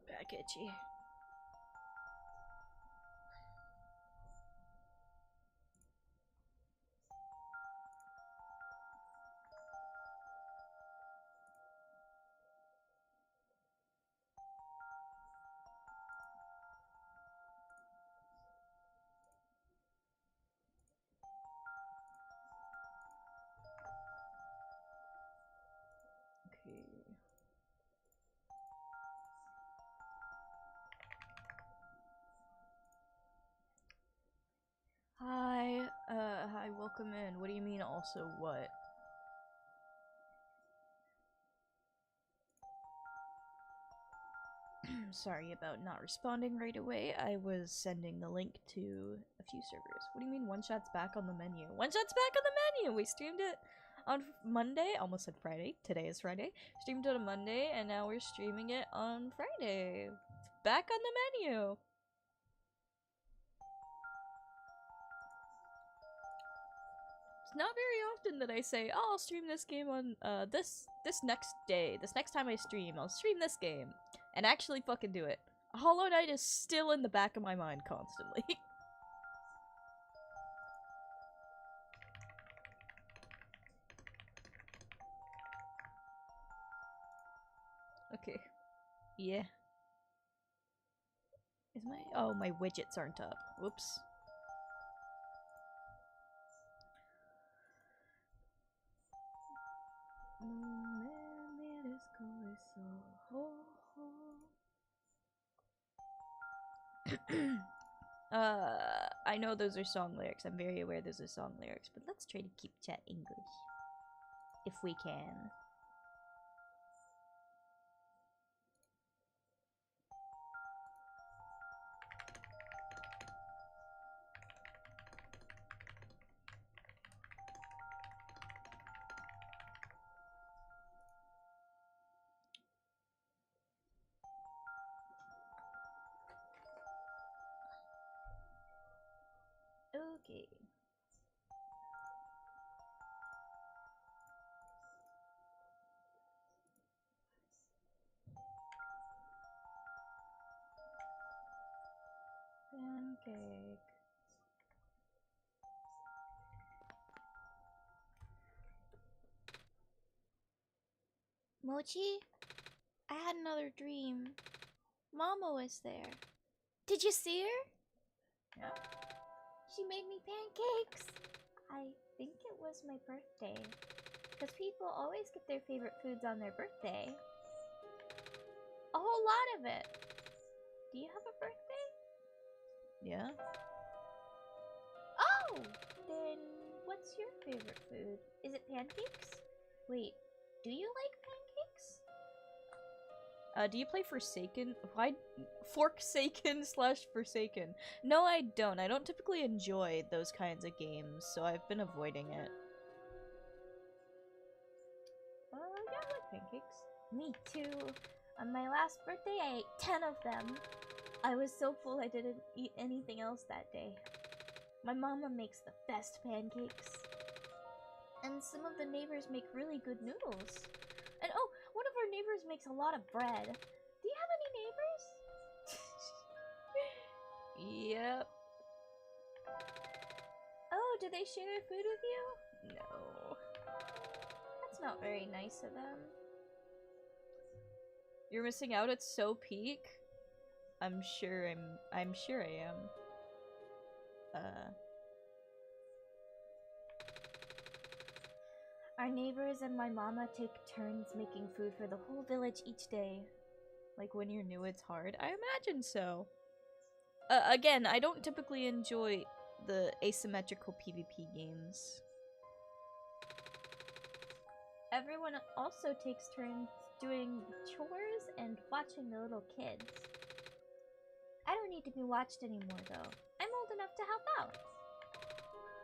Back itchy. Okay. Hi, welcome in. What do you mean also what? Sorry about not responding right away. I was sending the link to a few servers. What do you mean OneShot's back on the menu? OneShot's back on the menu! We streamed it on Monday, almost said Friday. Today is Friday. Streamed it on Monday, and now we're streaming it on Friday. It's back on the menu! It's not very often that I say, oh, I'll stream this game on this next day. This next time I stream, I'll stream this game. And actually fucking do it. Hollow Knight is still in the back of my mind constantly. Okay. Yeah. Is my... Oh, my widgets aren't up. Whoops. I know those are song lyrics. I'm very aware those are song lyrics, but let's try to keep chat English. If we can. Okay. Pancake. Mochi? I had another dream. Mama was there. Did you see her? Yeah. She made me pancakes. I think it was my birthday. Because people always get their favorite foods on their birthday. A whole lot of it. Do you have a birthday? Yeah. Oh! Then what's your favorite food? Is it pancakes? Wait, do you like pancakes? Do you play Forsaken? Why? Forsaken / Forsaken. No, I don't. I don't typically enjoy those kinds of games, so I've been avoiding it. Yeah, I like pancakes. Me too. On my last birthday, I ate 10 of them. I was so full I didn't eat anything else that day. My mama makes the best pancakes. And some of the neighbors make really good noodles. And oh, one of our neighbors makes a lot of bread. Do you have any neighbors? Yep. Oh, do they share their food with you? No. That's not very nice of them. You're missing out, it's so peak. I'm sure I am. Our neighbors and my mama take turns making food for the whole village each day. Like when you're new, it's hard. I imagine so. Again, I don't typically enjoy the asymmetrical PvP games. Everyone also takes turns doing chores and watching the little kids. I don't need to be watched anymore, though. I'm old enough to help out.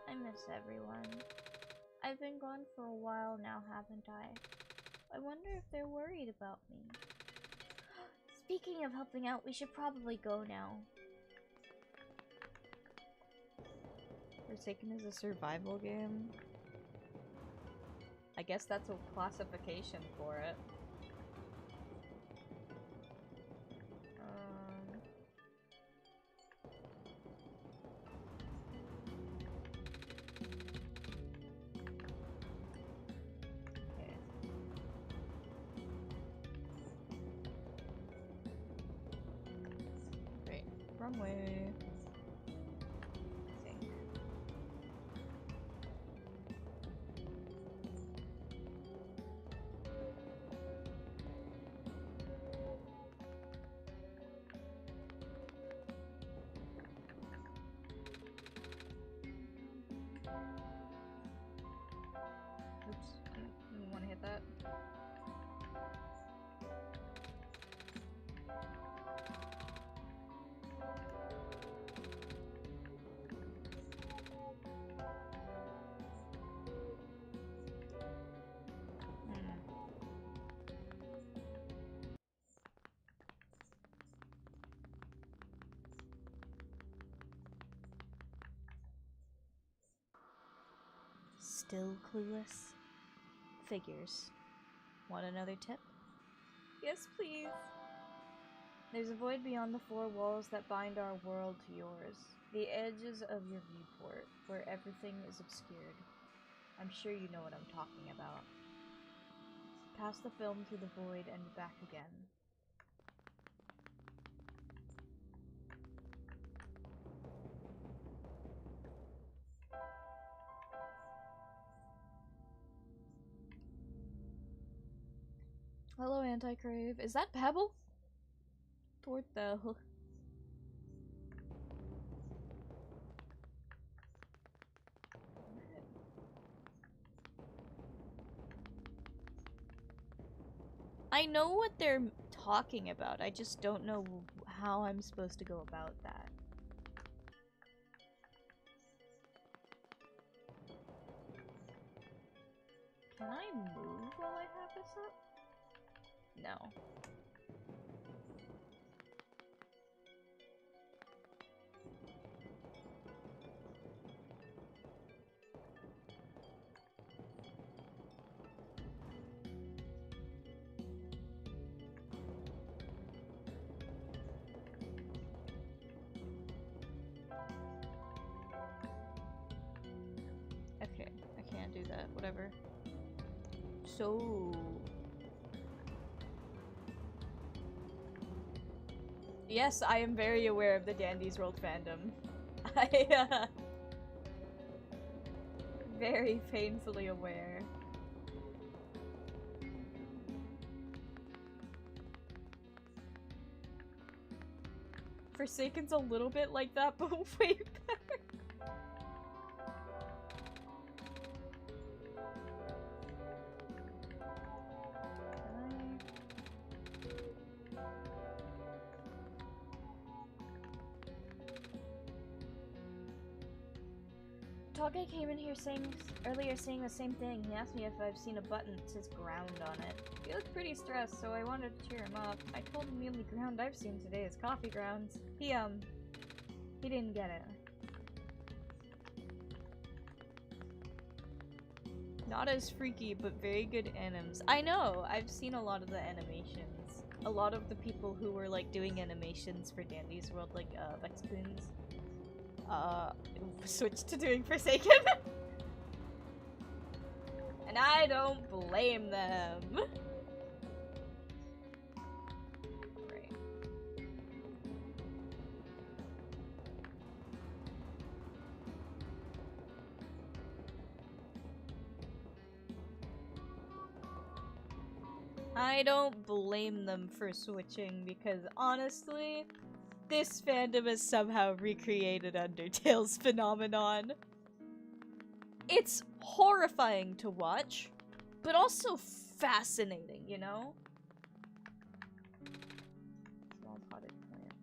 I miss everyone. I've been gone for a while now, haven't I? I wonder if they're worried about me. Speaking of helping out, we should probably go now. Forsaken is a survival game. I guess that's a classification for it. Okay. Wait, wrong way. Oops, didn't want to hit that. Still clueless? Figures. Want another tip? Yes, please. There's a void beyond the four walls that bind our world to yours. The edges of your viewport, where everything is obscured. I'm sure you know what I'm talking about. Pass the film through the void and back again. Hello, Anti-Crave. Is that Pebble? What the hell? I know what they're talking about. I just don't know how I'm supposed to go about that. Can I move while I have this up? No. Okay, I can't do that. Whatever. So... Yes, I am very aware of the Dandy's World fandom. Very painfully aware. Forsaken's a little bit like that, but way better. Tall guy came in here earlier saying the same thing. He asked me if I've seen a button that says ground on it. He looked pretty stressed, so I wanted to cheer him up. I told him the only ground I've seen today is coffee grounds. He didn't get it. Not as freaky, but very good anims. I know! I've seen a lot of the animations. A lot of the people who were, like, doing animations for Dandy's World, like, Vexpoons, switched to doing Forsaken. And I don't blame them. Right. I don't blame them for switching because honestly, this fandom has somehow recreated Undertale's phenomenon. It's horrifying to watch, but also fascinating, you know? Small potted plant.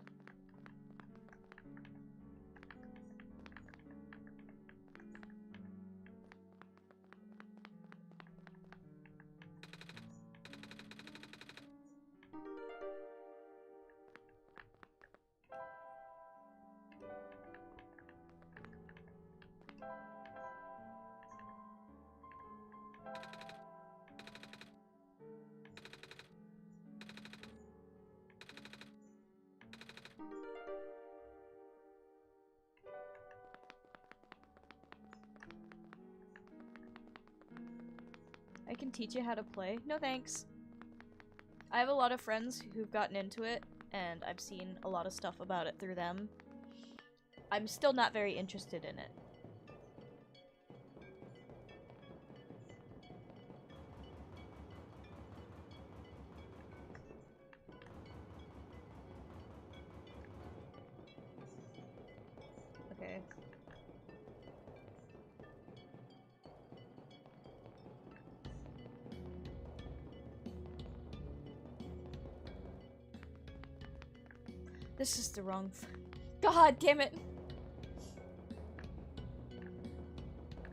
I can teach you how to play. No thanks. I have a lot of friends who've gotten into it, and I've seen a lot of stuff about it through them. I'm still not very interested in it. Okay. This is the wrong God damn it!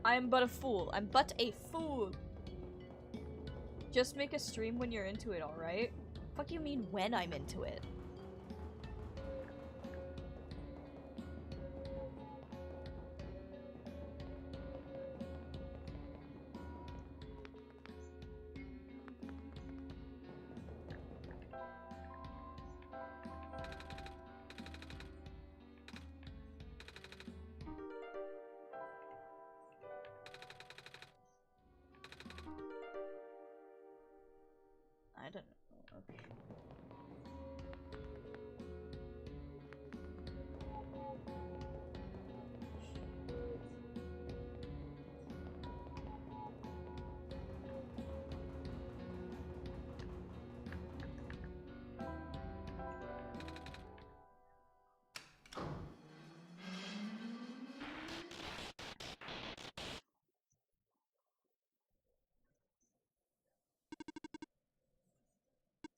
I am but a fool. I'm but a fool! Just make a stream when you're into it, alright? Fuck you mean when I'm into it? I don't know. Okay.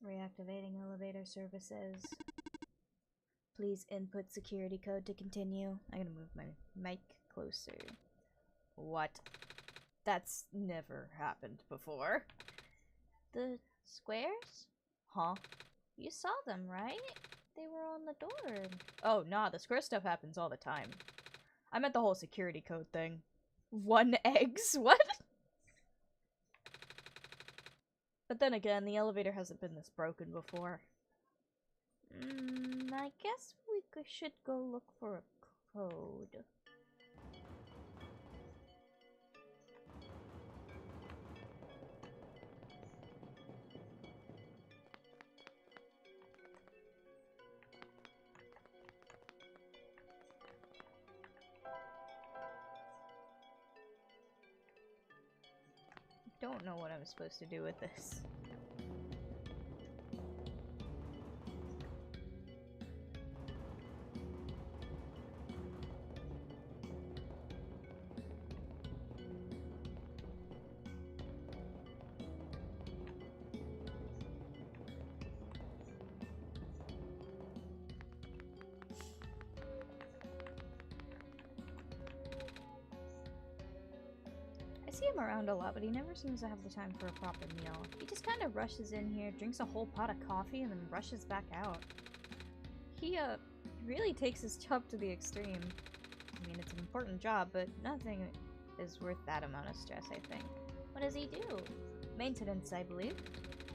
Reactivating elevator services. Please input security code to continue. I gotta move my mic closer. What? That's never happened before. The squares? Huh? You saw them, right? They were on the door. Oh, nah, the square stuff happens all the time. I meant the whole security code thing. 1 eggs? What? But then again, the elevator hasn't been this broken before. I guess we should go look for a code. I don't know what I'm supposed to do with this. I see him around a lot, but he never seems to have the time for a proper meal. He just kind of rushes in here, drinks a whole pot of coffee, and then rushes back out. He, really takes his job to the extreme. I mean, it's an important job, but nothing is worth that amount of stress, I think. What does he do? Maintenance, I believe.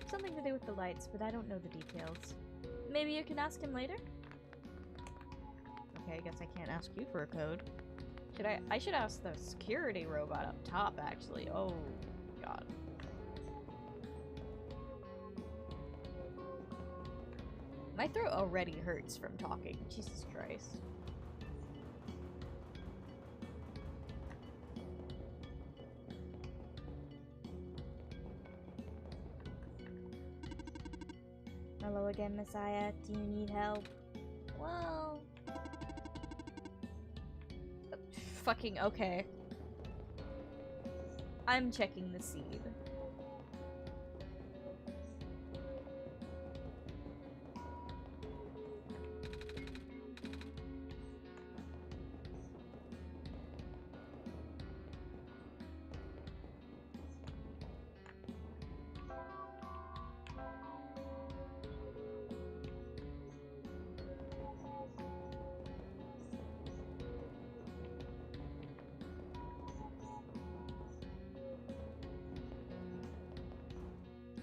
Something to do with the lights, but I don't know the details. Maybe you can ask him later? Okay, I guess I can't ask you for a code. I should ask the security robot up top, actually. Oh, God. My throat already hurts from talking. Jesus Christ. Hello again, Messiah. Do you need help? Well... Fucking okay. I'm checking the seed.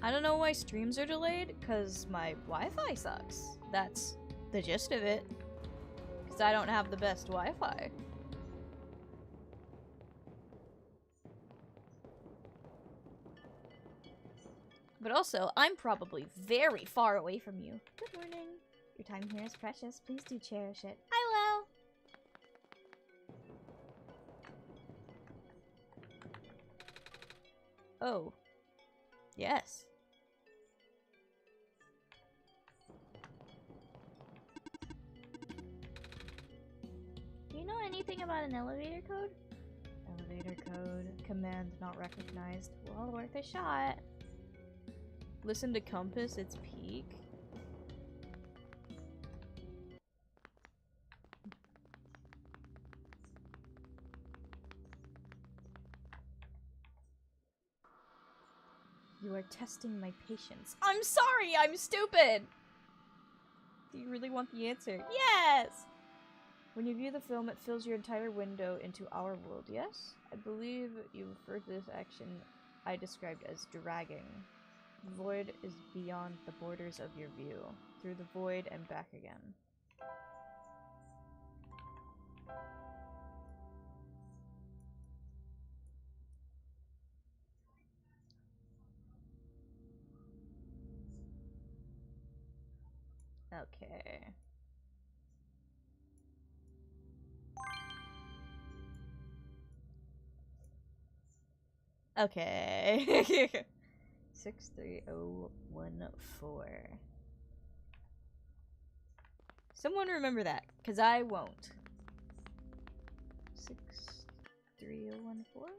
I don't know why streams are delayed, because my Wi-Fi sucks. That's the gist of it. Because I don't have the best Wi-Fi. But also, I'm probably very far away from you. Good morning. Your time here is precious. Please do cherish it. I will. Oh. Yes. Do you know anything about an elevator code? Elevator code. Command not recognized. Well, worth a shot. Listen to compass, its peak. You are testing my patience. I'm sorry, I'm stupid! Do you really want the answer? Yes! When you view the film, it fills your entire window into our world, yes? I believe you refer to this action I described as dragging. The void is beyond the borders of your view. Through the void and back again. Okay. Okay. 63014. Someone remember that, because I won't. 63014?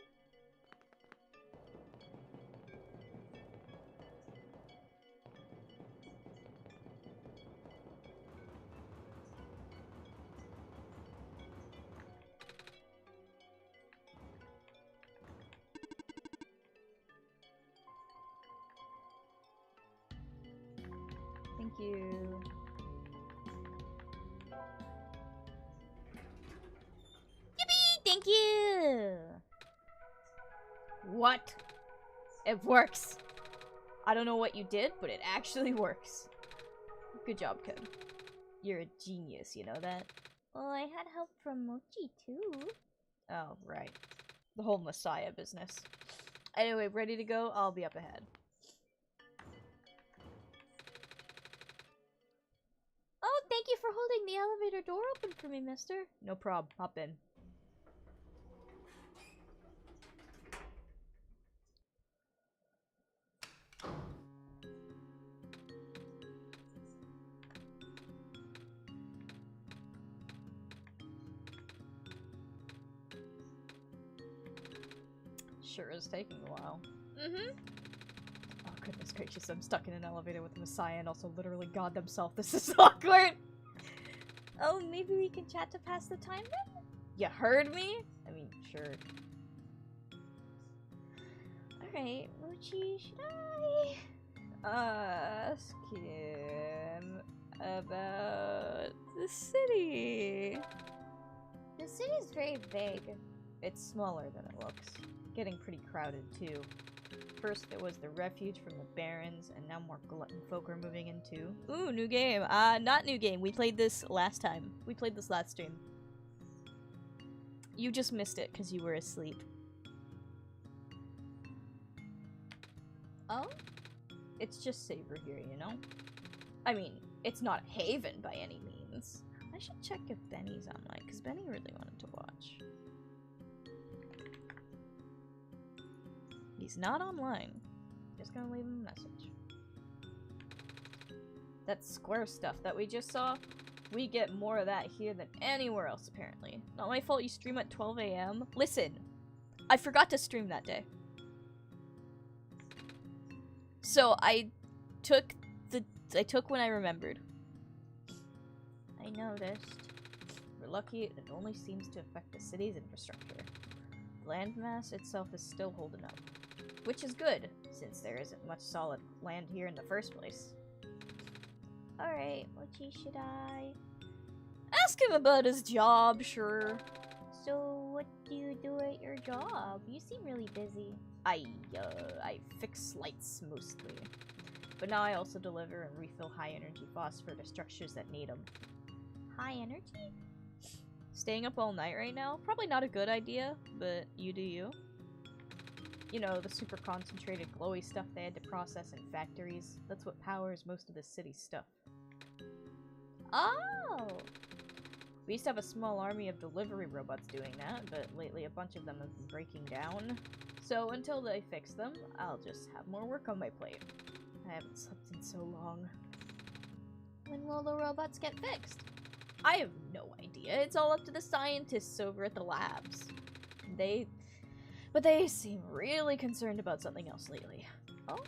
Thank you. Yippee! Thank you! What? It works. I don't know what you did, but it actually works. Good job, Ken. You're a genius, you know that? Well, I had help from Mochi, too. Oh, right. The whole Messiah business. Anyway, ready to go? I'll be up ahead. Oh, thank you for holding the elevator door open for me, mister. No prob. Hop in. Sure is taking a while. Mm-hmm. Oh, goodness gracious, I'm stuck in an elevator with the Messiah and also literally God themselves. This is awkward! Oh, maybe we can chat to pass the time then? You heard me? I mean, sure. Alright, Mochi, should I? Ask him about the city. The city's very big. It's smaller than it looks. Getting pretty crowded, too. First, there was the refuge from the barons, and now more glutton folk are moving in, too. Ooh, new game. Not new game. We played this last time. We played this last stream. You just missed it because you were asleep. Oh? It's just safer here, you know? I mean, it's not a haven by any means. I should check if Benny's online, because Benny really wanted to watch. He's not online. Just gonna leave him a message. That square stuff that we just saw, we get more of that here than anywhere else, apparently. Not my fault you stream at 12 AM. Listen, I forgot to stream that day. So I took when I remembered. I noticed. We're lucky it only seems to affect the city's infrastructure. The landmass itself is still holding up. Which is good, since there isn't much solid land here in the first place. Alright, Mochi, should I? Ask him about his job, sure. So, what do you do at your job? You seem really busy. I fix lights, mostly. But now I also deliver and refill high-energy phosphor to structures that need them. High energy? Staying up all night right now? Probably not a good idea, but you do you. You know, the super concentrated glowy stuff they had to process in factories. That's what powers most of the city's stuff. Oh! We used to have a small army of delivery robots doing that, but lately a bunch of them have been breaking down. So until they fix them, I'll just have more work on my plate. I haven't slept in so long. When will the robots get fixed? I have no idea. It's all up to the scientists over at the labs. But they seem really concerned about something else lately. Oh?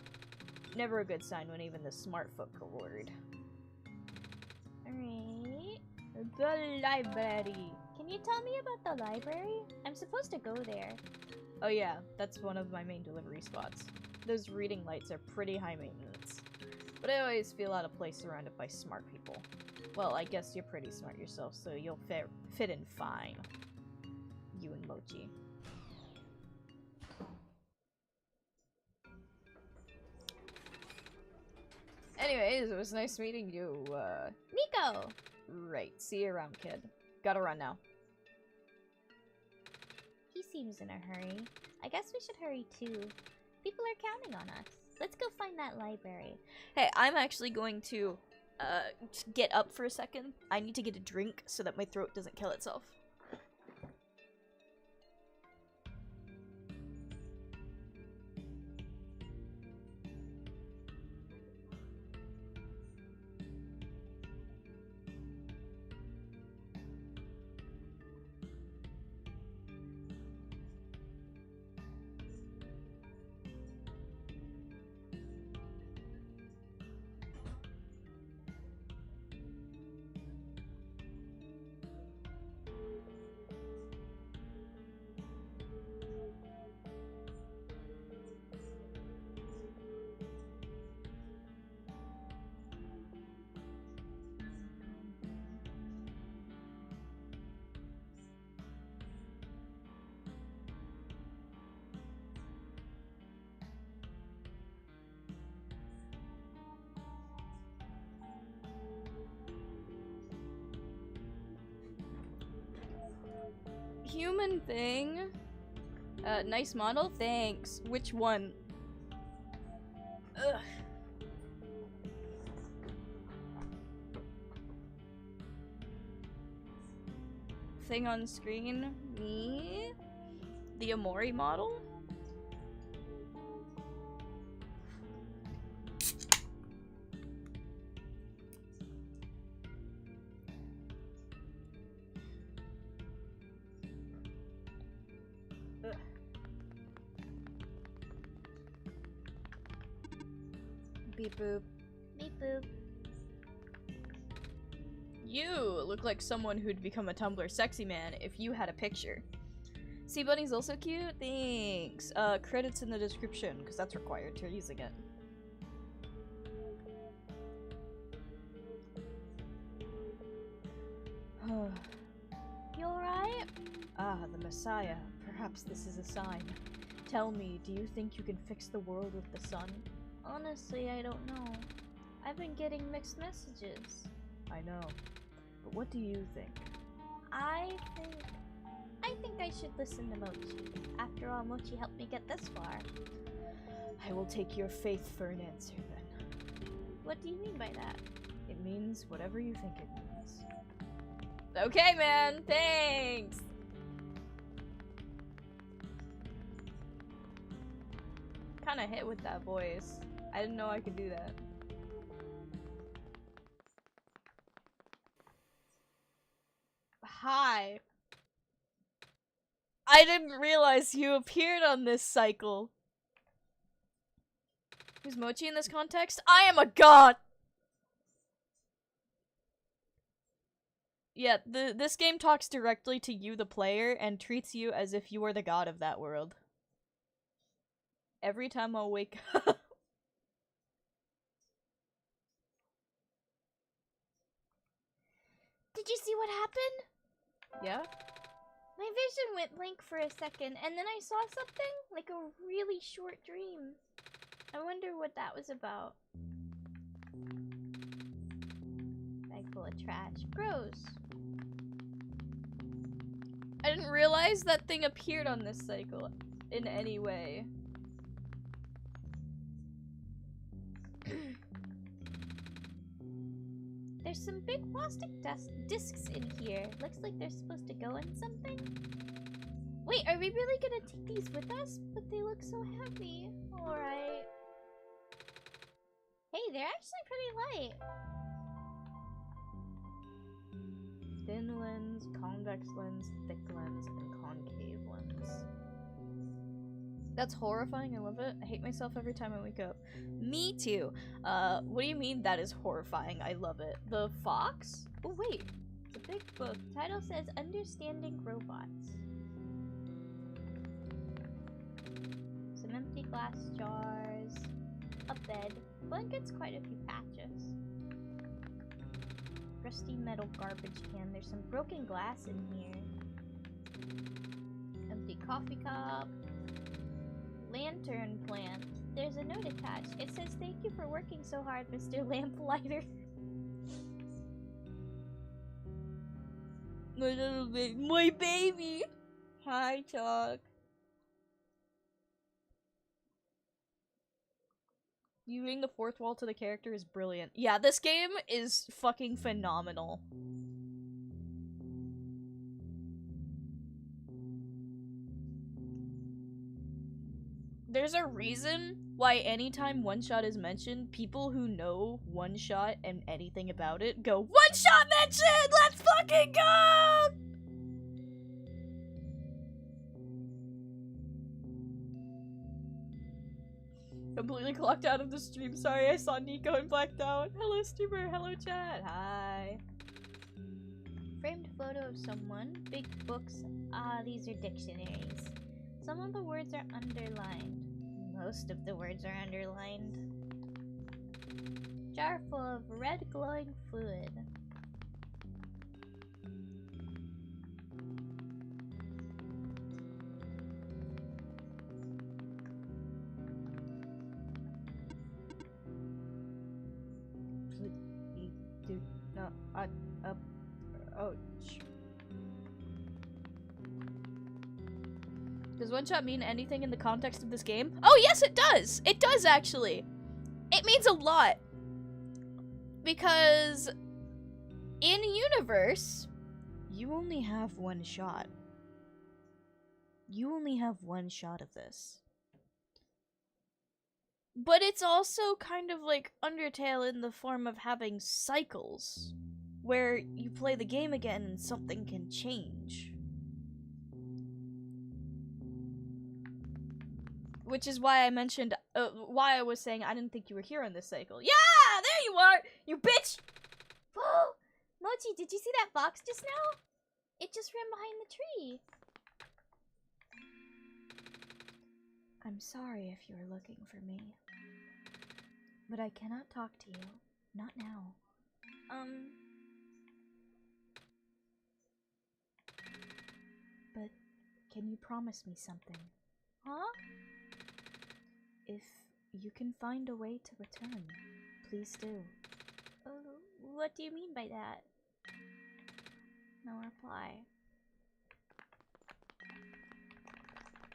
Never a good sign when even the smart folk are worried. Alright. The library. Can you tell me about the library? I'm supposed to go there. Oh yeah, that's one of my main delivery spots. Those reading lights are pretty high maintenance. But I always feel out of place surrounded by smart people. Well, I guess you're pretty smart yourself, so you'll fit in fine. You and Mochi. Anyways, it was nice meeting you, Nico! Right, see you around, kid. Gotta run now. He seems in a hurry. I guess we should hurry too. People are counting on us. Let's go find that library. Hey, I'm actually going to, get up for a second. I need to get a drink so that my throat doesn't kill itself. Human thing. Nice model? Thanks. Which one? Ugh. Thing on screen? Me? The Amori model? Beep boop. Beep boop. You look like someone who'd become a Tumblr sexy man if you had a picture. See, Bunny's also cute? Thanks. Credits in the description, because that's required to using it. You alright? Ah, the Messiah. Perhaps this is a sign. Tell me, do you think you can fix the world with the sun? Honestly, I don't know. I've been getting mixed messages. I know. But what do you think? I think I should listen to Mochi. After all, Mochi helped me get this far. I will take your faith for an answer, then. What do you mean by that? It means whatever you think it means. Okay, man! Thanks! Kinda hit with that voice. I didn't know I could do that. Hi. I didn't realize you appeared on this cycle. Who's Mochi in this context? I am a god! Yeah, this game talks directly to you, the player, and treats you as if you are the god of that world. Every time I'll wake up. Did you see what happened? Yeah? My vision went blank for a second, and then I saw something, like a really short dream. I wonder what that was about. Bag full of trash. Gross. I didn't realize that thing appeared on this cycle in any way. There's some big plastic discs in here. Looks like they're supposed to go in something. Wait, are we really gonna take these with us? But they look so heavy. Alright. Hey, they're actually pretty light. Thin lens, convex lens, thick lens, and concave lens. That's horrifying, I love it. I hate myself every time I wake up. Me too. What do you mean that is horrifying? I love it. The fox? Oh wait, it's a big book. Title says Understanding Robots. Some empty glass jars. A bed. Blankets, quite a few patches. Rusty metal garbage can. There's some broken glass in here. Empty coffee cup. Lantern plant. There's a note attached. It says, "Thank you for working so hard, Mr. Lamplighter." My little baby. My baby! Hi, Chuck. Viewing the fourth wall to the character is brilliant. Yeah, this game is fucking phenomenal. There's a reason why anytime OneShot is mentioned, people who know OneShot and anything about it go, "OneShot mentioned! Let's fucking go!" Completely clocked out of the stream. Sorry, I saw Nico and blacked out. Hello, streamer. Hello, chat. Hi. Framed photo of someone. Big books. Ah, these are dictionaries. Some of the words are underlined. Most of the words are underlined. Jar full of red glowing fluid. Does OneShot mean anything in the context of this game? Oh, yes, it does! It does, actually! It means a lot. Because in universe, you only have one shot. You only have one shot of this. But it's also kind of like Undertale in the form of having cycles, where you play the game again and something can change. Which is why I mentioned, why I was saying I didn't think you were here on this cycle. Yeah! There you are! You bitch! Whoa! Mochi, did you see that box just now? It just ran behind the tree. I'm sorry if you were looking for me. But I cannot talk to you. Not now. But can you promise me something? Huh? If you can find a way to return, please do. What do you mean by that? No reply.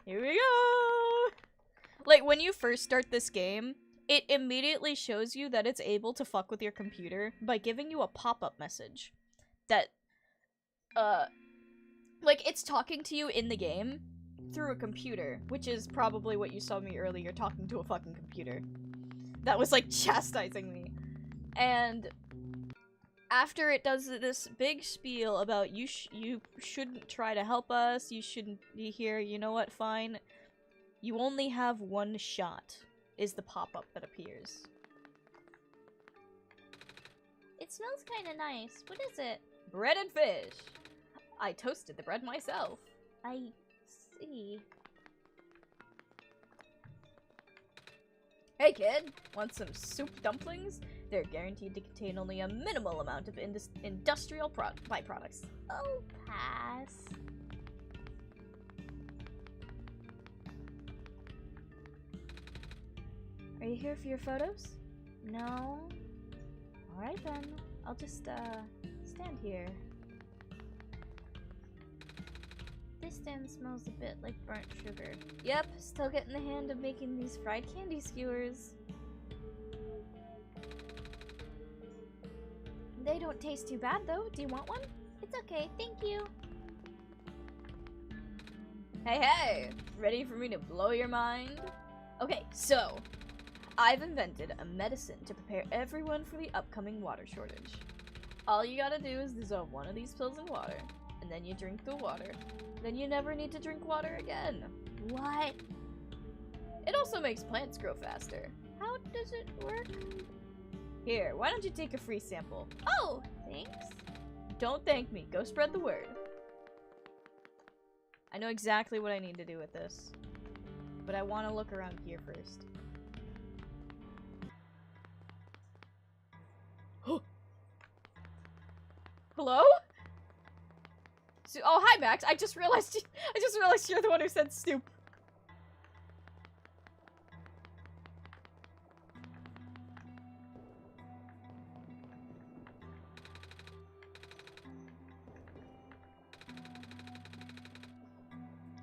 Here we go! Like, when you first start this game, it immediately shows you that it's able to fuck with your computer by giving you a pop-up message. That, like, it's talking to you in the game through a computer, which is probably what you saw me earlier, talking to a fucking computer. That was, like, chastising me. And after it does this big spiel about you shouldn't try to help us, you shouldn't be here, you know what, fine. You only have one shot, is the pop-up that appears. It smells kind of nice. What is it? Bread and fish! I toasted the bread myself. I see. Hey kid, want some soup dumplings? They're guaranteed to contain only a minimal amount of industrial byproducts. Oh, pass. Are you here for your photos? No. Alright then, I'll just, stand here. This stand smells a bit like burnt sugar. Yep, still getting the hand of making these fried candy skewers. They don't taste too bad, though. Do you want one? It's okay, thank you. Hey, hey! Ready for me to blow your mind? Okay, so, I've invented a medicine to prepare everyone for the upcoming water shortage. All you gotta do is dissolve one of these pills in water, and then you drink the water. Then you never need to drink water again. What? It also makes plants grow faster. How does it work? Here, why don't you take a free sample? Oh, thanks. Don't thank me, go spread the word. I know exactly what I need to do with this, but I want to look around here first. Hello? Oh, hi, Max. I just realized you're the one who said stoop.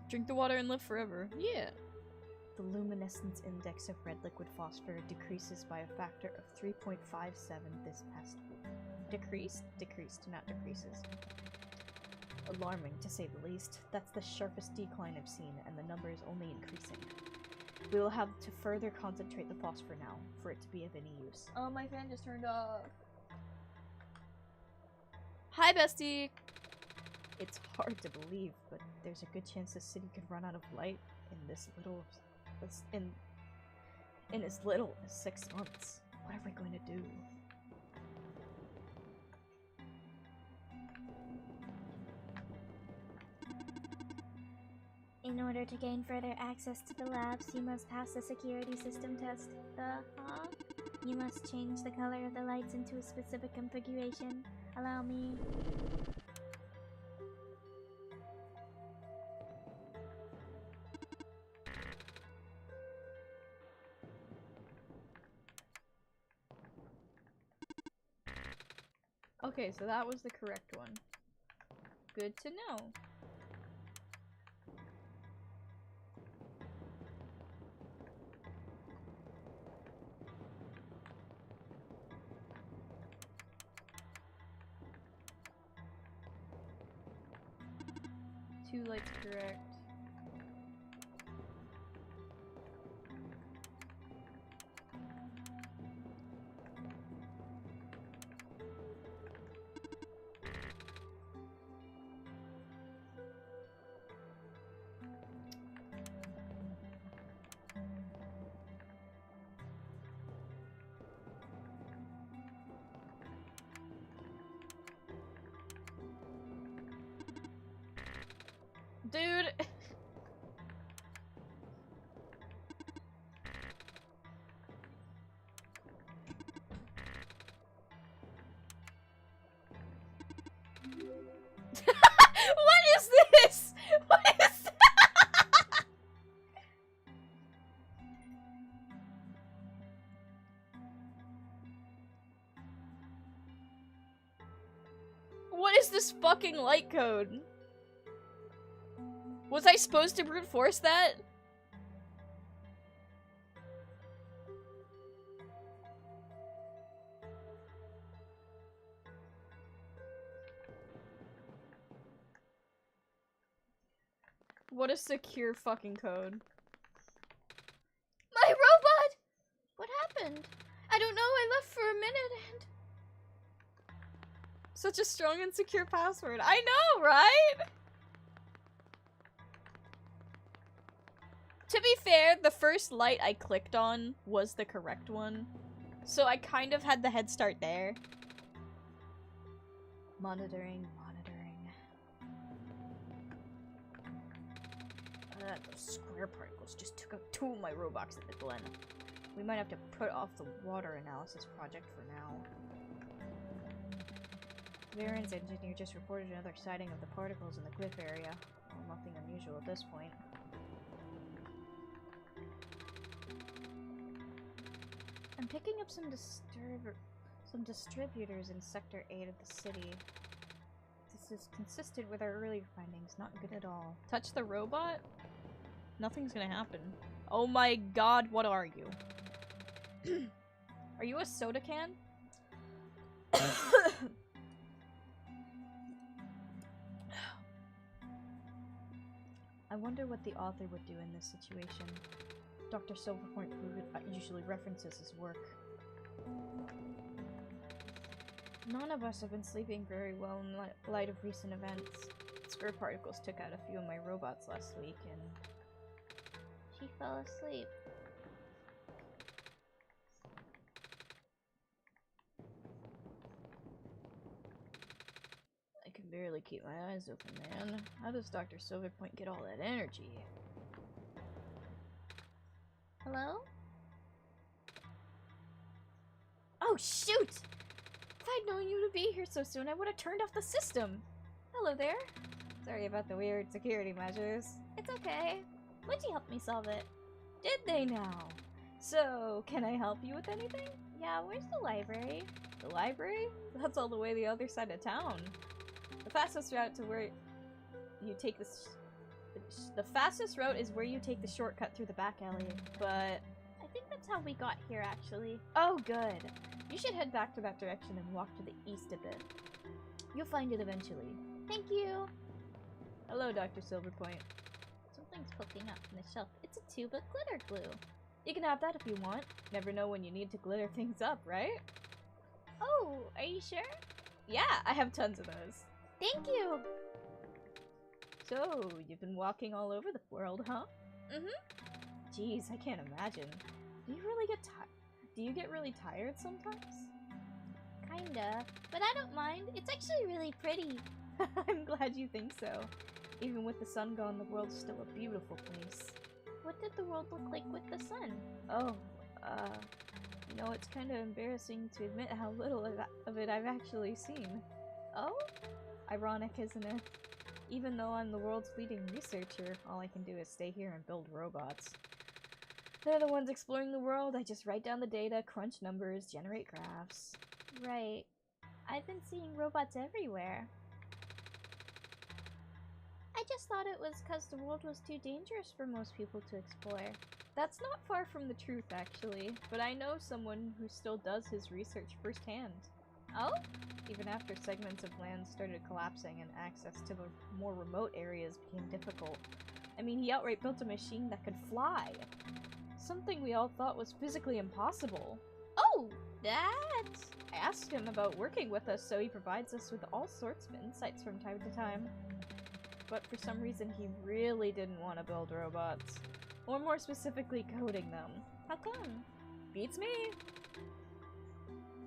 Drink the water and live forever. Yeah. The luminescence index of red liquid phosphor decreases by a factor of 3.57 this past week. Decreased? Decreased, not decreases. Alarming, to say the least. That's the sharpest decline I've seen, and the number is only increasing. We will have to further concentrate the phosphor now, for it to be of any use. Oh, my fan just turned off. Hi, bestie! It's hard to believe, but there's a good chance the city could run out of light in in as little as 6 months. What are we going to do? In order to gain further access to the labs, you must pass the security system test. You must change the color of the lights into a specific configuration. Allow me. Okay, so that was the correct one. Good to know. Two lights correct. Dude! What is this? What is that? What is this fucking light code? Was I supposed to brute force that? What a secure fucking code. My robot! What happened? I don't know, I left for a minute and... Such a strong and secure password. I know, right? To be fair, the first light I clicked on was the correct one. So I kind of had the head start there. Monitoring, monitoring. Those square particles just took out 2 of my Robux at the Glen. We might have to put off the water analysis project for now. Varen's engineer just reported another sighting of the particles in the cliff area. Well, nothing unusual at this point. I'm picking up some distributors in Sector 8 of the city. This is consistent with our earlier findings. Not good at all. Touch the robot? Nothing's gonna happen. Oh my god, what are you? Are you a soda can? wonder what the author would do in this situation. Dr. Silverpoint usually references his work. None of us have been sleeping very well in light of recent events. Square particles took out a few of my robots last week, and she fell asleep. I can barely keep my eyes open, man. How does Dr. Silverpoint get all that energy? Hello? Oh, shoot! If I'd known you to be here so soon, I would have turned off the system. Hello there. Sorry about the weird security measures. It's okay. Would you help me solve it? Did they now? So, can I help you with anything? Yeah, where's the library? The library? That's all the way the other side of town. The fastest route to where you take this... The fastest route is where you take the shortcut through the back alley, but... I think that's how we got here, actually. Oh, good. You should head back to that direction and walk to the east a bit. You'll find it eventually. Thank you. Hello, Dr. Silverpoint. Something's poking up from the shelf. It's a tube of glitter glue. You can have that if you want. Never know when you need to glitter things up, right? Oh, are you sure? Yeah, I have tons of those. Thank you. So, you've been walking all over the world, huh? Mm-hmm. Jeez, I can't imagine. Do you get really tired sometimes? Kinda, but I don't mind. It's actually really pretty. I'm glad you think so. Even with the sun gone, the world's still a beautiful place. What did the world look like with the sun? Oh, you know, it's kind of embarrassing to admit how little of it I've actually seen. Oh? Ironic, isn't it? Even though I'm the world's leading researcher, all I can do is stay here and build robots. They're the ones exploring the world. I just write down the data, crunch numbers, generate graphs. Right. I've been seeing robots everywhere. I just thought it was because the world was too dangerous for most people to explore. That's not far from the truth, actually, but I know someone who still does his research firsthand. Oh? Even after segments of land started collapsing and access to the more remote areas became difficult. I mean, he outright built a machine that could fly. Something we all thought was physically impossible. Oh, that! I asked him about working with us, so he provides us with all sorts of insights from time to time. But for some reason, he really didn't want to build robots. Or more specifically, coding them. How come? Beats me!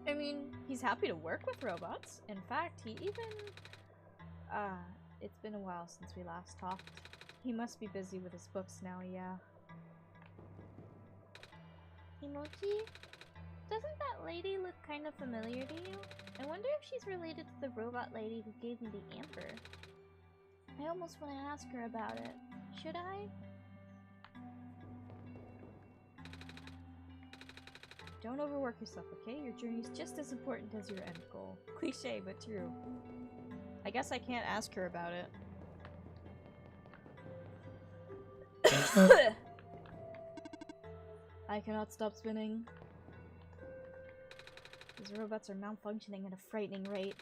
I mean, he's happy to work with robots. In fact, he even... it's been a while since we last talked. He must be busy with his books now, yeah. Emoji? Doesn't that lady look kind of familiar to you? I wonder if she's related to the robot lady who gave me the amper. I almost want to ask her about it. Should I? Don't overwork yourself, okay? Your journey's just as important as your end goal. Cliché, but true. I guess I can't ask her about it. I cannot stop spinning. These robots are malfunctioning at a frightening rate.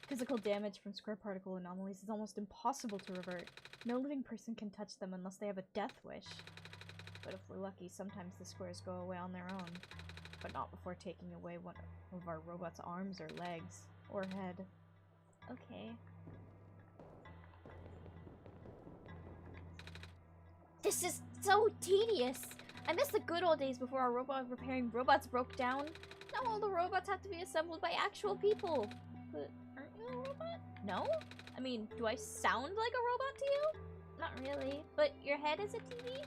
Physical damage from square particle anomalies is almost impossible to revert. No living person can touch them unless they have a death wish. But if we're lucky, sometimes the squares go away on their own. But not before taking away one of our robot's arms or legs. Or head. Okay. This is so tedious! I miss the good old days before our robot repairing robots broke down. Now all the robots have to be assembled by actual people. But aren't you a robot? No? I mean, do I sound like a robot to you? Not really. But your head is a TV?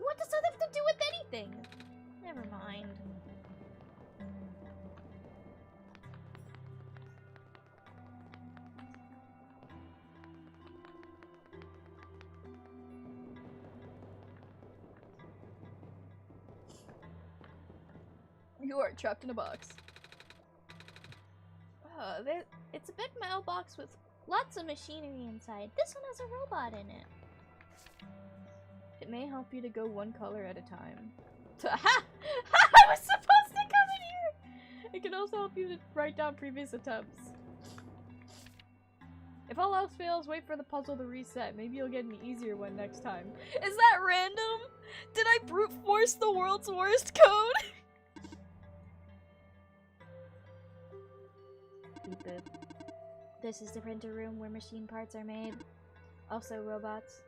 What does that have to do with anything? Never mind. You are trapped in a box. It's a big mailbox with lots of machinery inside. This one has a robot in it. It may help you to go one color at a time. Ha! I was supposed to come in here! It can also help you to write down previous attempts. If all else fails, wait for the puzzle to reset. Maybe you'll get an easier one next time. Is that random? Did I brute force the world's worst code? Beep boop. This is the printer room where machine parts are made. Also robots.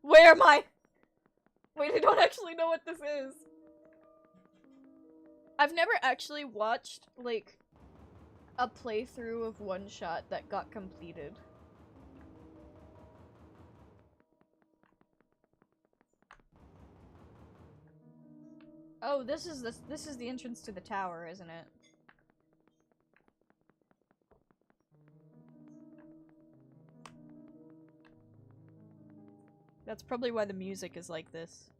Where am I? Wait, I don't actually know what this is. I've never actually watched, like, a playthrough of OneShot that got completed. Oh, this is the entrance to the tower, isn't it? That's probably why the music is like this.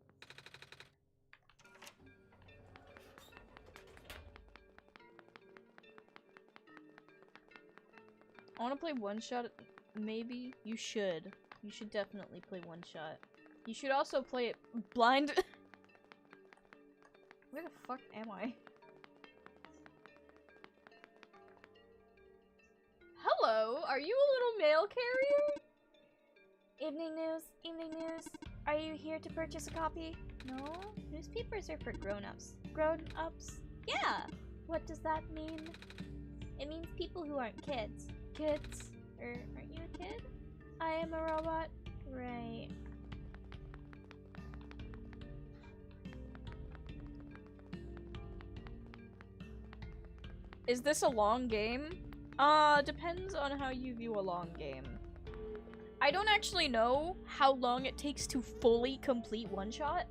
I want to play OneShot. Maybe you should. You should definitely play OneShot. You should also play it blind. Where the fuck am I? Hello, are you a little mail carrier? Evening news, evening news. Are you here to purchase a copy? No, newspapers are for grown-ups. Grown-ups? Yeah! What does that mean? It means people who aren't kids. Kids? Aren't you a kid? I am a robot. Right. Is this a long game? Depends on how you view a long game. I don't actually know how long it takes to fully complete OneShot.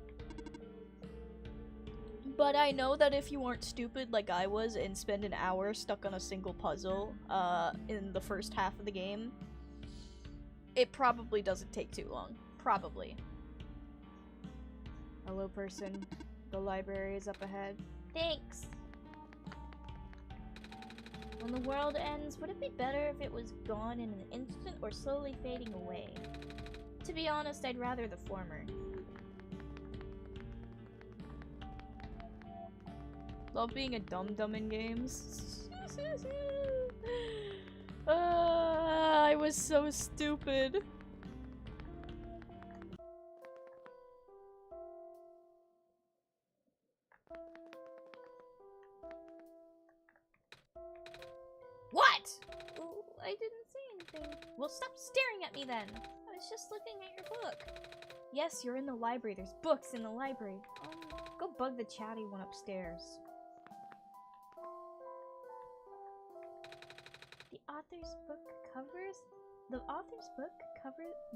But I know that if you aren't stupid like I was and spend an hour stuck on a single puzzle, in the first half of the game, it probably doesn't take too long. Probably. Hello, person. The library is up ahead. Thanks. When the world ends, would it be better if it was gone in an instant or slowly fading away? To be honest, I'd rather the former. Love being a dum-dum in games. I was so stupid. What? Ooh, I didn't see anything. Well, stop staring at me then. I was just looking at your book. Yes, you're in the library. There's books in the library. Go bug the chatty one upstairs.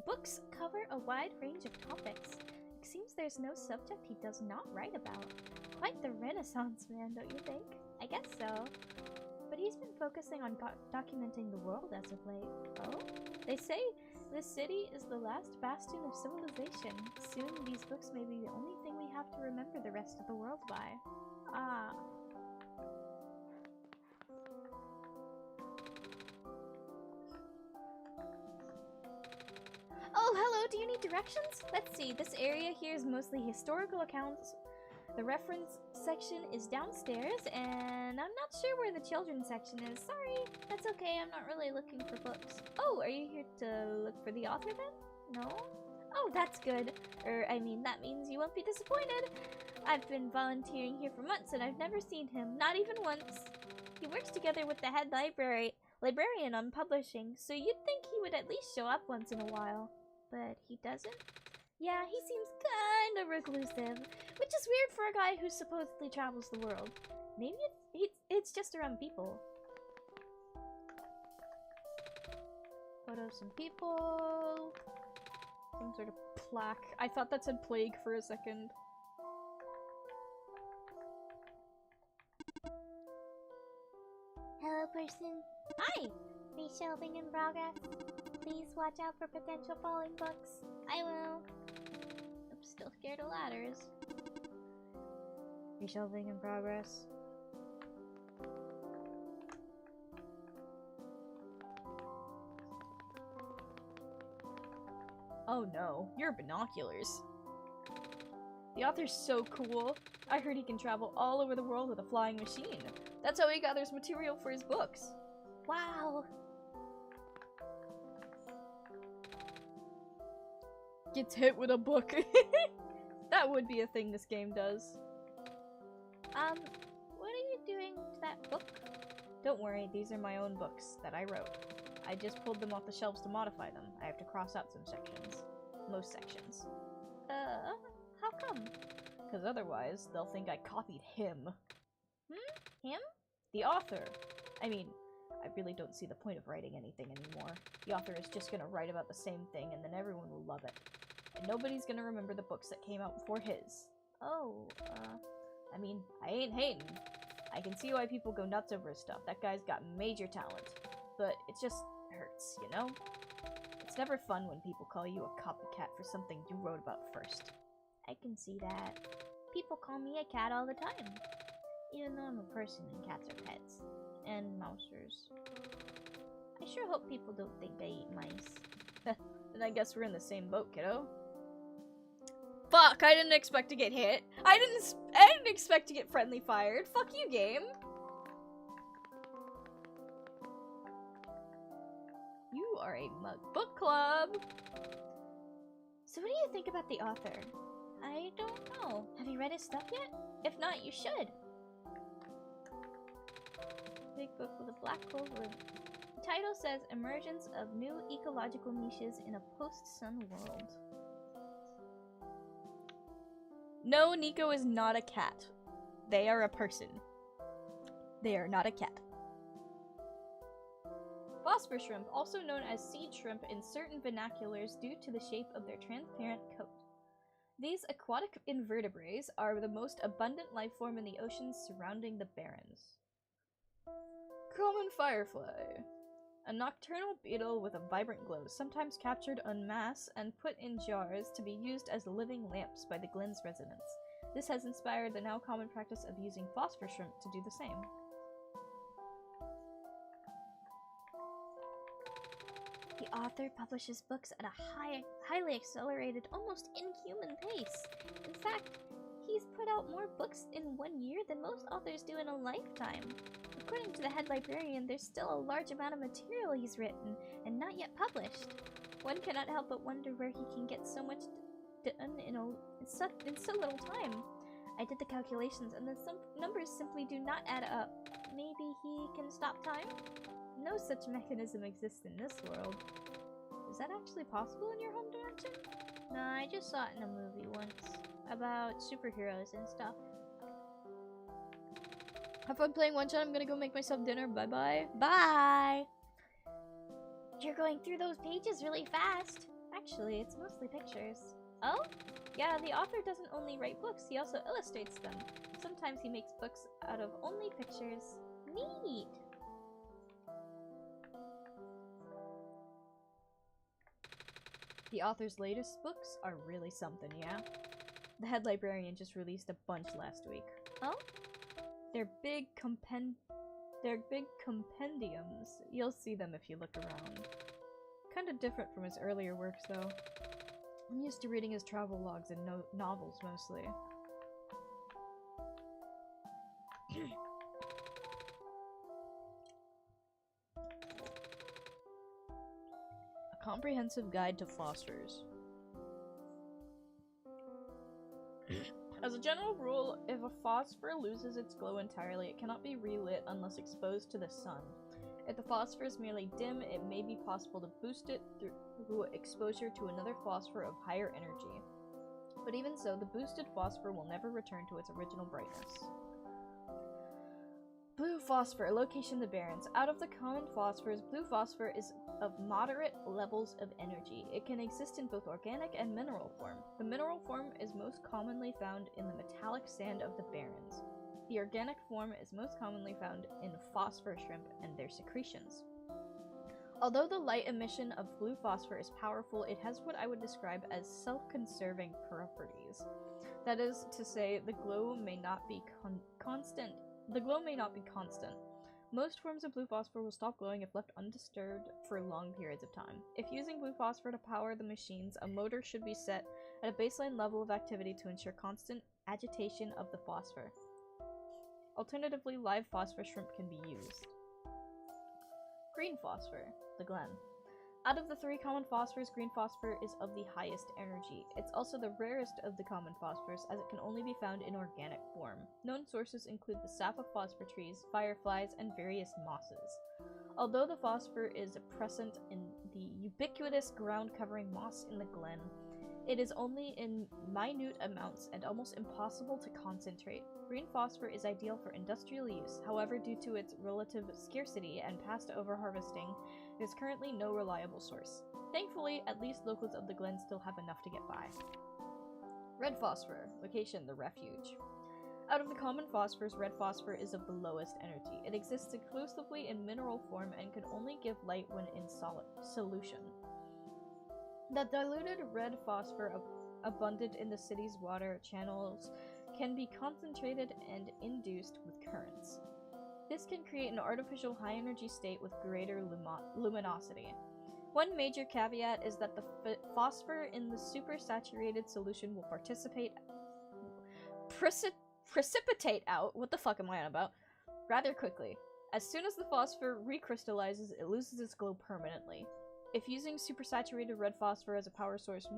Books cover a wide range of topics. It seems there's no subject he does not write about. Quite the Renaissance man, don't you think? I guess so. But he's been focusing on documenting the world as of late. Oh? They say this city is the last bastion of civilization. Soon these books may be the only thing we have to remember the rest of the world by. Ah. Oh, hello, do you need directions? Let's see, this area here is mostly historical accounts. The reference section is downstairs, and I'm not sure where the children's section is. Sorry, that's okay, I'm not really looking for books. Oh, are you here to look for the author then? No? Oh, that's good. I mean, that means you won't be disappointed. I've been volunteering here for months, and I've never seen him, not even once. He works together with the head librarian on publishing, so you'd think he would at least show up once in a while. But he doesn't? Yeah, he seems kind of reclusive, which is weird for a guy who supposedly travels the world. Maybe it's just around people. Photos and people. Some sort of plaque. I thought that said plague for a second. Hello, person. Hi! Reshelving in progress. Please watch out for potential falling books. I will. I'm still scared of ladders. Reshelving in progress. Oh no, your binoculars. The author's so cool. I heard he can travel all over the world with a flying machine. That's how he gathers material for his books. Wow. Gets hit with a book. That would be a thing this game does. What are you doing to that book? Don't worry, these are my own books that I wrote. I just pulled them off the shelves to modify them. I have to cross out some sections. Most sections. How come? Because otherwise, they'll think I copied him. Him? The author. I mean, I really don't see the point of writing anything anymore. The author is just gonna write about the same thing and then everyone will love it. And nobody's gonna remember the books that came out before his. Oh, I mean, I ain't hating. I can see why people go nuts over his stuff. That guy's got major talent. But it just hurts, you know? It's never fun when people call you a copycat for something you wrote about first. I can see that. People call me a cat all the time. Even though I'm a person and cats are pets. And mousers. I sure hope people don't think I eat mice. Then I guess we're in the same boat, kiddo. Fuck, I didn't expect to get hit. I didn't expect to get friendly fired. Fuck you, game. You are a mug book club. So what do you think about the author? I don't know. Have you read his stuff yet? If not, you should. Big book with a black cover. The title says Emergence of New Ecological Niches in a Post-Sun World. No, Nico is not a cat. They are a person. They are not a cat. Phosphor shrimp, also known as seed shrimp in certain vernaculars due to the shape of their transparent coat. These aquatic invertebrates are the most abundant life form in the oceans surrounding the Barrens. Common firefly. A nocturnal beetle with a vibrant glow, sometimes captured en masse and put in jars to be used as living lamps by the Glen's residents. This has inspired the now common practice of using phosphor shrimp to do the same. The author publishes books at a highly accelerated, almost inhuman pace. In fact, he's put out more books in 1 year than most authors do in a lifetime. According to the head librarian, there's still a large amount of material he's written and not yet published. One cannot help but wonder where he can get so much done in so little time. I did the calculations and the numbers simply do not add up. Maybe he can stop time? No such mechanism exists in this world. Is that actually possible in your home dimension? No, I just saw it in a movie once. About superheroes and stuff. Have fun playing OneShot. I'm gonna go make myself dinner. Bye-bye. Bye! You're going through those pages really fast. Actually, it's mostly pictures. Oh? Yeah, the author doesn't only write books, he also illustrates them. Sometimes he makes books out of only pictures. Neat! The author's latest books are really something, yeah? The head librarian just released a bunch last week. Oh? They're big compendiums. You'll see them if you look around. Kinda different from his earlier works, though. I'm used to reading his travel logs and novels, mostly. A comprehensive guide to phosphors. As a general rule, if a phosphor loses its glow entirely, it cannot be relit unless exposed to the sun. If the phosphor is merely dim, it may be possible to boost it through exposure to another phosphor of higher energy. But even so, the boosted phosphor will never return to its original brightness. Blue phosphor, location of the Barrens. Out of the common phosphors, blue phosphor is of moderate levels of energy. It can exist in both organic and mineral form. The mineral form is most commonly found in the metallic sand of the Barrens. The organic form is most commonly found in phosphor shrimp and their secretions. Although the light emission of blue phosphor is powerful, it has what I would describe as self-conserving properties. That is to say, the glow may not be constant. The glow may not be constant. Most forms of blue phosphor will stop glowing if left undisturbed for long periods of time. If using blue phosphor to power the machines, a motor should be set at a baseline level of activity to ensure constant agitation of the phosphor. Alternatively, live phosphor shrimp can be used. Green phosphor, the Glen. Out of the 3 common phosphors, green phosphor is of the highest energy. It's also the rarest of the common phosphors, as it can only be found in organic form. Known sources include the sap of phosphor trees, fireflies, and various mosses. Although the phosphor is present in the ubiquitous ground-covering moss in the Glen, it is only in minute amounts and almost impossible to concentrate. Green phosphor is ideal for industrial use. However, due to its relative scarcity and past overharvesting, there's currently no reliable source. Thankfully, at least locals of the Glen still have enough to get by. Red phosphor. Location, the refuge. Out of the common phosphors, red phosphor is of the lowest energy. It exists exclusively in mineral form and can only give light when in solid solution. The diluted red phosphor abundant in the city's water channels can be concentrated and induced with currents. This can create an artificial high-energy state with greater luminosity. One major caveat is that the phosphor in the supersaturated solution will precipitate out, what the fuck am I on about, rather quickly. As soon as the phosphor recrystallizes, it loses its glow permanently. If using supersaturated red phosphor as a power source,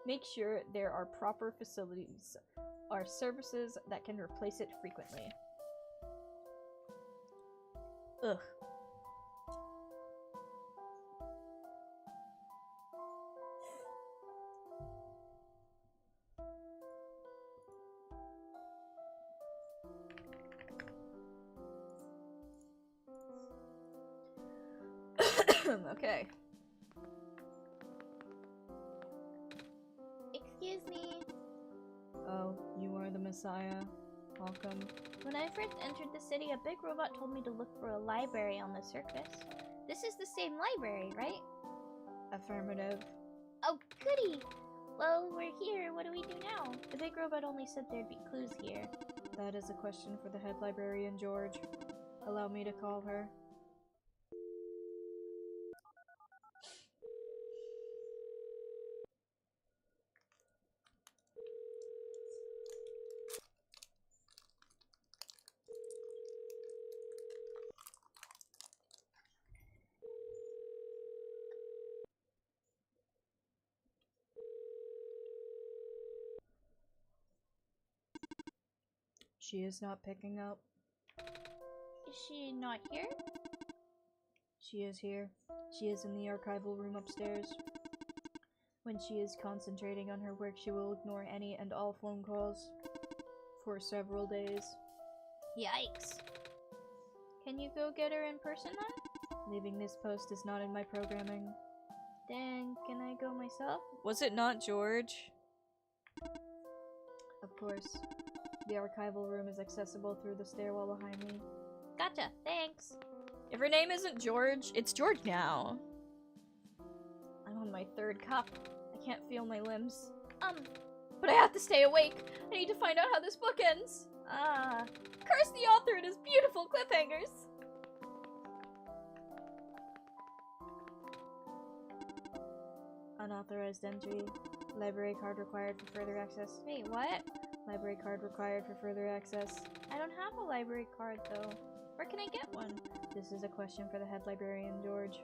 make sure there are proper facilities or services that can replace it frequently. Ugh. Okay. Excuse me. Oh, you are the Messiah. Welcome. When I first entered the city, a big robot told me to look for a library on the surface. This is the same library, right? Affirmative. Oh, goody! Well, we're here. What do we do now? The big robot only said there'd be clues here. That is a question for the head librarian, George. Allow me to call her. She is not picking up. Is she not here? She is here. She is in the archival room upstairs. When she is concentrating on her work, she will ignore any and all phone calls for several days. Yikes. Can you go get her in person then? Leaving this post is not in my programming. Then can I go myself? Was it not George? Of course. The archival room is accessible through the stairwell behind me. Gotcha, thanks. If her name isn't George, it's George now. I'm on my 3rd cup. I can't feel my limbs. But I have to stay awake. I need to find out how this book ends. Curse the author and his beautiful cliffhangers. Unauthorized entry. Library card required for further access. Wait, what? Library card required for further access. I don't have a library card though. Where can I get one? This is a question for the head librarian, George.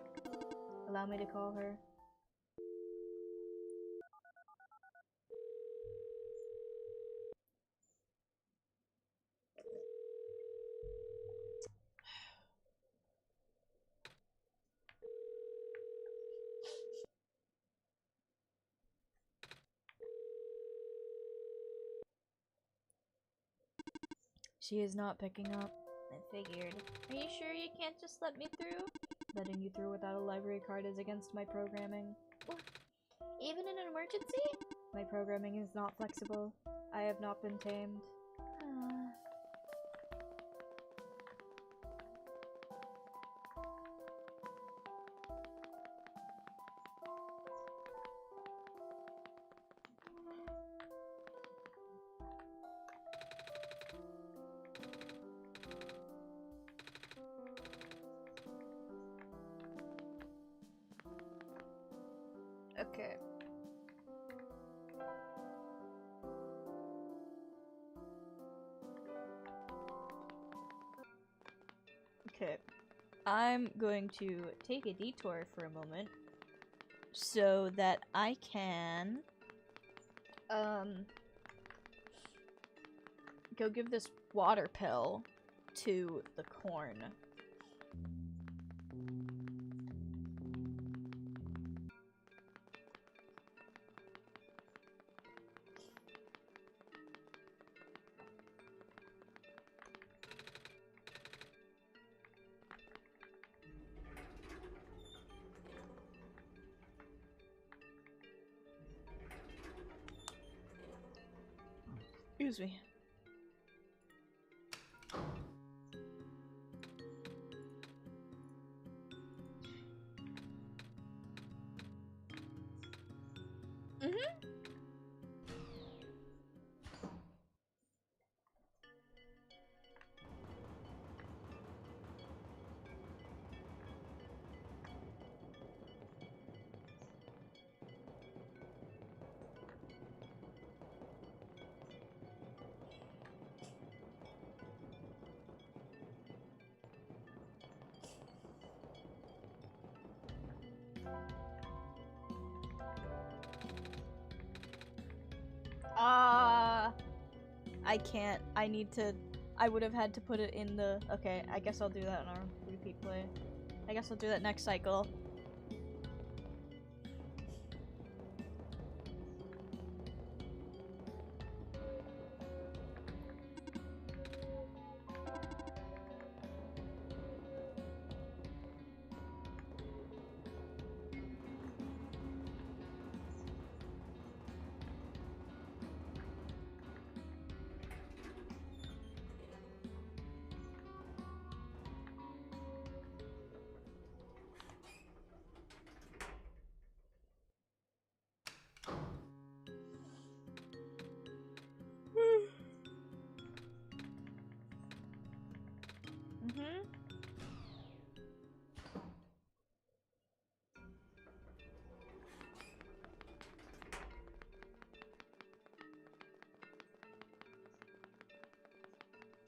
Allow me to call her. She is not picking up. I figured. Are you sure you can't just let me through? Letting you through without a library card is against my programming. Even in an emergency? My programming is not flexible. I have not been tamed. Okay. Okay. I'm going to take a detour for a moment so that I can go give this water pill to the corn. Excuse me. I can't. I need to. I would have had to put it in the. Okay, I guess I'll do that on our repeat play. I guess I'll do that next cycle.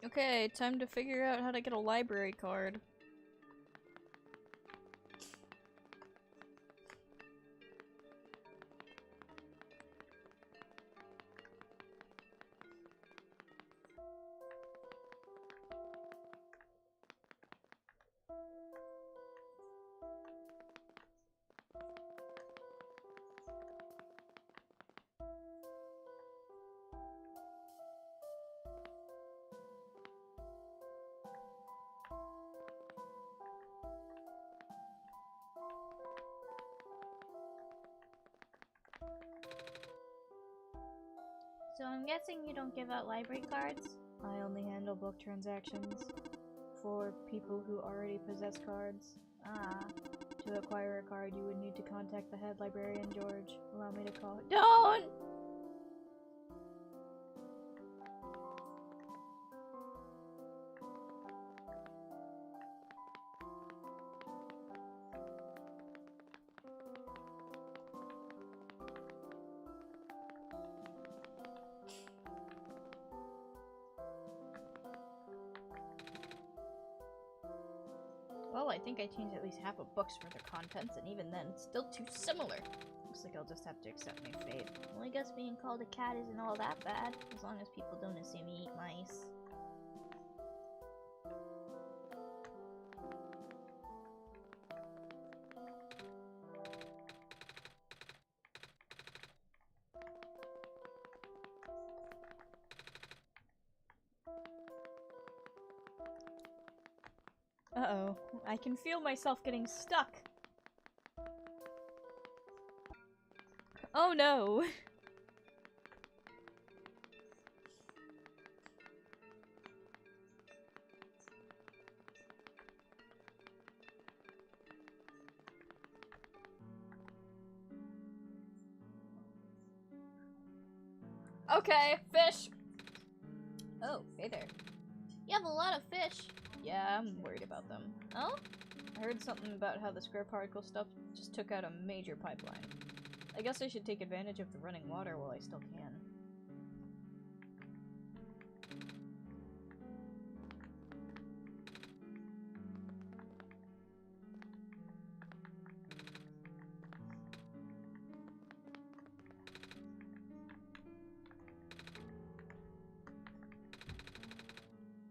Okay, time to figure out how to get a library card. So I'm guessing you don't give out library cards? I only handle book transactions for people who already possess cards. Ah. To acquire a card, you would need to contact the head librarian, George. Allow me to call. Don't! Well, I think I changed at least half of books for their contents, and even then, it's still too similar. Looks like I'll just have to accept my fate. Well, I guess being called a cat isn't all that bad, as long as people don't assume you eat mice. Uh-oh. I can feel myself getting stuck. Oh no! Okay, fish! Oh, hey there. You have a lot of fish. Yeah, I'm worried about them. Oh? I heard something about how the square particle stuff just took out a major pipeline. I guess I should take advantage of the running water while I still can.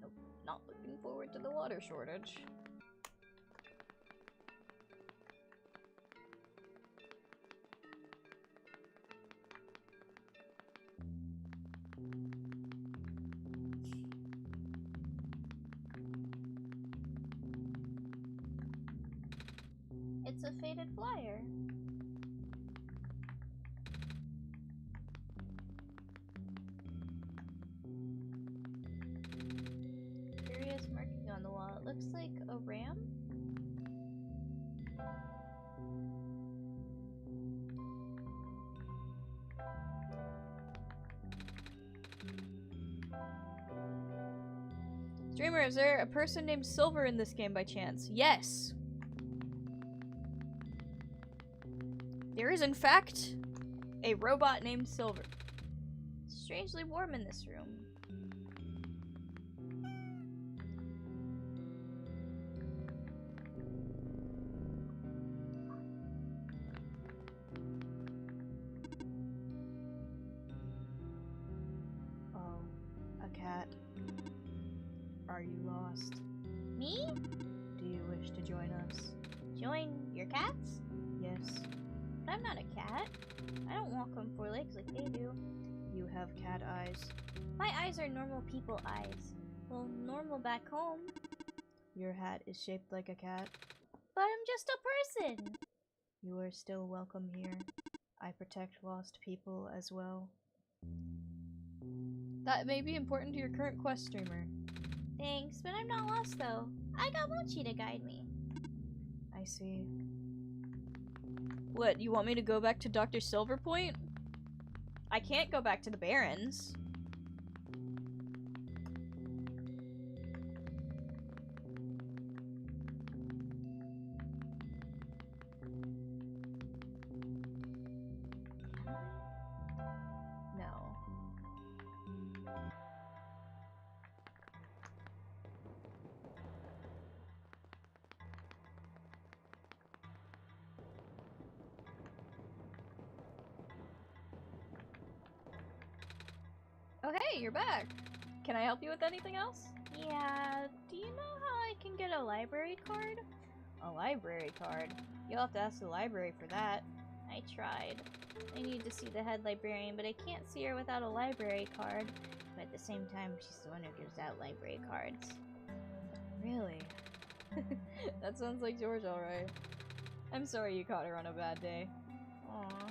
Nope, not looking forward to the water shortage. It's a faded flyer. Curious marking on the wall. It looks like a ram. Streamer, is there a person named Silver in this game by chance? Yes! There is, in fact, a robot named Silver. It's strangely warm in this room. Oh, a cat. Are you lost? Me? Do you wish to join us? Join your cats? Yes. But I'm not a cat. I don't walk on four legs like they do. You have cat eyes. My eyes are normal people eyes. Well, normal back home. Your hat is shaped like a cat. But I'm just a person. You are still welcome here. I protect lost people as well. That may be important to your current quest, streamer. Thanks, but I'm not lost though. I got Mochi to guide me. I see. What, you want me to go back to Dr. Silverpoint? I can't go back to the Barrens. No. Oh hey, you're back. Can I help you with anything else? Yeah, do you know how I can get a library card? A library card? You'll have to ask the library for that. I tried. I need to see the head librarian, but I can't see her without a library card. But at the same time, she's the one who gives out library cards. Really? That sounds like George, alright. I'm sorry you caught her on a bad day. Aw.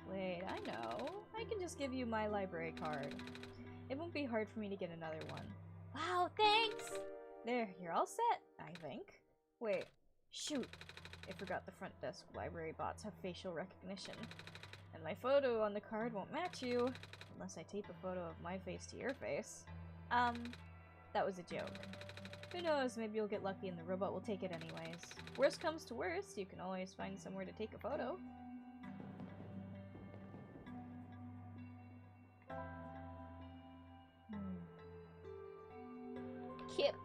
Wait, I know. I can just give you my library card. It won't be hard for me to get another one. Wow, thanks! There, you're all set, I think. Wait, shoot. I forgot the front desk library bots have facial recognition. And my photo on the card won't match you, unless I tape a photo of my face to your face. That was a joke. Who knows, maybe you'll get lucky and the robot will take it anyways. Worst comes to worst, you can always find somewhere to take a photo. Kip.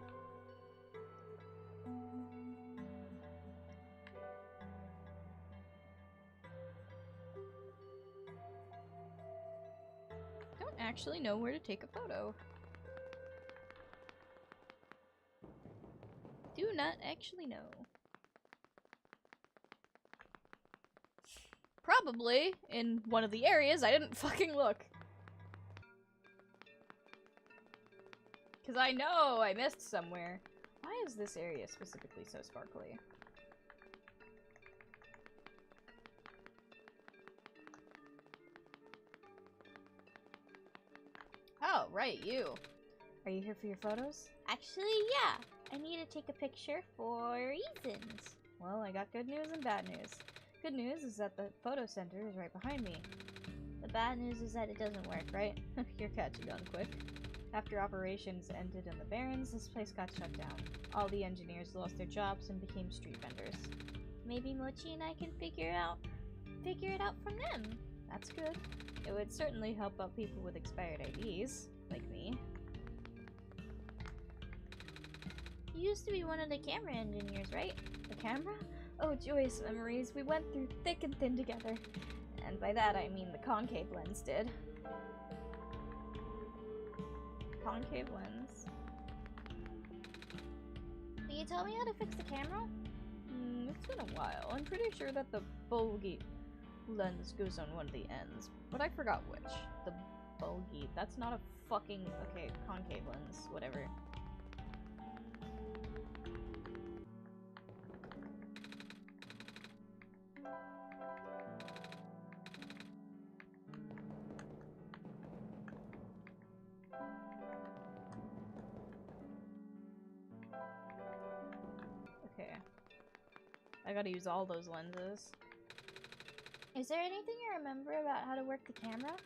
Don't actually know where to take a photo. Do not actually know. Probably in one of the areas I didn't fucking look. Because I know I missed somewhere. Why is this area specifically so sparkly? Oh, right, you. Are you here for your photos? Actually, yeah. I need to take a picture for reasons. Well, I got good news and bad news. Good news is that the photo center is right behind me. The bad news is that it doesn't work, right? You're catching on quick. After operations ended in the Barrens, this place got shut down. All the engineers lost their jobs and became street vendors. Maybe Mochi and I can figure it out from them. That's good. It would certainly help out people with expired IDs, like me. You used to be one of the camera engineers, right? The camera? Oh, joyous memories. We went through thick and thin together. And by that I mean the concave lens did. Concave lens. Can you tell me how to fix the camera? It's been a while. I'm pretty sure that the bulgy lens goes on one of the ends, but I forgot which. The bulgy. That's not a fucking... Okay, concave lens. Whatever. Okay. I gotta use all those lenses. Is there anything you remember about how to work the camera?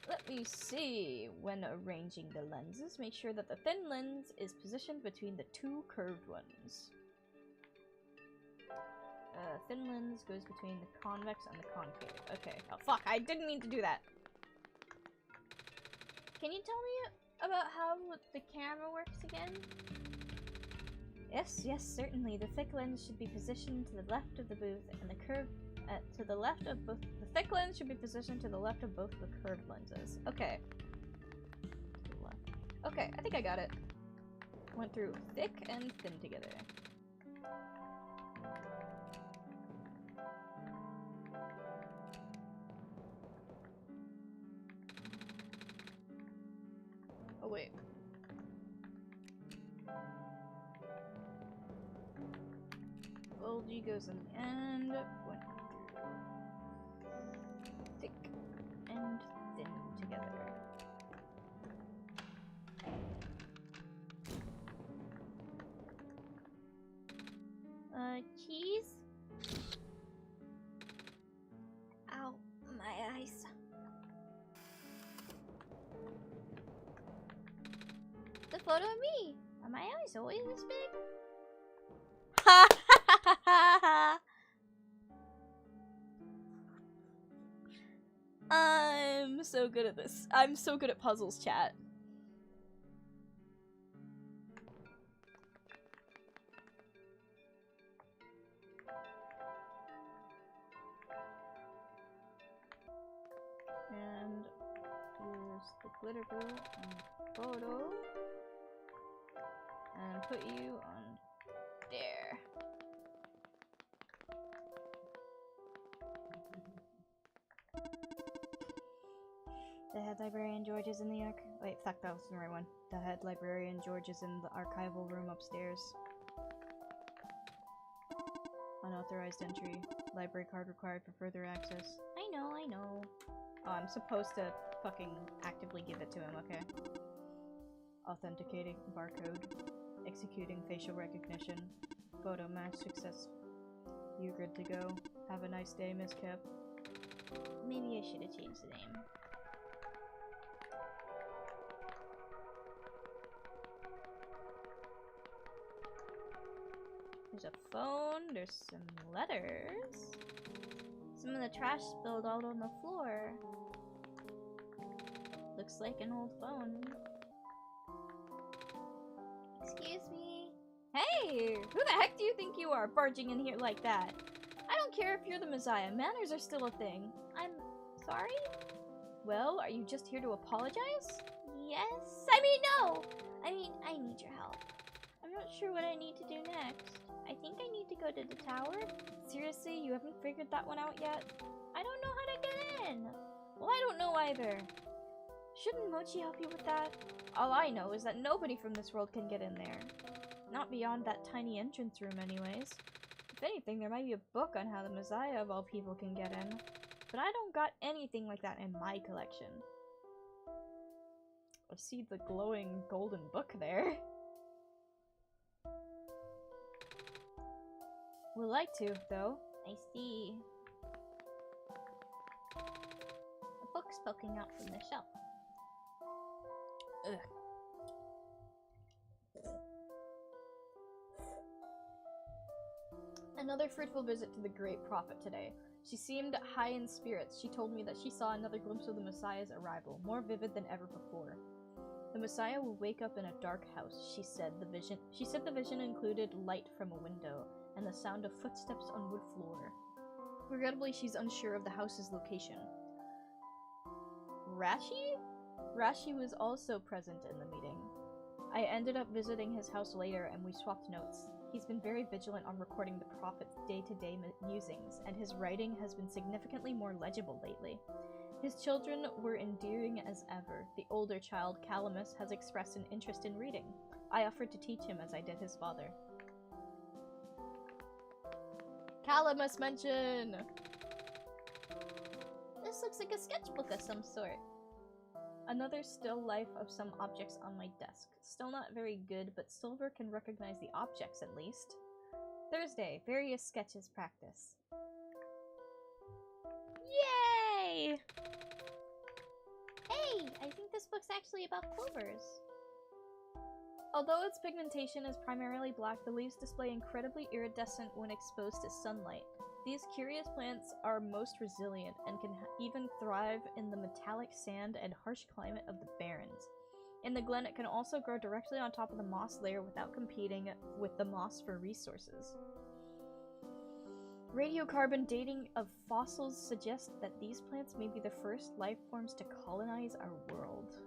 Let me see. When arranging the lenses, make sure that the thin lens is positioned between the two curved ones. Thin lens goes between the convex and the concave. Okay. Oh, fuck. I didn't mean to do that. Can you tell me about how the camera works again? Yes, certainly. The thick lens should be positioned to the left of the booth, and the curved to the left of both. The thick lens should be positioned to the left of both the curved lenses. Okay. To the left. Okay, I think I got it. Went through thick and thin together. Oh wait. Bulgy goes in the end. Went through thick and thin together. Cheese? Ow, my eyes. The photo of me. Are my eyes always this big? I'm so good at this. I'm so good at puzzles, chat. And here's the glitter glue on the photo. And put you on there. The head librarian George is in the wait, fuck, that was the right one. The head librarian George is in the archival room upstairs. Unauthorized entry. Library card required for further access. I know. Oh, I'm supposed to fucking actively give it to him, okay. Authenticating barcode. Executing facial recognition. Photo match success. You good to go. Have a nice day, Miss Kep. Maybe I should have changed the name. There's a phone, there's some letters. Some of the trash spilled all on the floor. Looks like an old phone. Excuse me. Hey! Who the heck do you think you are, barging in here like that? I don't care if you're the Messiah, manners are still a thing. I'm sorry? Well, are you just here to apologize? Yes. I mean, no! I need your help. I'm not sure what I need to do next. I think I need to go to the tower. Seriously, you haven't figured that one out yet? I don't know how to get in. Well, I don't know either. Shouldn't Mochi help you with that? All I know is that nobody from this world can get in there. Not beyond that tiny entrance room anyways. If anything, there might be a book on how the Messiah of all people can get in. But I don't got anything like that in my collection. I see the glowing golden book there. Would like to, though. I see. A book's poking out from the shelf. Ugh. Another fruitful visit to the Great Prophet today. She seemed high in spirits. She told me that she saw another glimpse of the Messiah's arrival, more vivid than ever before. The Messiah will wake up in a dark house, she said the vision included light from a window, and the sound of footsteps on wood floor. Regrettably, she's unsure of the house's location. Rashi? Rashi was also present in the meeting. I ended up visiting his house later, and we swapped notes. He's been very vigilant on recording the prophet's day-to-day musings, and his writing has been significantly more legible lately. His children were endearing as ever. The older child, Calamus, has expressed an interest in reading. I offered to teach him as I did his father. Calamus mention! This looks like a sketchbook of some sort. Another still life of some objects on my desk. Still not very good, but Silver can recognize the objects at least. Thursday, various sketches practice. Yay! Hey, I think this book's actually about clovers. Although its pigmentation is primarily black, the leaves display incredibly iridescent when exposed to sunlight. These curious plants are most resilient and can even thrive in the metallic sand and harsh climate of the Barrens. In the glen, it can also grow directly on top of the moss layer without competing with the moss for resources. Radiocarbon dating of fossils suggests that these plants may be the first life forms to colonize our world.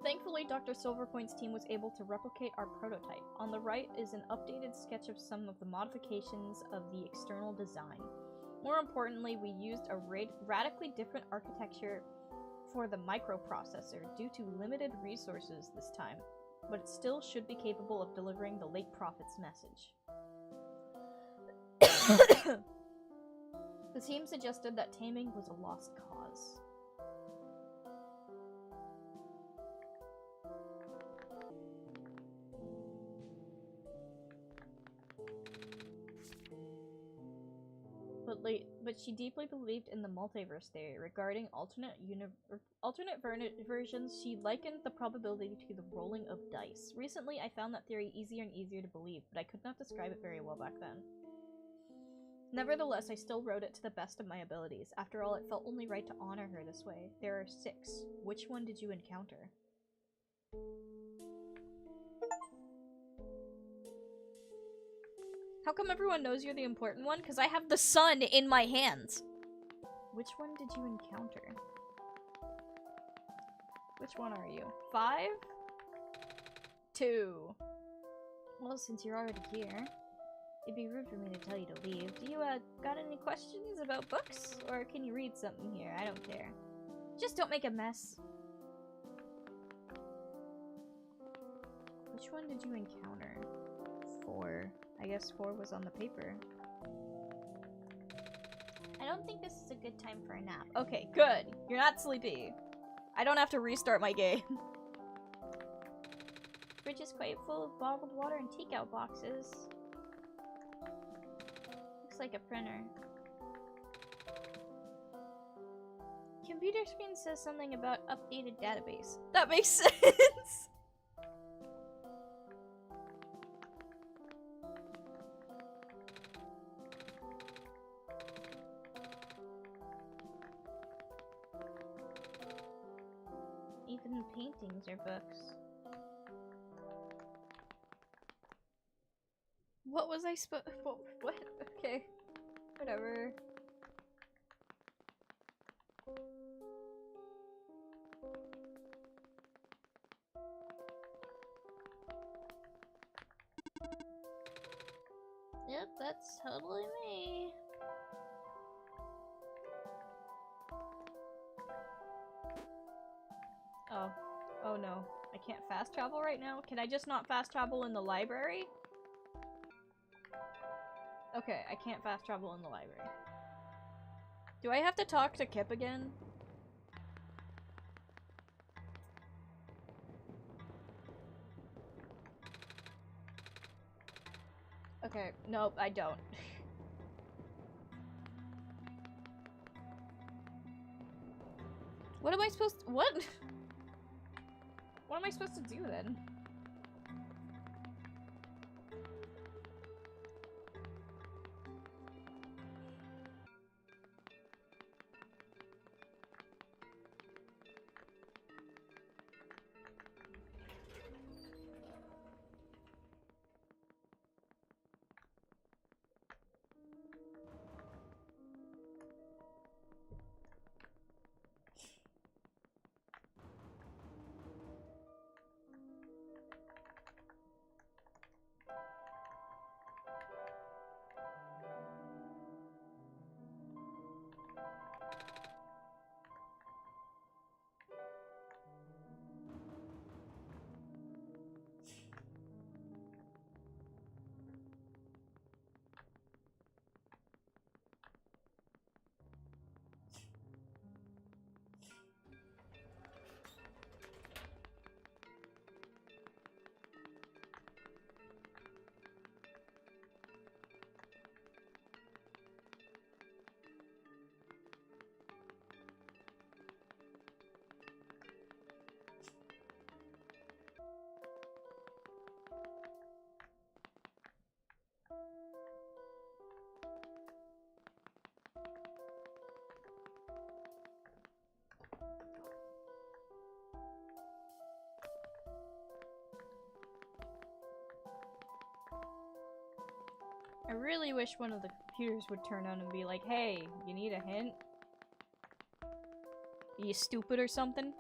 Thankfully, Dr. Silverpoint's team was able to replicate our prototype. On the right is an updated sketch of some of the modifications of the external design. More importantly, we used a radically different architecture for the microprocessor due to limited resources this time, but it still should be capable of delivering the late prophet's message. The team suggested that taming was a lost cause. But she deeply believed in the multiverse theory. Regarding alternate versions, she likened the probability to the rolling of dice. Recently, I found that theory easier and easier to believe, but I could not describe it very well back then. Nevertheless, I still wrote it to the best of my abilities. After all, it felt only right to honor her this way. There are 6. Which one did you encounter? How come everyone knows you're the important one? Because I have the sun in my hands. Which one did you encounter? Which one are you? 5? 2. Well, since you're already here, it'd be rude for me to tell you to leave. Do you, got any questions about books? Or can you read something here? I don't care. Just don't make a mess. Which one did you encounter? 4. I guess 4 was on the paper. I don't think this is a good time for a nap. Okay, good. You're not sleepy. I don't have to restart my game. Fridge is quite full of bottled water and takeout boxes. Looks like a printer. Computer screen says something about updated database. That makes sense. Even paintings are books. What was I what? Okay. Whatever. Yep, that's totally me. Oh. Oh no. I can't fast travel right now? Can I just not fast travel in the library? Okay, I can't fast travel in the library. Do I have to talk to Kip again? Okay, nope, I don't. What am I supposed to- what? What am I supposed to do then? I really wish one of the computers would turn on and be like, hey, you need a hint? Are you stupid or something?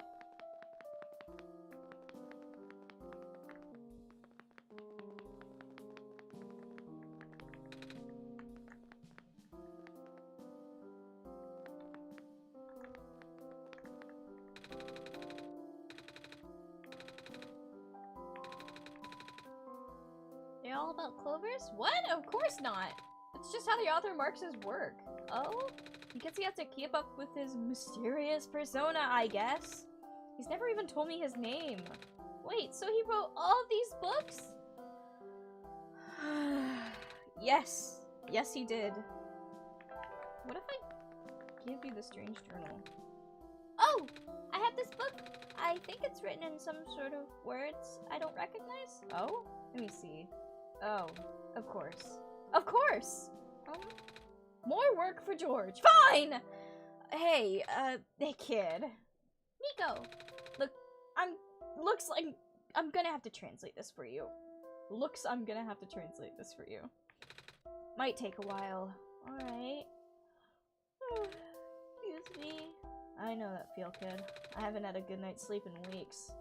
They're all about clovers? What? Of course not! It's just how the author marks his work. Oh? Because he has to keep up with his mysterious persona, I guess. He's never even told me his name. Wait, so he wrote all these books? Yes. Yes, he did. What if I give you the strange journal? Oh! I have this book. I think it's written in some sort of words I don't recognize. Oh? Let me see. Oh, of course. Of course! More work for George. Fine! Hey, hey kid. Nico! Looks like I'm gonna have to translate this for you. I'm gonna have to translate this for you. Might take a while. Alright. Excuse me. I know that feel, kid. I haven't had a good night's sleep in weeks.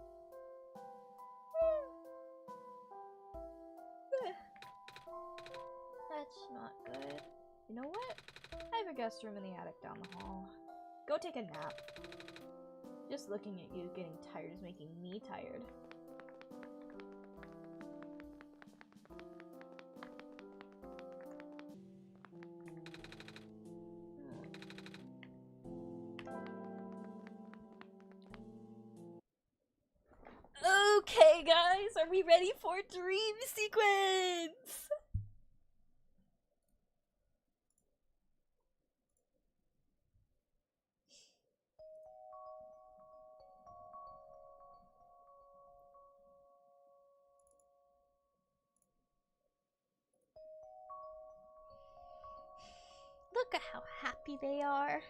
That's not good. You know what? I have a guest room in the attic down the hall. Go take a nap. Just looking at you getting tired is making me tired. Okay, guys, are we ready for dream sequence? Look at how happy they are.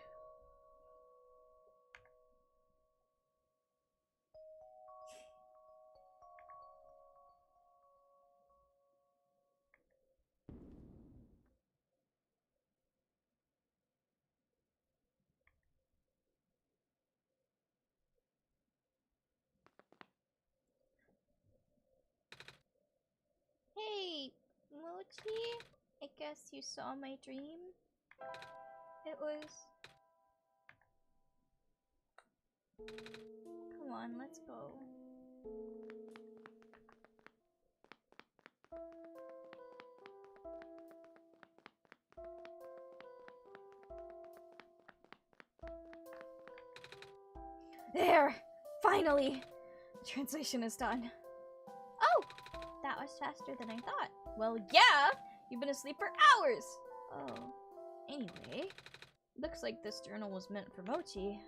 Hey, Mochi, I guess you saw my dream. It was... Come on, let's go. There! Finally! The translation is done. Oh! That was faster than I thought. Well, yeah! You've been asleep for hours! Oh. Anyway, looks like this journal was meant for Mochi.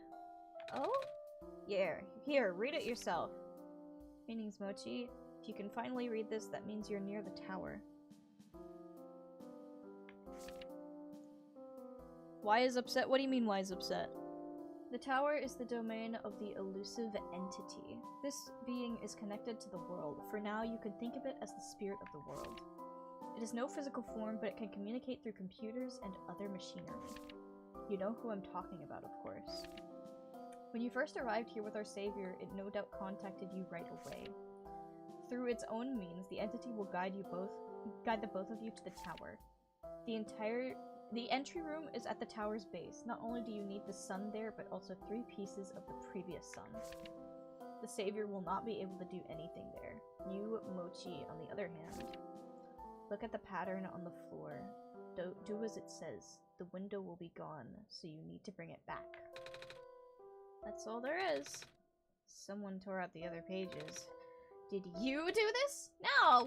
Oh? Yeah, here, read it yourself. Meanings, Mochi. If you can finally read this, that means you're near the tower. Why is upset? What do you mean, why is upset? The tower is the domain of the elusive entity. This being is connected to the world. For now, you can think of it as the spirit of the world. It has no physical form, but it can communicate through computers and other machinery. You know who I'm talking about, of course. When you first arrived here with our savior, it no doubt contacted you right away. Through its own means, the entity will guide the both of you to the tower. The entry room is at the tower's base. Not only do you need the sun there, but also 3 pieces of the previous sun. The savior will not be able to do anything there. You, Mochi, on the other hand, look at the pattern on the floor. Do as it says. The window will be gone, so you need to bring it back. That's all there is. Someone tore out the other pages. Did you do this? No!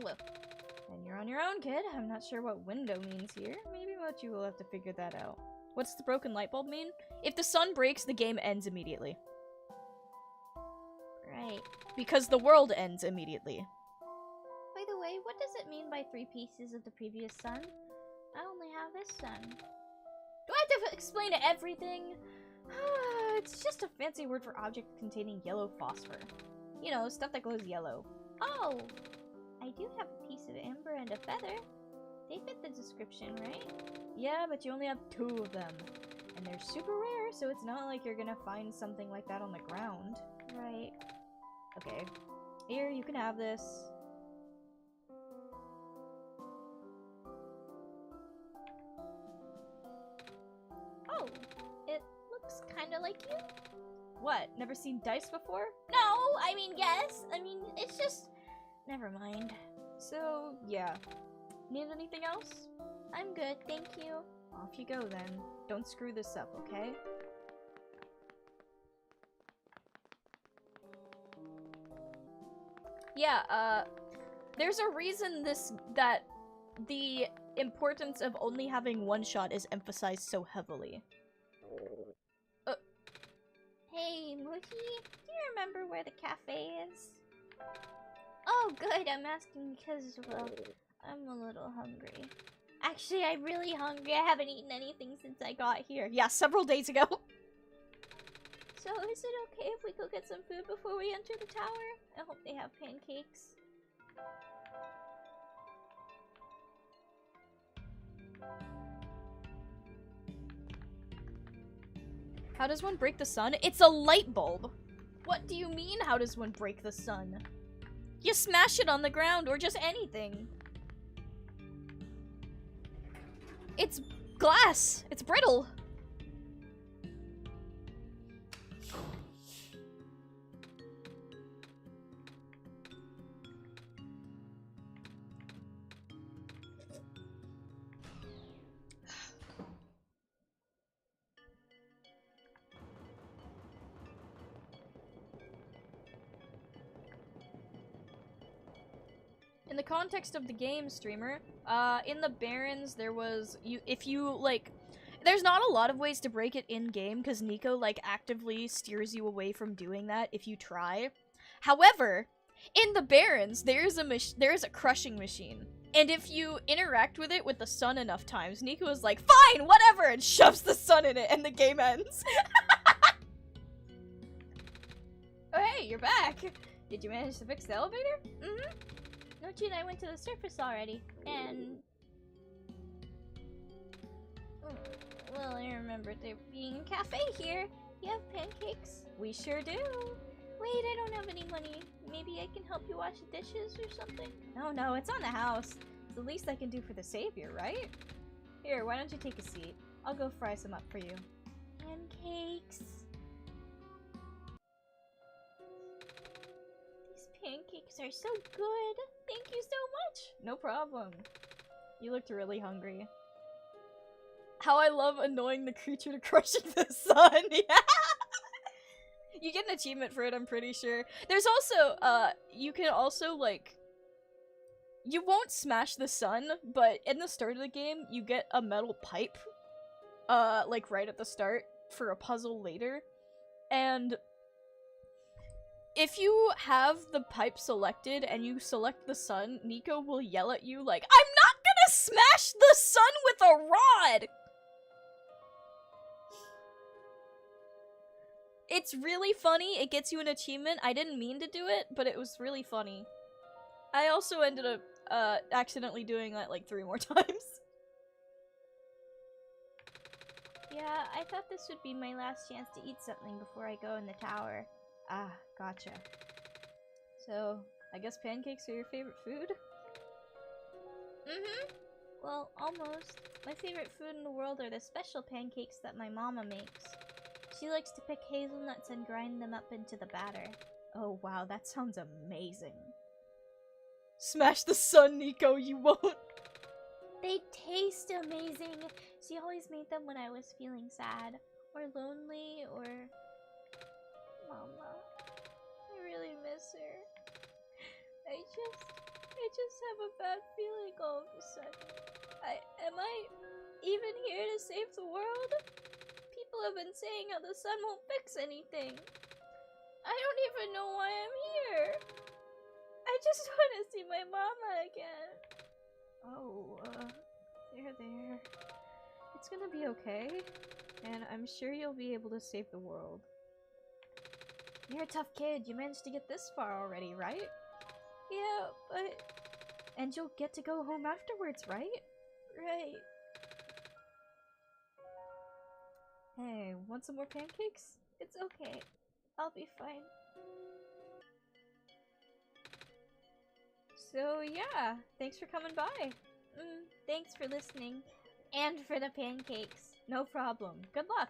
Then you're on your own, kid. I'm not sure what window means here. Maybe Mochi will have to figure that out. What's the broken light bulb mean? If the sun breaks, the game ends immediately. Right. Because the world ends immediately. By the way, what does it mean by 3 pieces of the previous sun? I only have this sun. Do I have to explain everything? It's just a fancy word for object containing yellow phosphor. You know, stuff that glows yellow. Oh! I do have a piece of amber and a feather. They fit the description, right? Yeah, but you only have 2 of them. And they're super rare, so it's not like you're gonna find something like that on the ground. Right. Okay. Here, you can have this. Oh, it looks kind of like you. What? Never seen dice before? No, I mean, yes. I mean, it's just... Never mind. So, yeah. Need anything else? I'm good, thank you. Off you go then. Don't screw this up, okay? Yeah, there's a reason that the importance of only having one shot is emphasized so heavily. Hey, Muhi, do you remember where the cafe is? Oh, good, I'm asking because, well, I'm a little hungry. Actually, I'm really hungry. I haven't eaten anything since I got here. Yeah, several days ago. So, is it okay if we go get some food before we enter the tower? I hope they have pancakes. How does one break the sun? It's a light bulb! What do you mean, how does one break the sun? You smash it on the ground, or just anything. It's glass! It's brittle! In the context of the game, streamer, in the Barrens, there was, there's not a lot of ways to break it in-game, because Nico, like, actively steers you away from doing that if you try. However, in the Barrens, there is a crushing machine. And if you interact with it with the sun enough times, Nico is like, fine, whatever, and shoves the sun in it, and the game ends. Oh, hey, you're back. Did you manage to fix the elevator? Mm-hmm. Nochi and I went to the surface already, and... Well, I remember there being a cafe here. You have pancakes? We sure do. Wait, I don't have any money. Maybe I can help you wash the dishes or something? No, it's on the house. It's the least I can do for the savior, right? Here, why don't you take a seat? I'll go fry some up for you. Pancakes. These pancakes are so good. Thank you so much. No problem. You looked really hungry. How I love annoying the creature to crushing the sun. Yeah. You get an achievement for it, I'm pretty sure. There's also, you can also, like... You won't smash the sun, but in the start of the game, you get a metal pipe. Like, right at the start, for a puzzle later. And... if you have the pipe selected and you select the sun, Nico will yell at you like, I'm not gonna smash the sun with a rod! It's really funny, it gets you an achievement. I didn't mean to do it, but it was really funny. I also ended up, accidentally doing that like 3 more times. Yeah, I thought this would be my last chance to eat something before I go in the tower. Ah, gotcha. So, I guess pancakes are your favorite food? Mm-hmm. Well, almost. My favorite food in the world are the special pancakes that my mama makes. She likes to pick hazelnuts and grind them up into the batter. Oh wow, that sounds amazing. Smash the sun, Nico, you won't! They taste amazing! She always made them when I was feeling sad, or lonely, or... Mama. I really miss her. I just have a bad feeling all of a sudden. Am I even here to save the world? People have been saying how the sun won't fix anything. I don't even know why I'm here. I just want to see my mama again. Oh, there. It's gonna be okay. And I'm sure you'll be able to save the world. You're a tough kid. You managed to get this far already, right? Yeah, but... And you'll get to go home afterwards, right? Want some more pancakes? It's okay. I'll be fine. So yeah, thanks for coming by. Thanks for listening. And for the pancakes. No problem. Good luck.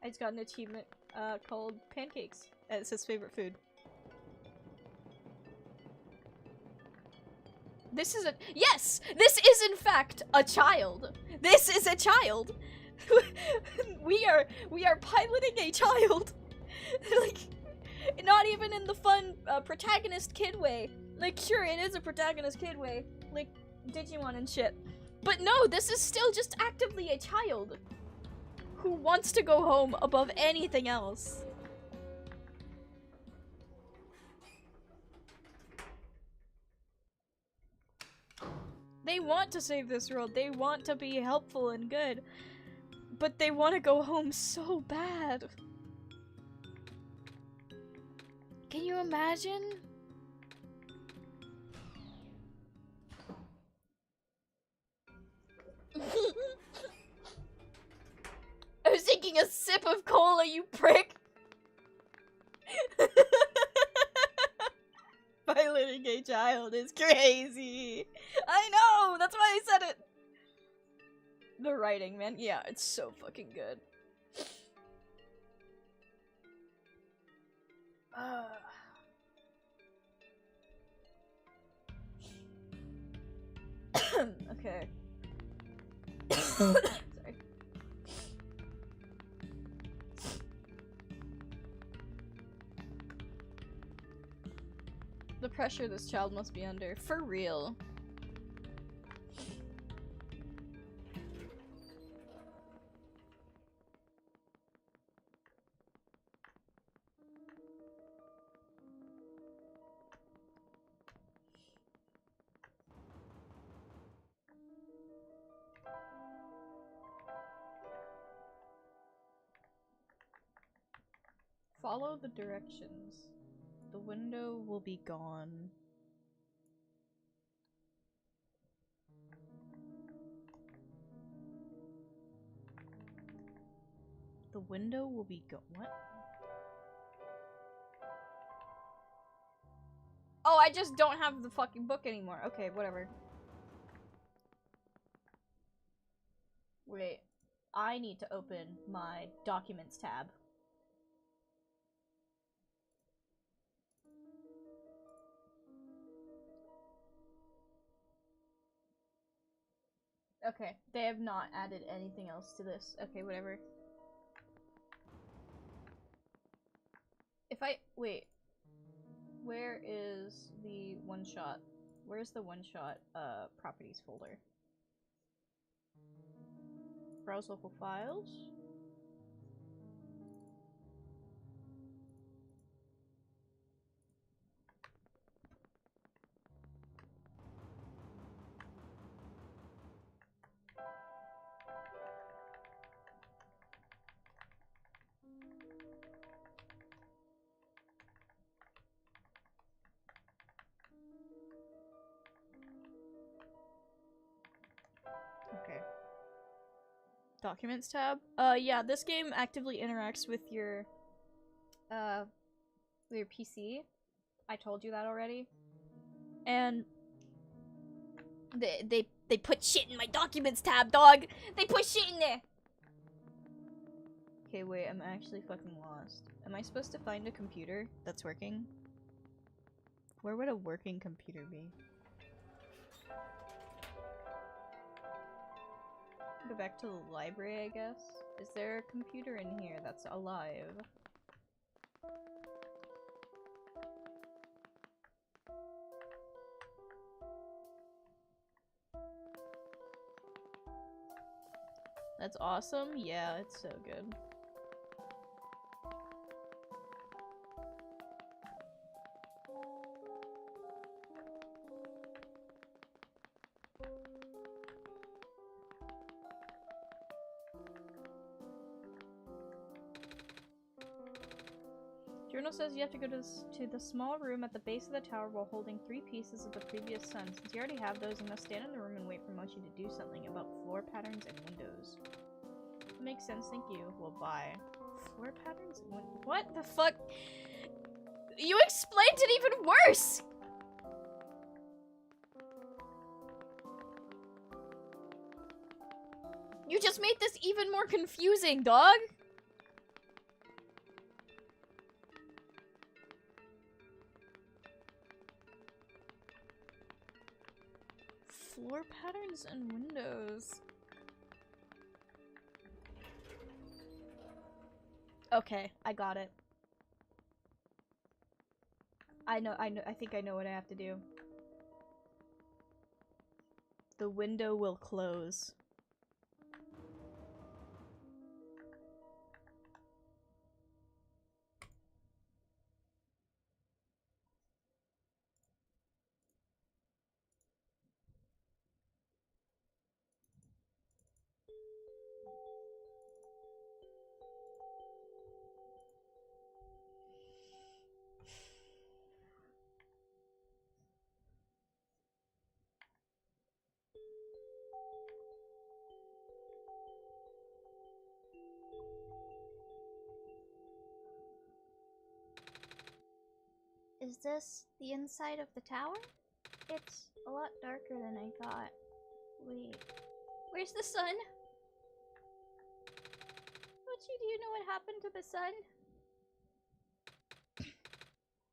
I just got an achievement called pancakes. It's his favorite food. This is a- Yes! This is in fact a child! This is a child! we are piloting a child! Like, not even in the fun protagonist kid way. Like, sure, it is a protagonist kid way. Like, Digimon and shit. But no, this is still just actively a child who wants to go home above anything else. They want to save this world, they want to be helpful and good, but they want to go home so bad. Can you imagine? I was taking a sip of cola, you prick! Piloting a child is crazy! I know! That's why I said it! The writing, man. Yeah, it's so fucking good. Okay. Sorry. The pressure this child must be under. For real. Follow the directions. The window will be gone. The window will be what? Oh, I just don't have the fucking book anymore. Okay, whatever. Wait. I need to open my documents tab. Okay, they have not added anything else to this. Okay, whatever. If I- wait. Where is the one-shot? Where's the one-shot, properties folder? Browse local files? Okay. Documents tab? Yeah, this game actively interacts with your PC. I told you that already. And they put shit in my documents tab, dog! They put shit in there! Okay, wait, I'm actually fucking lost. Am I supposed to find a computer that's working? Where would a working computer be? Go back to the library, I guess? Is there a computer in here that's alive? That's awesome? Yeah, it's so good. Journal says you have to go to the small room at the base of the tower while holding 3 pieces of the previous sun. Since you already have those, you must stand in the room and wait for Mochi to do something about floor patterns and windows. Makes sense, thank you. We'll buy. Floor patterns? What the fuck? You explained it even worse! You just made this even more confusing, dog! Floor patterns and windows. Okay, I got it. I think I know what I have to do. The window will close. Is this the inside of the tower? It's a lot darker than I thought. Wait. Where's the sun? Mochi, do you know what happened to the sun?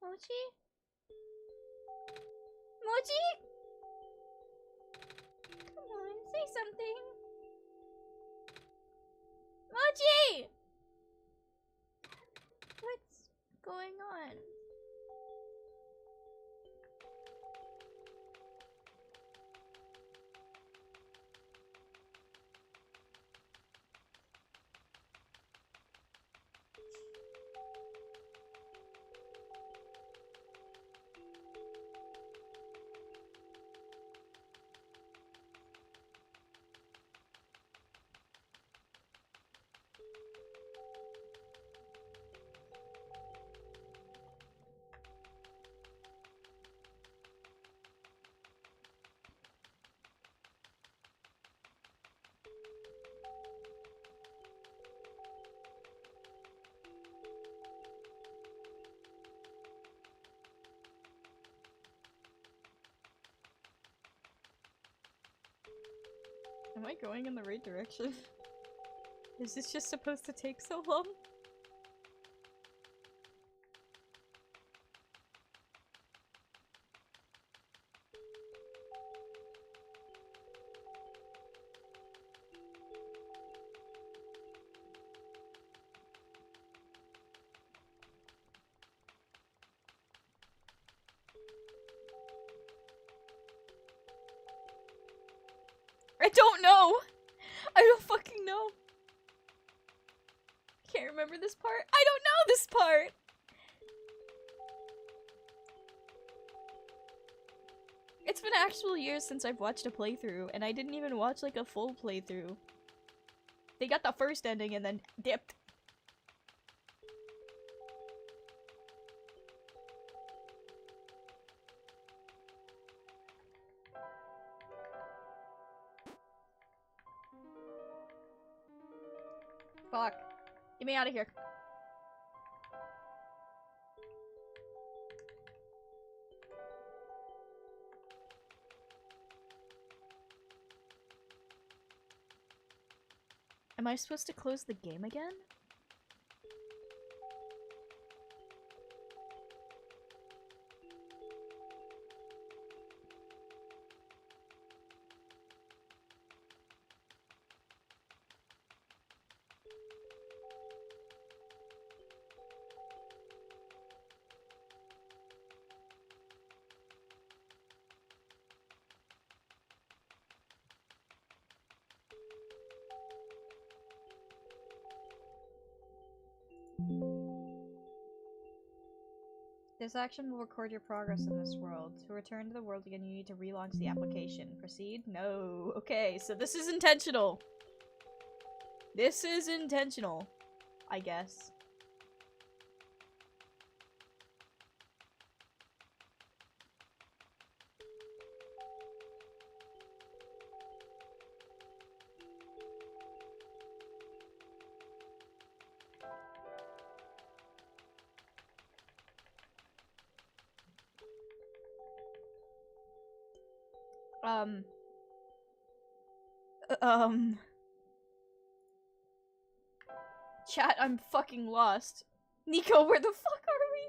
Mochi? Mochi? Come on, say something. Mochi! What's going on? Am I going in the right direction? Is this just supposed to take so long? I don't know! I don't fucking know! Can't remember this part? I don't know this part! It's been actual years since I've watched a playthrough, and I didn't even watch like a full playthrough. They got the first ending and then dipped. Fuck. Get me out of here. Am I supposed to close the game again? This action will record your progress in this world. To return to the world again, you need to relaunch the application. Proceed? No. Okay, so this is intentional. This is intentional, I guess. Um. Chat, I'm fucking lost. Nico, where the fuck are we?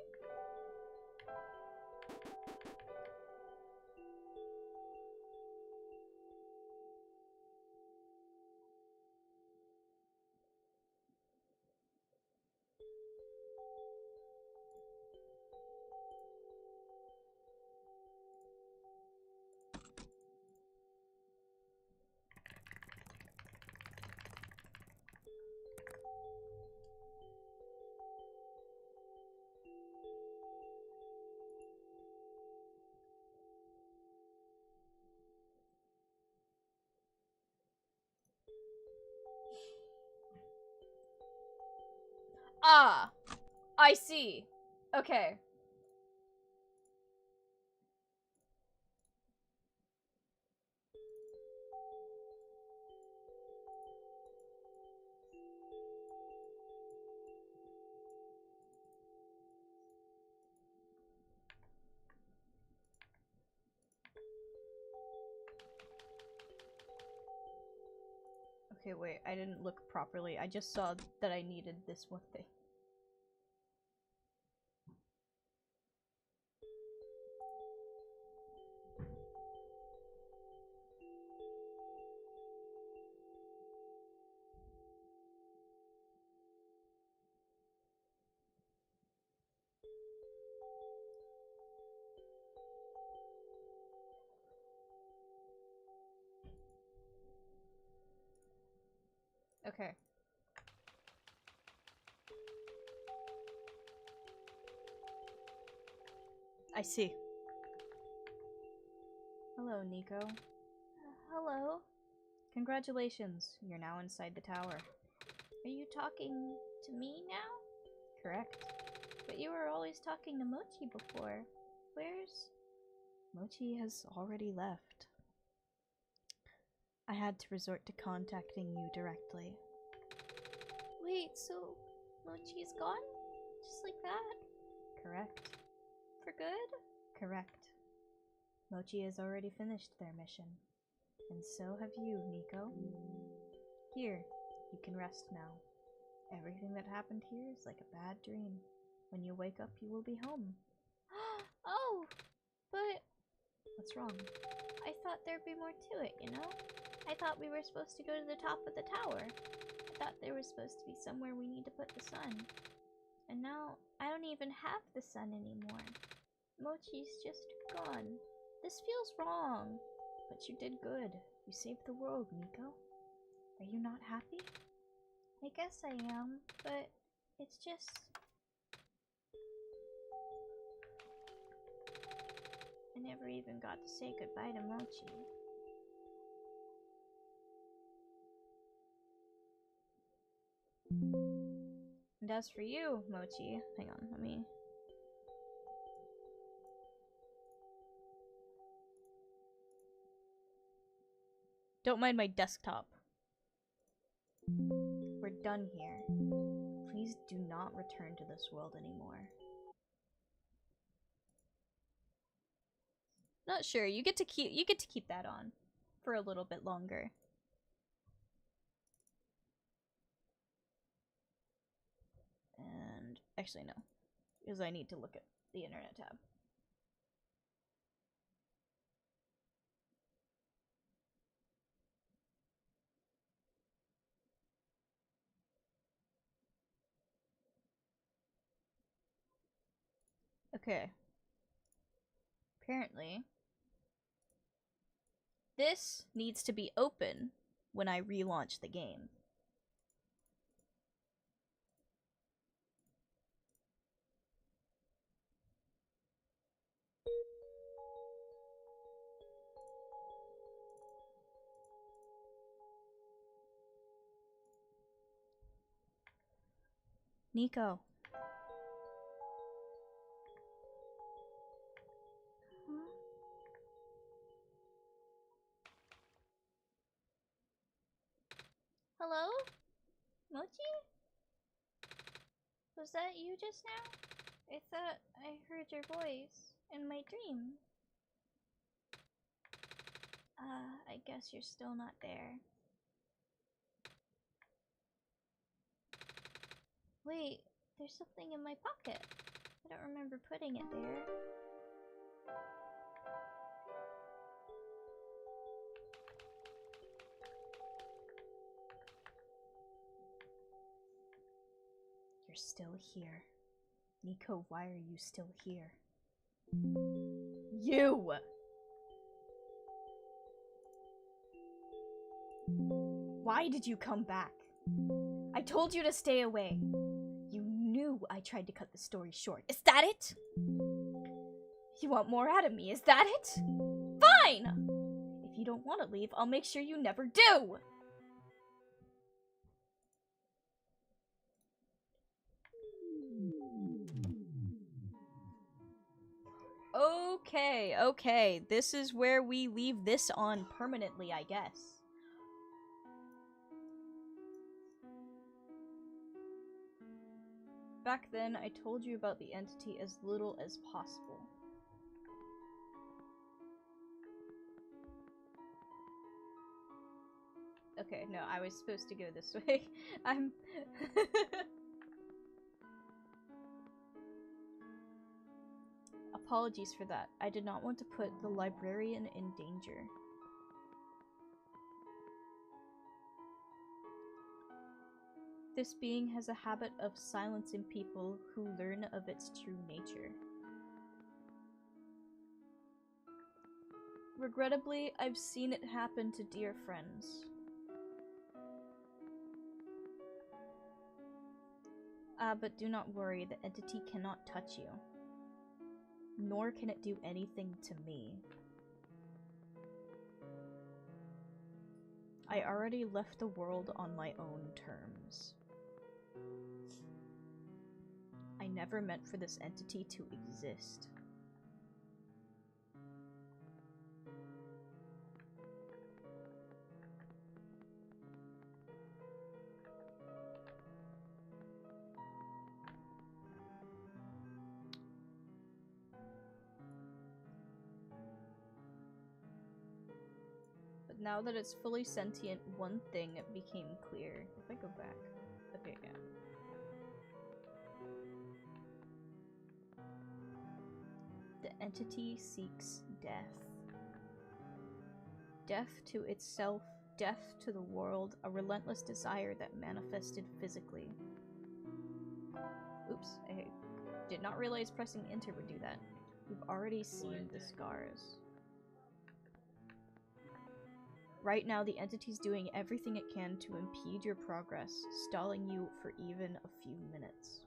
Ah! I see. Okay. Okay, wait, I didn't look properly. I just saw that I needed this one thing. Okay. I see. Hello, Nico. Hello? Congratulations, you're now inside the tower. Are you talking to me now? Correct. But you were always talking to Mochi before. Where's... Mochi has already left. I had to resort to contacting you directly. Wait, so Mochi's gone? Just like that? Correct. For good? Correct. Mochi has already finished their mission. And so have you, Nico. Here, you can rest now. Everything that happened here is like a bad dream. When you wake up, you will be home. Oh! But What's wrong? I thought there'd be more to it, you know? I thought we were supposed to go to the top of the tower. I thought there was supposed to be somewhere we need to put the sun. And now, I don't even have the sun anymore. Mochi's just gone. This feels wrong. But you did good. You saved the world, Nico. Are you not happy? I guess I am, but it's just... I never even got to say goodbye to Mochi. And as for you, Mochi, hang on, let me... Don't mind my desktop. We're done here. Please do not return to this world anymore. Not sure. You get to keep that on for a little bit longer. And actually no, because I need to look at the internet tab. Okay. Apparently, this needs to be open when I relaunch the game. Nico. Huh? Hello? Mochi? Was that you just now? I thought I heard your voice in my dream. I guess you're still not there. Wait, there's something in my pocket. I don't remember putting it there. You're still here. Nico, why are you still here? You! Why did you come back? I told you to stay away. You knew I tried to cut the story short. Is that it? You want more out of me, is that it? Fine! If you don't want to leave, I'll make sure you never do! Okay, this is where we leave this on permanently, I guess. Back then, I told you about the entity as little as possible. Okay, no, I was supposed to go this way. I'm... Apologies for that. I did not want to put the librarian in danger. This being has a habit of silencing people who learn of its true nature. Regrettably, I've seen it happen to dear friends. But do not worry, the entity cannot touch you. Nor can it do anything to me. I already left the world on my own terms. I never meant for this entity to exist. But now that it's fully sentient, one thing became clear. If I go back. Okay, yeah. The entity seeks death. Death to itself, death to the world, a relentless desire that manifested physically. Oops, I did not realize pressing enter would do that. You've already seen the scars. Right now, the entity's doing everything it can to impede your progress, stalling you for even a few minutes.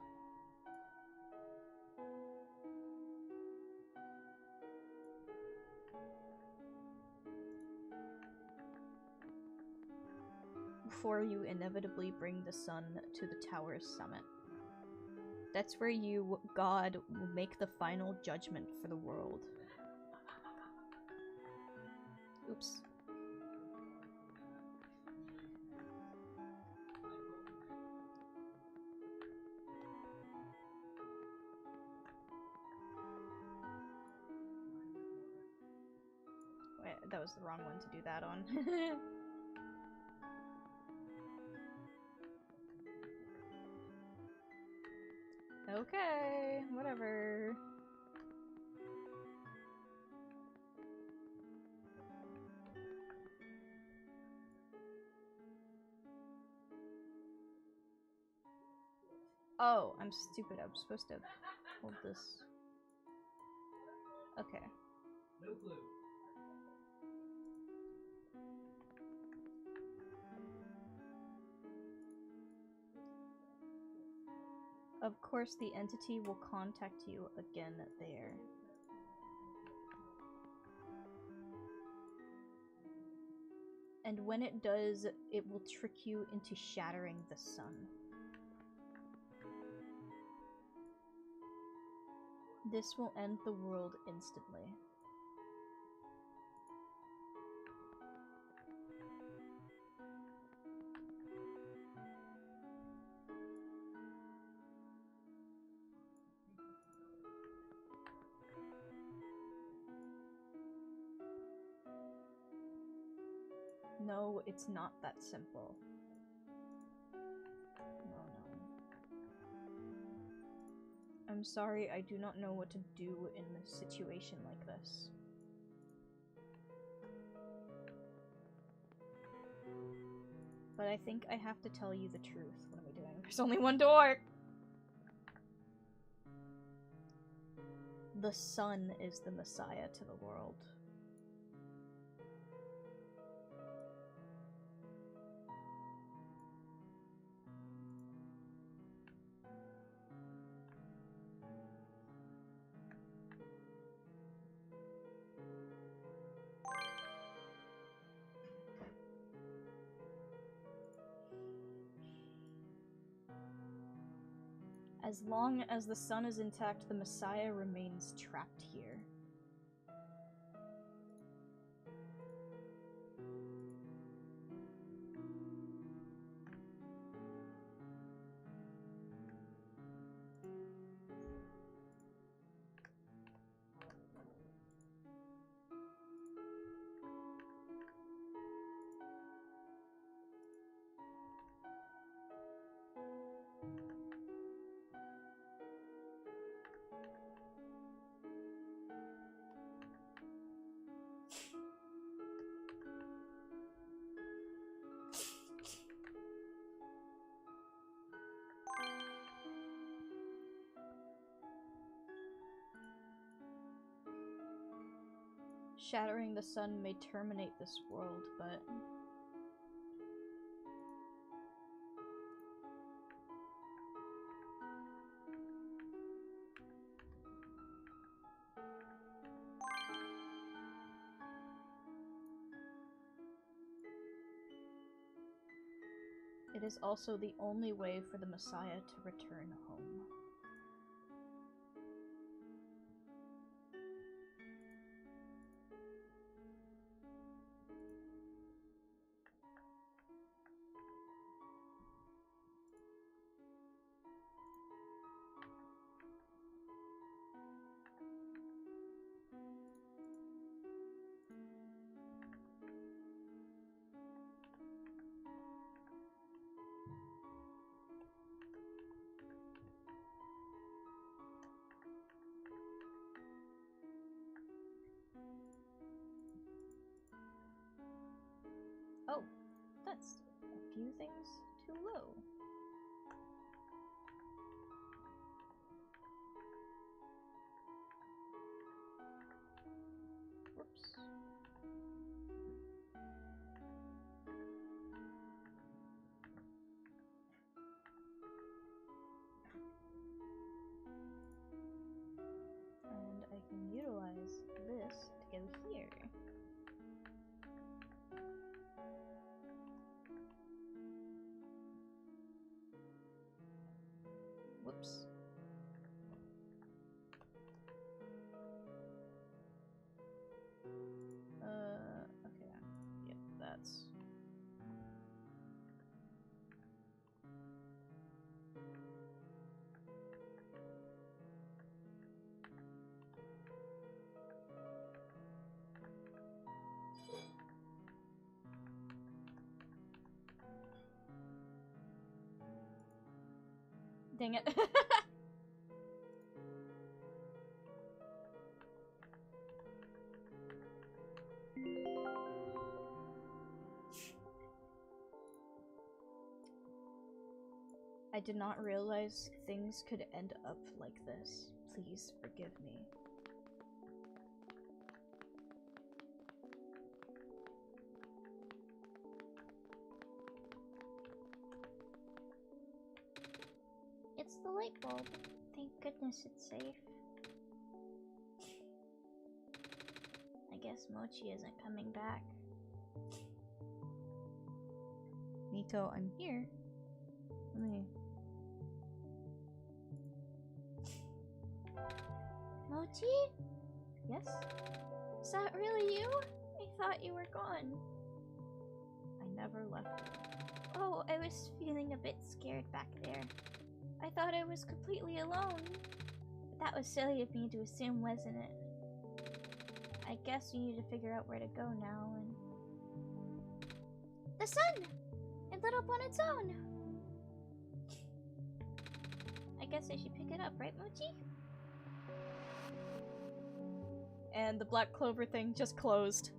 Before you inevitably bring the sun to the tower's summit. That's where you, God, will make the final judgment for the world. Oops. Wait, that was the wrong one to do that on. Okay, whatever. Oh, I'm stupid. I'm supposed to hold this. Okay. No clue. Of course, the entity will contact you again there. And when it does, it will trick you into shattering the sun. This will end the world instantly. No, it's not that simple. Oh no. I'm sorry, I do not know what to do in a situation like this. But I think I have to tell you the truth. What am I doing? There's only one door! The sun is the Messiah to the world. As long as the sun is intact, the Messiah remains trapped here. Shattering the sun may terminate this world, but... it is also the only way for the Messiah to return home. Oh, that's a few things too low. Whoops. And I can utilize this to go here. Whoops. Okay. Yep, that's... dang it. I did not realize things could end up like this. Please forgive me. It's the light bulb. Thank goodness it's safe. I guess Mochi isn't coming back. Nito, I'm here. Let me... Mochi? Yes? Is that really you? I thought you were gone. I never left. Oh, I was feeling a bit scared back there. I thought I was completely alone. But that was silly of me to assume, wasn't it? I guess we need to figure out where to go now and... The sun! It lit up on its own! I guess I should pick it up, right, Mochi? And the black clover thing just closed.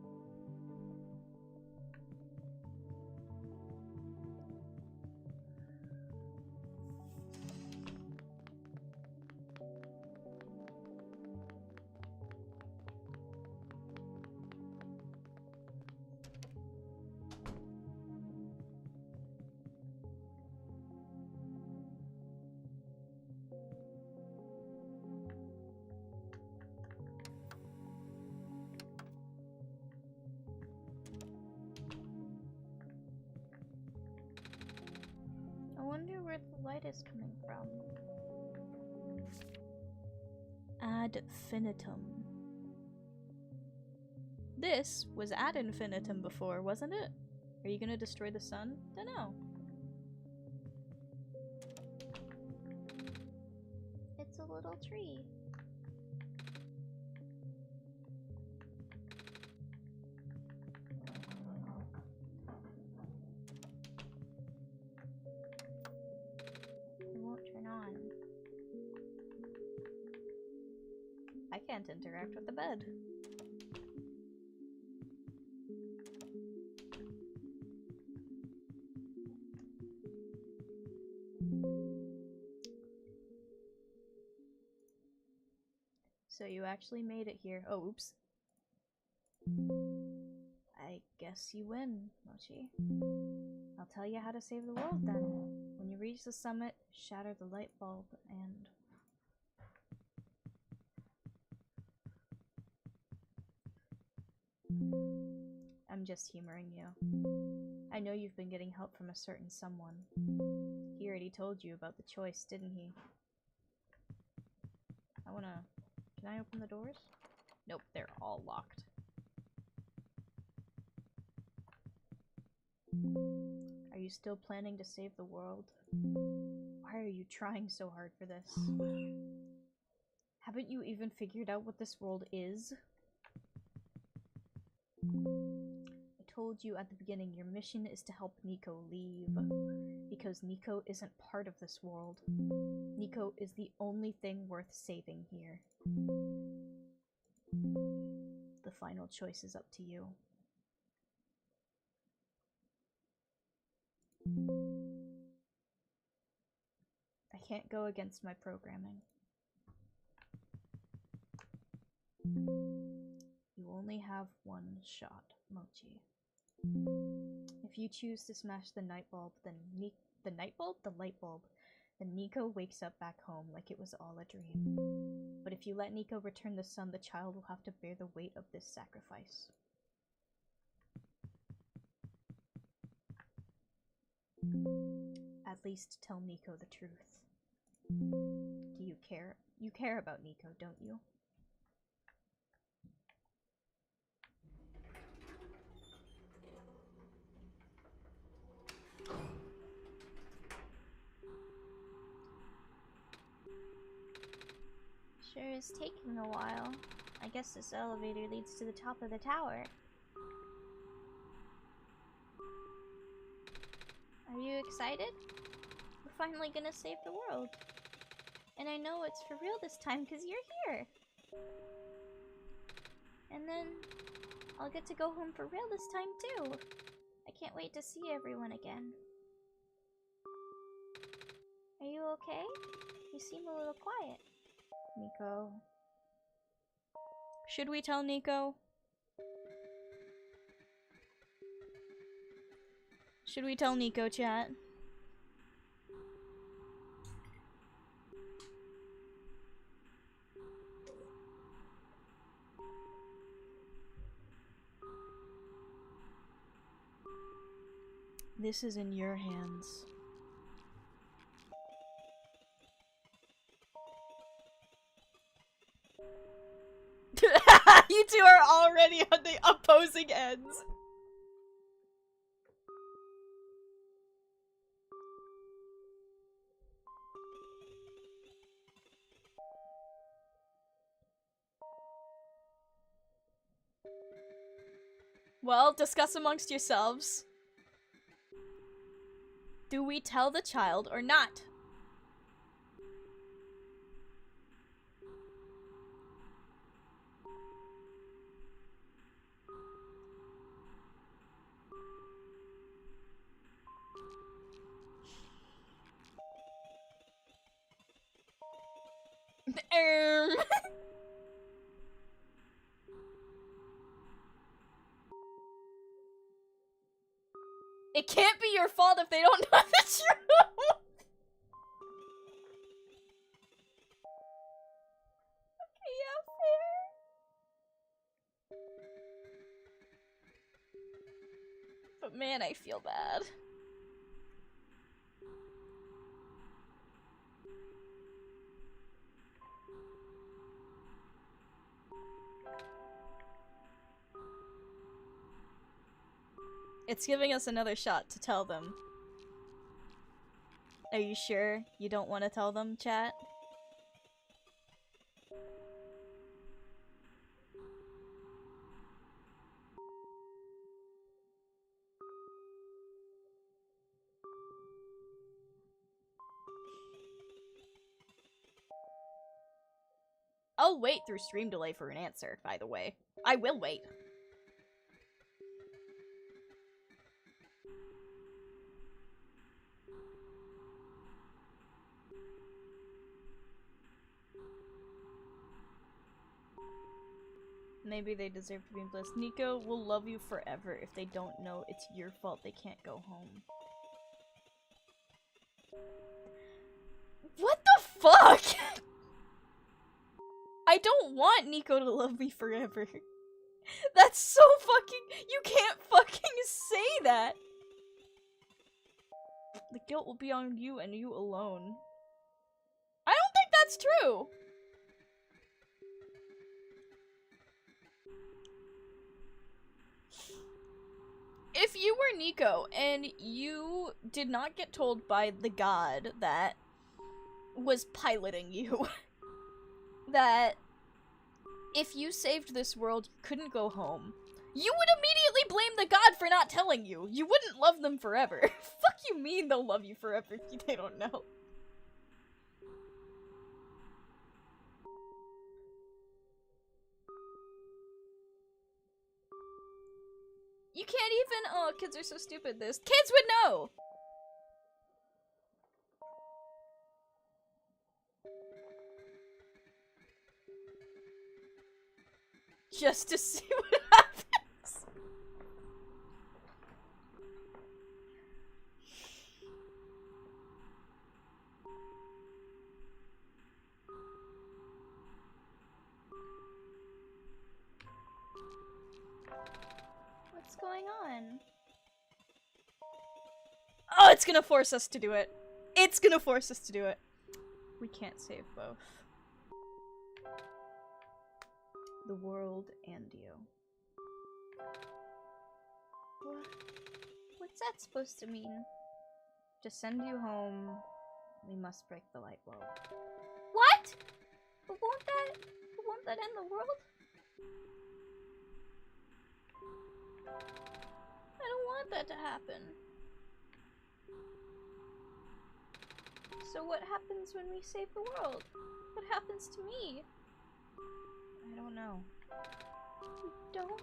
I wonder where the light is coming from. Ad infinitum. This was ad infinitum before, wasn't it? Are you gonna destroy the sun? Dunno. It's a little tree. It won't turn on. I can't interact with the bed. So you actually made it here. Oh, oops. I guess you win, Mochi. I'll tell you how to save the world then. When you reach the summit, shatter the light bulb and... I'm just humoring you. I know you've been getting help from a certain someone. He already told you about the choice, didn't he? Can I open the doors? Nope, they're all locked. Are you still planning to save the world? Why are you trying so hard for this? Haven't you even figured out what this world is? I told you at the beginning your mission is to help Nico leave. Because Nico isn't part of this world. Nico is the only thing worth saving here. The final choice is up to you. I can't go against my programming. You only have one shot, Mochi. If you choose to smash the light bulb, then Nico wakes up back home like it was all a dream. But if you let Nico return the sun, the child will have to bear the weight of this sacrifice. At least tell Nico the truth. Do you care? You care about Nico, don't you? Sure is taking a while. I guess this elevator leads to the top of the tower. Are you excited? We're finally gonna save the world. And I know it's for real this time because you're here. And then I'll get to go home for real this time too. I can't wait to see everyone again. Are you okay? You seem a little quiet. Nico. Should we tell Nico? Should we tell Nico, chat? This is in your hands. You two are already on the opposing ends. Well, discuss amongst yourselves. Do we tell the child or not? It can't be your fault if they don't know the truth. Okay, yeah, fair. But man, I feel bad. It's giving us another shot to tell them. Are you sure you don't want to tell them, chat? I'll wait through stream delay for an answer, by the way. I will wait. Maybe they deserve to be blessed. Nico will love you forever if they don't know it's your fault they can't go home. What the fuck? I don't want Nico to love me forever. That's so fucking- you can't fucking say that! The guilt will be on you and you alone. I don't think that's true! If you were Nico and you did not get told by the god that was piloting you that if you saved this world, you couldn't go home, you would immediately blame the god for not telling you. You wouldn't love them forever. Fuck you mean they'll love you forever if they don't know. You can't even- oh, kids are so stupid this. Kids would know! Just to see what happens. What's going on? Oh, it's gonna force us to do it. It's gonna force us to do it. We can't save both. The world and you. What's that supposed to mean? To send you home, we must break the light bulb. What? But won't that end the world? I don't want that to happen. So what happens when we save the world? What happens to me? I don't know. You don't?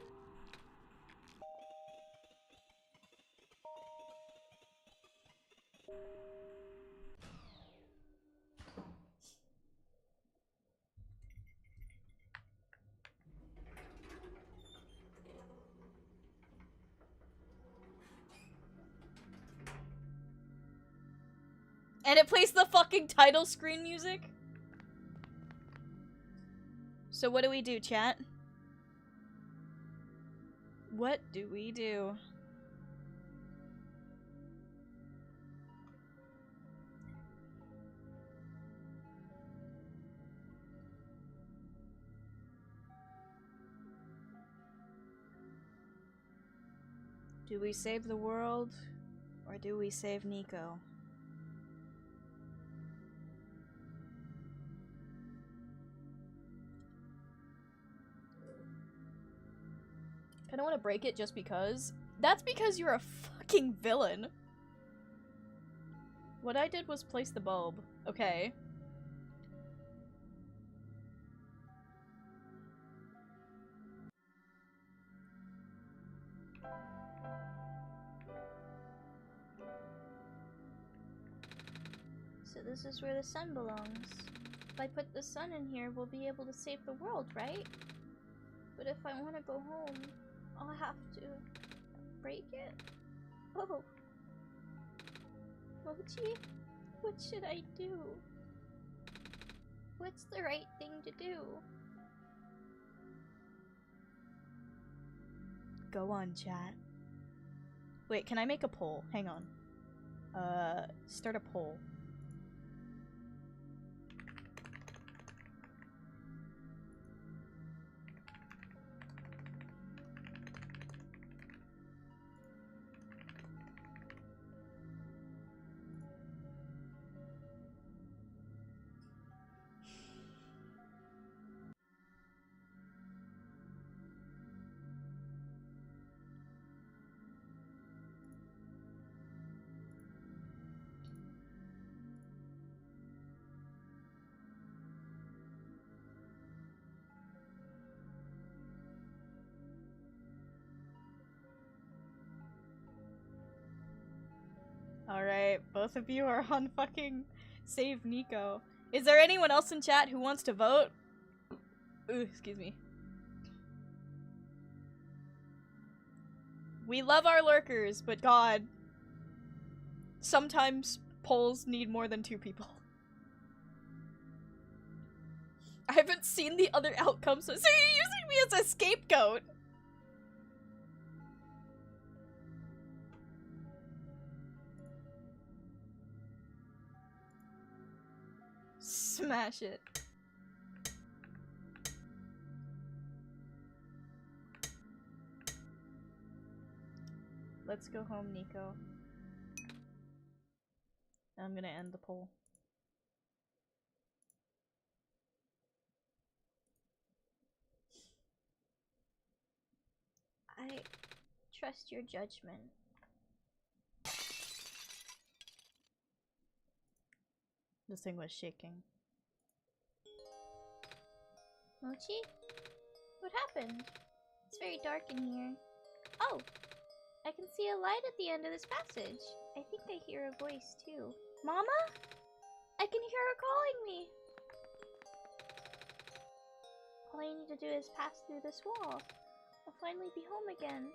And it plays the fucking title screen music? So what do we do, chat? What do we do? Do we save the world? Or do we save Nico? I don't want to break it just because. That's because you're a fucking villain. What I did was place the bulb. Okay. So this is where the sun belongs. If I put the sun in here, we'll be able to save the world, right? But if I want to go home, I'll have to break it. Oh. Mochi, what should I do? What's the right thing to do? Go on, chat. Wait, can I make a poll? Hang on. Start a poll. Alright, both of you are on fucking Save Nico. Is there anyone else in chat who wants to vote? Ooh, excuse me. We love our lurkers, but god, sometimes polls need more than 2 people. I haven't seen the other outcomes, so you're using me as a scapegoat! Smash it. Let's go home, Nico. I'm gonna end the poll. I trust your judgment. This thing was shaking. Mochi? What happened? It's very dark in here. Oh! I can see a light at the end of this passage. I think I hear a voice too. Mama? I can hear her calling me! All I need to do is pass through this wall. I'll finally be home again.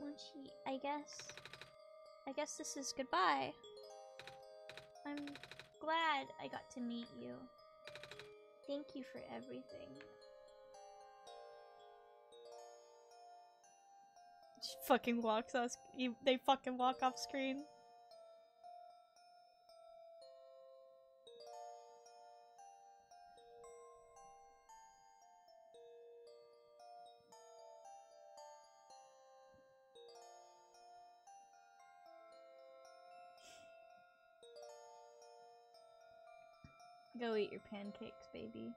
Mochi, I guess this is goodbye. I'm glad I got to meet you. Thank you for everything. She fucking walks us. They fucking walk off screen. Go eat your pancakes, baby.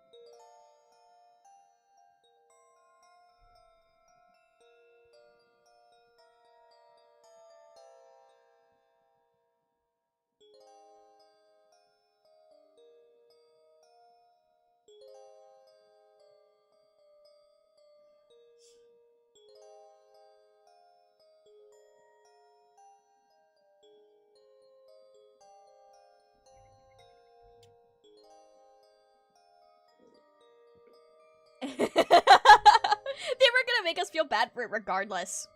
They were gonna make us feel bad for it regardless.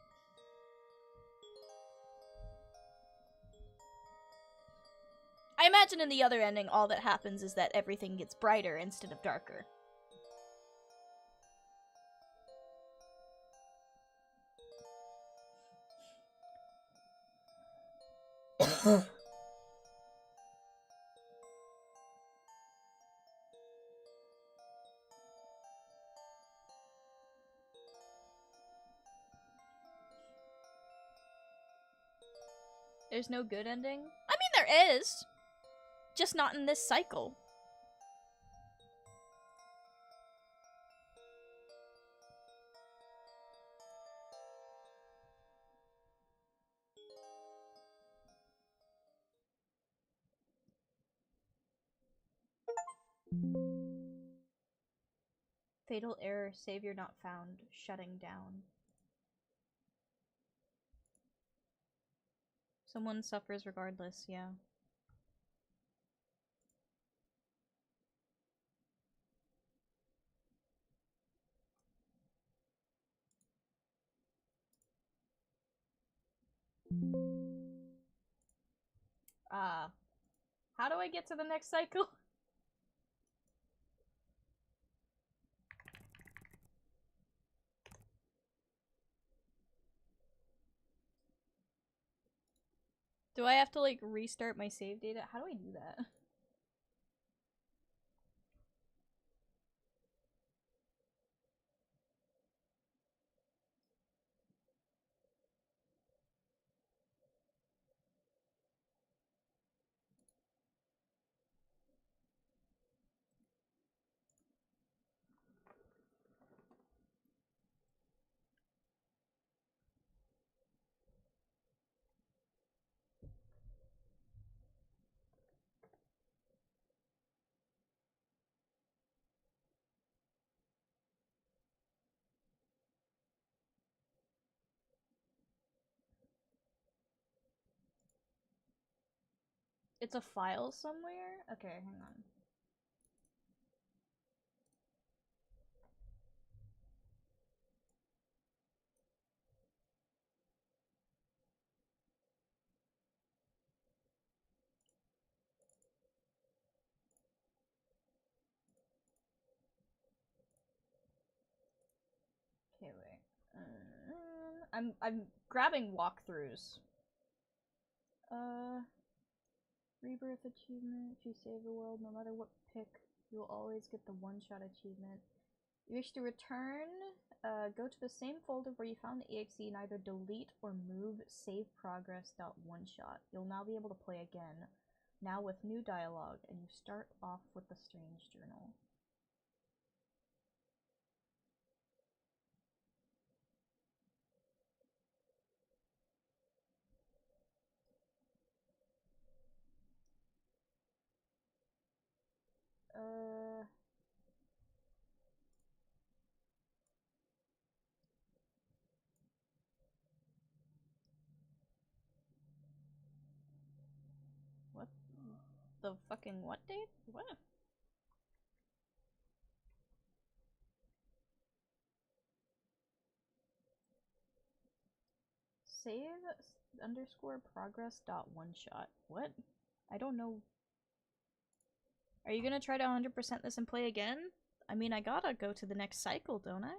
I imagine in the other ending, all that happens is that everything gets brighter instead of darker. There's no good ending? I mean, there is. Just not in this cycle. Fatal error, savior not found, shutting down. Someone suffers regardless, yeah. How do I get to the next cycle? Do I have to, like, restart my save data? How do I do that? It's a file somewhere? Okay, hang on. Okay, wait. I'm grabbing walkthroughs. Rebirth achievement. If you save the world, no matter what pick, you'll always get the one-shot achievement. You wish to return? Go to the same folder where you found the EXE and either delete or move saveprogress.oneshot. You'll now be able to play again, now with new dialogue, and you start off with the strange journal. What the fucking what date? What? Save underscore progress dot one shot. What? I don't know. Are you gonna try to 100% this and play again? I mean, I gotta go to the next cycle, don't I?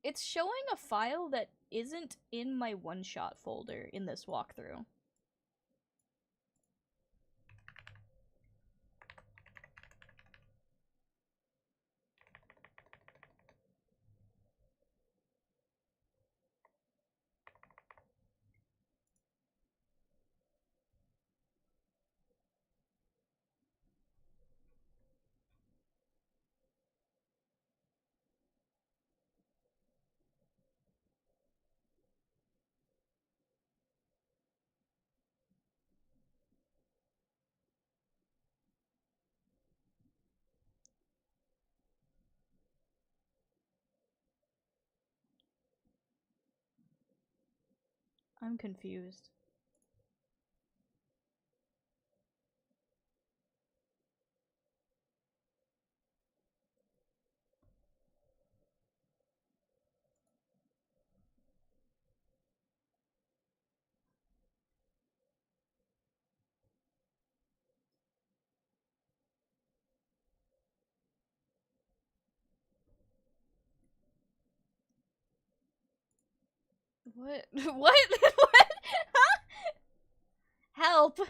It's showing a file that isn't in my one-shot folder in this walkthrough. I'm confused. What? What? What? Huh? Help!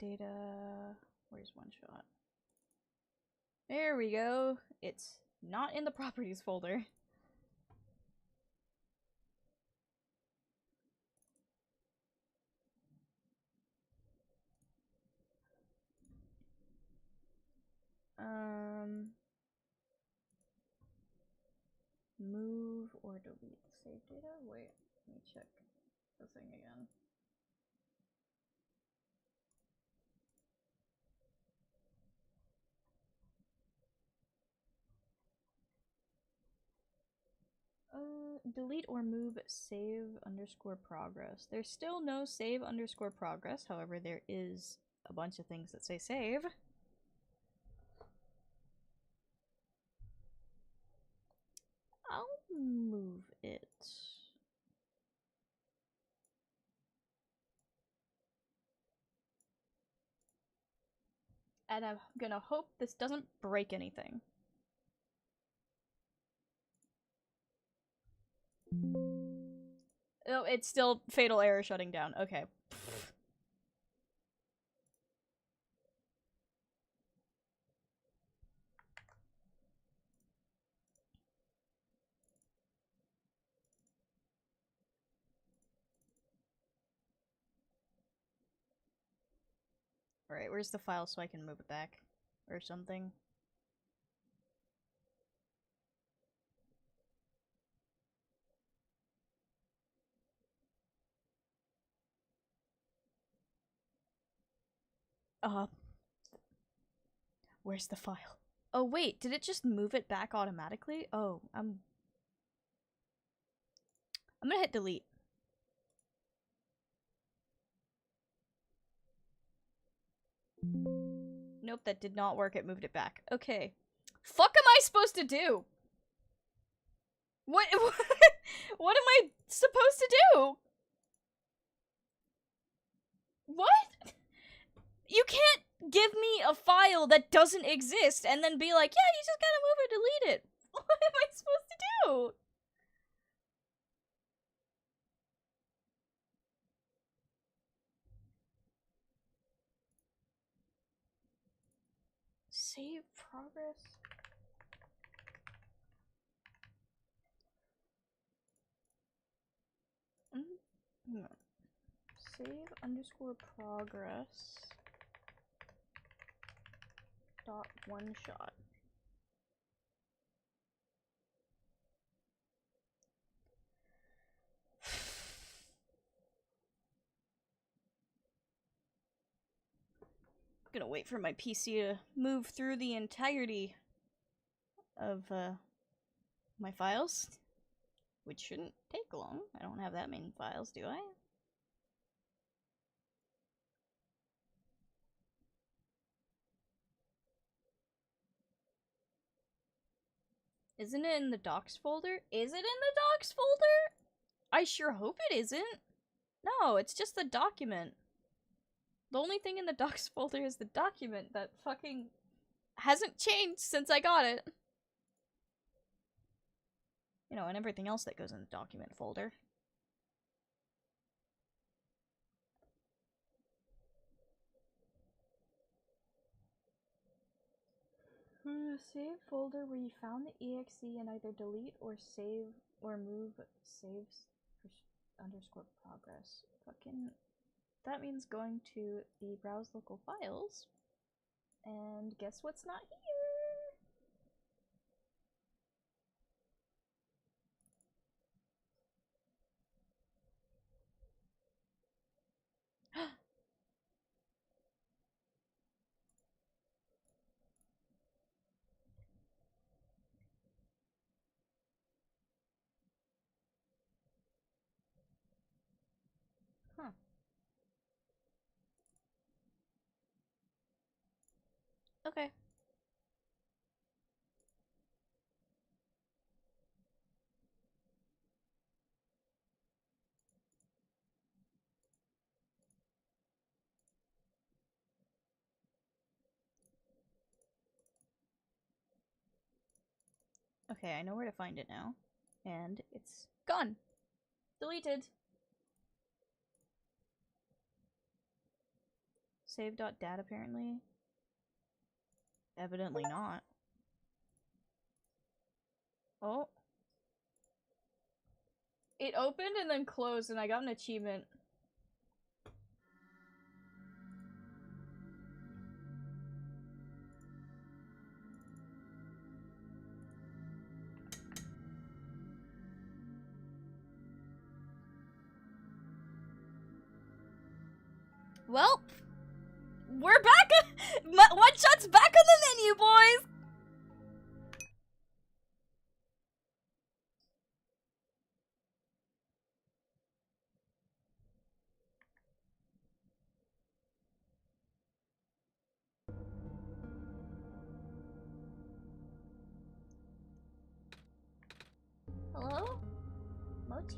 data. Where's OneShot? There we go. It's not in the properties folder. Move or delete save data? Wait, let me check the thing again. Delete or move save underscore progress. There's still no save underscore progress, however, there is a bunch of things that say save. I'll move it. And I'm gonna hope this doesn't break anything. Oh, it's still fatal error shutting down. Okay. Alright, where's the file so I can move it back? Or something? Where's the file? Oh wait, did it just move it back automatically? Oh, I'm gonna hit delete. Nope, that did not work. It moved it back. Okay. Fuck am I supposed to do? What what am I supposed to do? What? You can't give me a file that doesn't exist and then be like, yeah, you just gotta move or delete it. What am I supposed to do? Save progress? Hang on. Save underscore progress dot one shot. I'm gonna wait for my PC to move through the entirety of my files, which shouldn't take long. I don't have that many files, do I? Isn't it in the docs folder? Is it in the docs folder? I sure hope it isn't. No, it's just the document. The only thing in the docs folder is the document that fucking hasn't changed since I got it. You know, and everything else that goes in the document folder. Save folder where you found the exe and either delete or save or move saves underscore progress. Fucking. That means going to the browse local files. And guess what's not here? Huh. Okay. Okay, I know where to find it now. And it's gone. Deleted. Save.dat apparently. Evidently not. Oh. It opened and then closed and I got an achievement. Well, we're back! OneShot's back on the menu, boys! Hello? Mochi?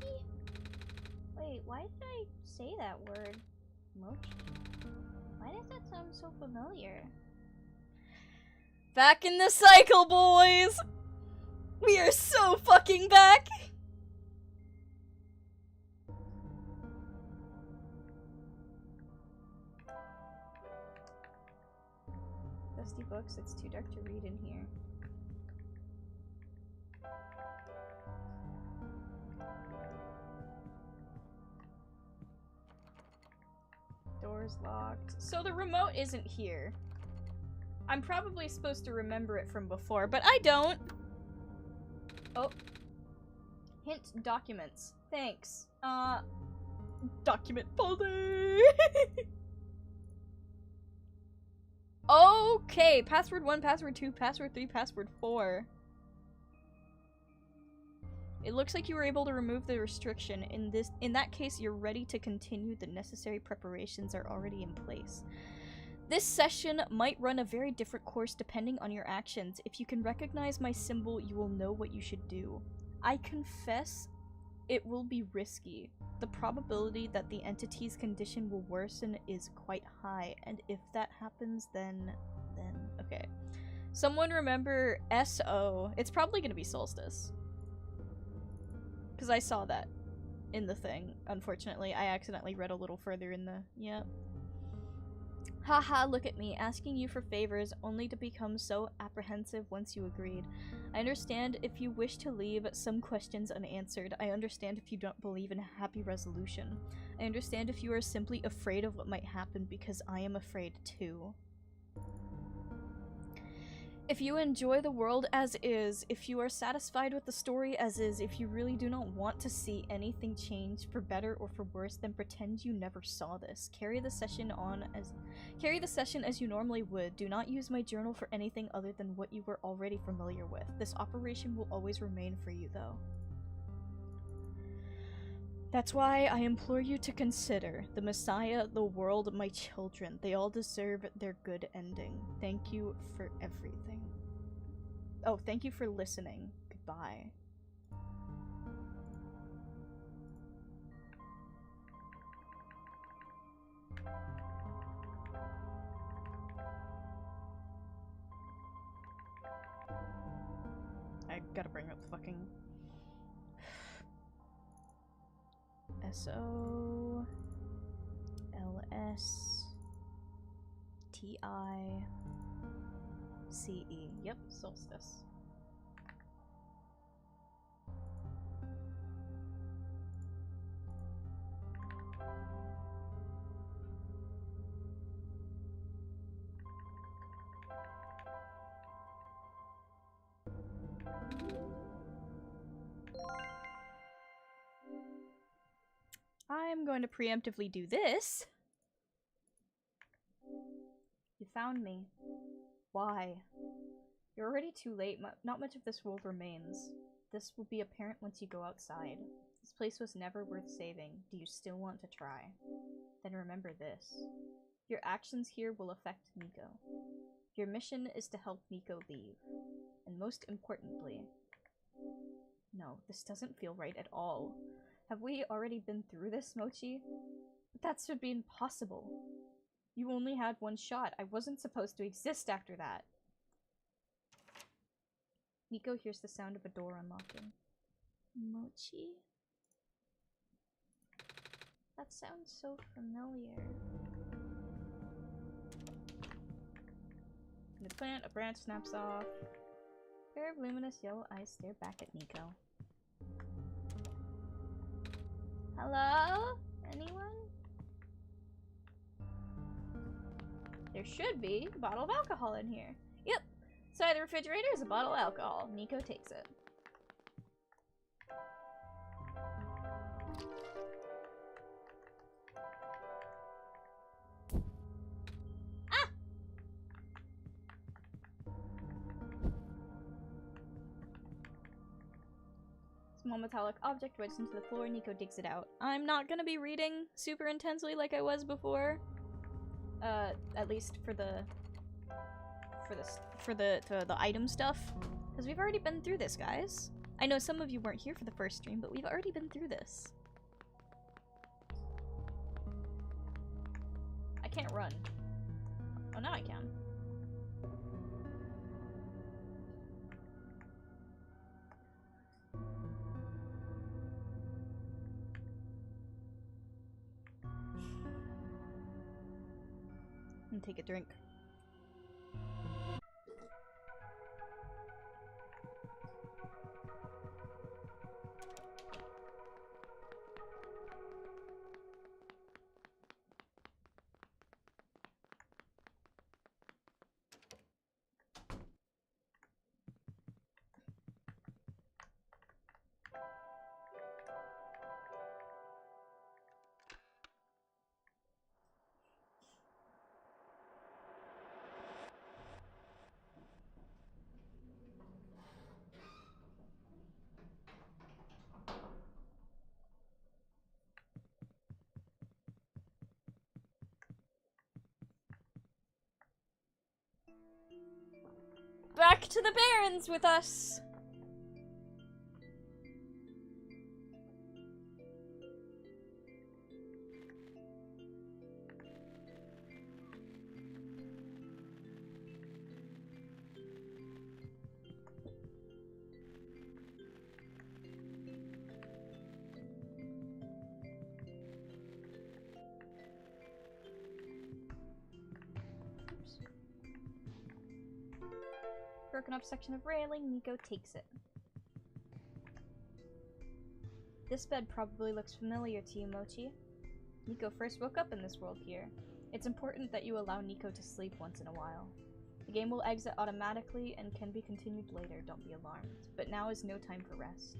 Wait, why did I say that word? Mochi? Why does that sound so familiar? Back in the cycle, boys! We are so fucking back! Dusty books, it's too dark to read in here. Door's locked. So the remote isn't here. I'm probably supposed to remember it from before, but I don't! Oh. Hint, documents. Thanks. Document folder! Okay, password 1, password 2, password 3, password 4. It looks like you were able to remove the restriction. In that case, you're ready to continue. The necessary preparations are already in place. This session might run a very different course depending on your actions. If you can recognize my symbol, you will know what you should do. I confess it will be risky. The probability that the entity's condition will worsen is quite high, and if that happens, then okay. Someone remember SO. It's probably gonna be Solstice. Because I saw that in the thing. Unfortunately, I accidentally read a little further in the... Yep. Haha, look at me, asking you for favors only to become so apprehensive once you agreed. I understand if you wish to leave some questions unanswered. I understand if you don't believe in a happy resolution. I understand if you are simply afraid of what might happen because I am afraid too. If you enjoy the world as is, if you are satisfied with the story as is, if you really do not want to see anything change for better or for worse, then pretend you never saw this. Carry the session as you normally would. Do not use my journal for anything other than what you were already familiar with. This operation will always remain for you, though. That's why I implore you to consider the Messiah, the world, my children. They all deserve their good ending. Thank you for everything. Oh, thank you for listening. Goodbye. I gotta bring up the fucking... S-O... L-S... T-I... Yep, Solstice. I'm going to preemptively do this. You found me. Why? You're already too late. Not much of this world remains. This will be apparent once you go outside. This place was never worth saving. Do you still want to try? Then remember this. Your actions here will affect Nico. Your mission is to help Nico leave. And most importantly... No, this doesn't feel right at all. Have we already been through this, Mochi? But that should be impossible. You only had one shot. I wasn't supposed to exist after that. Nico hears the sound of a door unlocking. Mochi? That sounds so familiar. plant, a branch snaps off. A pair of luminous yellow eyes stare back at Nico. Hello? Anyone? There should be a bottle of alcohol in here. Yep. Inside the refrigerator is a bottle of alcohol. Nico takes it. Ah! Small metallic object wedged into the floor. Nico digs it out. I'm not gonna be reading super intensely like I was before. At least for the item stuff, because we've already been through this, guys. I know some of you weren't here for the first stream, but we've already been through this. I can't run. Oh, now I can. And take a drink. Back to the Barrens with us! Broken up section of railing, Nico takes it. This bed probably looks familiar to you, Mochi. Nico first woke up in this world here. It's important that you allow Nico to sleep once in a while. The game will exit automatically and can be continued later, don't be alarmed. But now is no time for rest.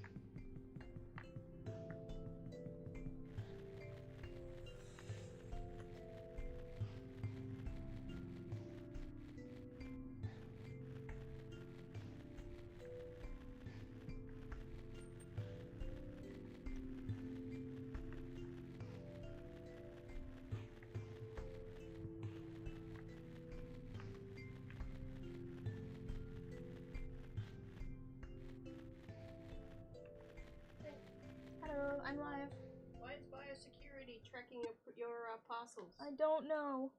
I'm live. Why is biosecurity tracking your parcels? I don't know.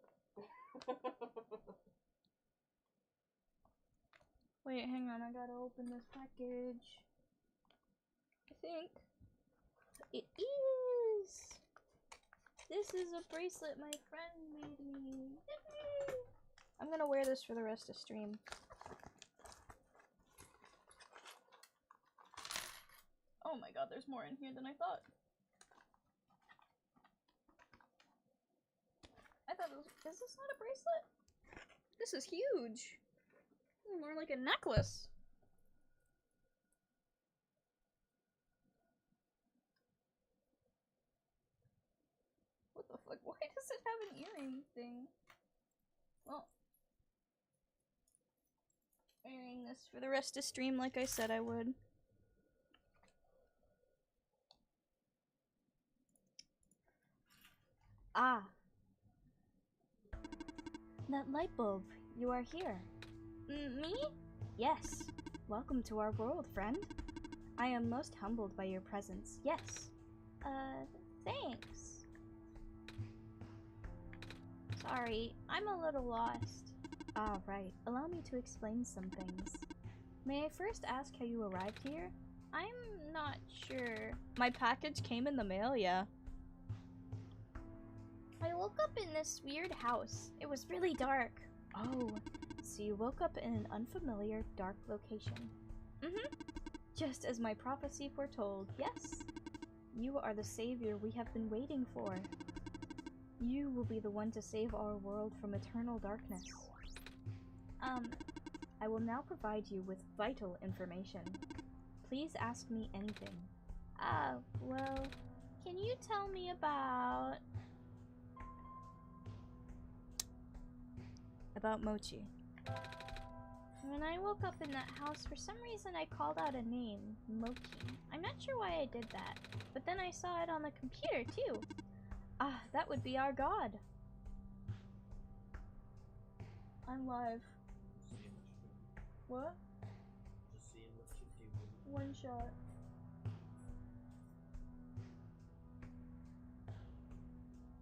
Wait, hang on, I gotta open this package. I think it is. This is a bracelet my friend made me. I'm gonna wear this for the rest of stream. Oh my god, there's more in here than I thought. I thought it was, is this not a bracelet? This is huge. More like a necklace. What the fuck? Why does it have an earring thing? Well, wearing this for the rest of stream like I said I would. Ah. That light bulb. You are here. Me? Yes. Welcome to our world, friend. I am most humbled by your presence. Yes. Thanks. Sorry, I'm a little lost. Ah, right. Allow me to explain some things. May I first ask how you arrived here? I'm not sure. My package came in the mail, yeah. I woke up in this weird house. It was really dark. Oh, so you woke up in an unfamiliar, dark location. Just as my prophecy foretold, yes. You are the savior we have been waiting for. You will be the one to save our world from eternal darkness. I will now provide you with vital information. Please ask me anything. Well, can you tell me about... About Mochi. When I woke up in that house, for some reason I called out a name, Mochi. I'm not sure why I did that, but then I saw it on the computer too. Ah, that would be our god. I'm live. What? Just seeing what you do. One shot.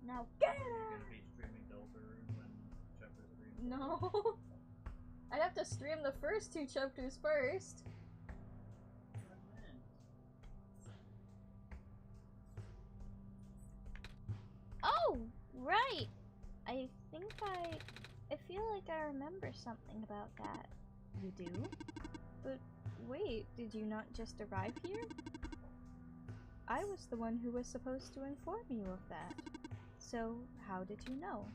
Now get Are you her! gonna be streaming Delta Rune when chapter 3? No. I'd have to stream the first 2 chapters first. Oh, right! I think I feel like I remember something about that. You do? But wait, did you not just arrive here? I was the one who was supposed to inform you of that. So, how did you know?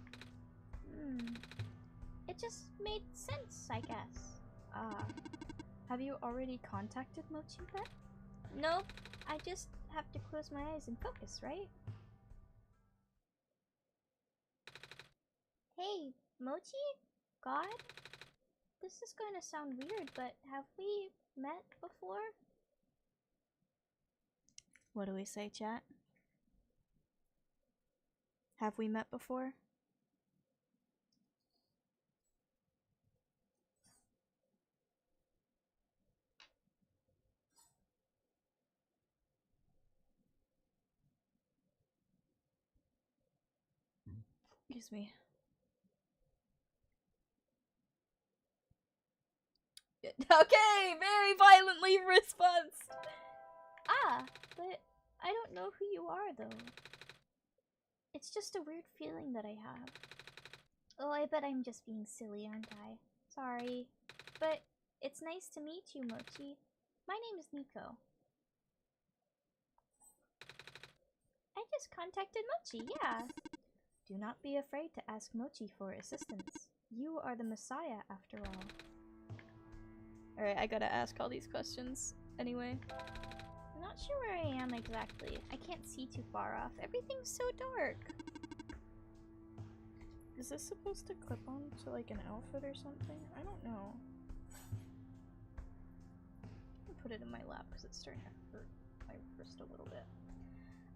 It just made sense, I guess. Ah. Have you already contacted Mochi then? Nope, I just have to close my eyes and focus, right? Hey, Mochi? God? This is going to sound weird, but have we met before? What do we say, chat? Have we met before? Excuse me. Okay, very violently response. But I don't know who you are, though. It's just a weird feeling that I have. Oh, I bet I'm just being silly, aren't I? Sorry. But it's nice to meet you, Mochi. My name is Nico. I just contacted Mochi, yeah. Do not be afraid to ask Mochi for assistance. You are the Messiah, after all. Alright, I gotta ask all these questions anyway. I'm not sure where I am exactly. I can't see too far off. Everything's so dark. Is this supposed to clip on to like an outfit or something? I don't know. I'll put it in my lap because it's starting to hurt my wrist a little bit.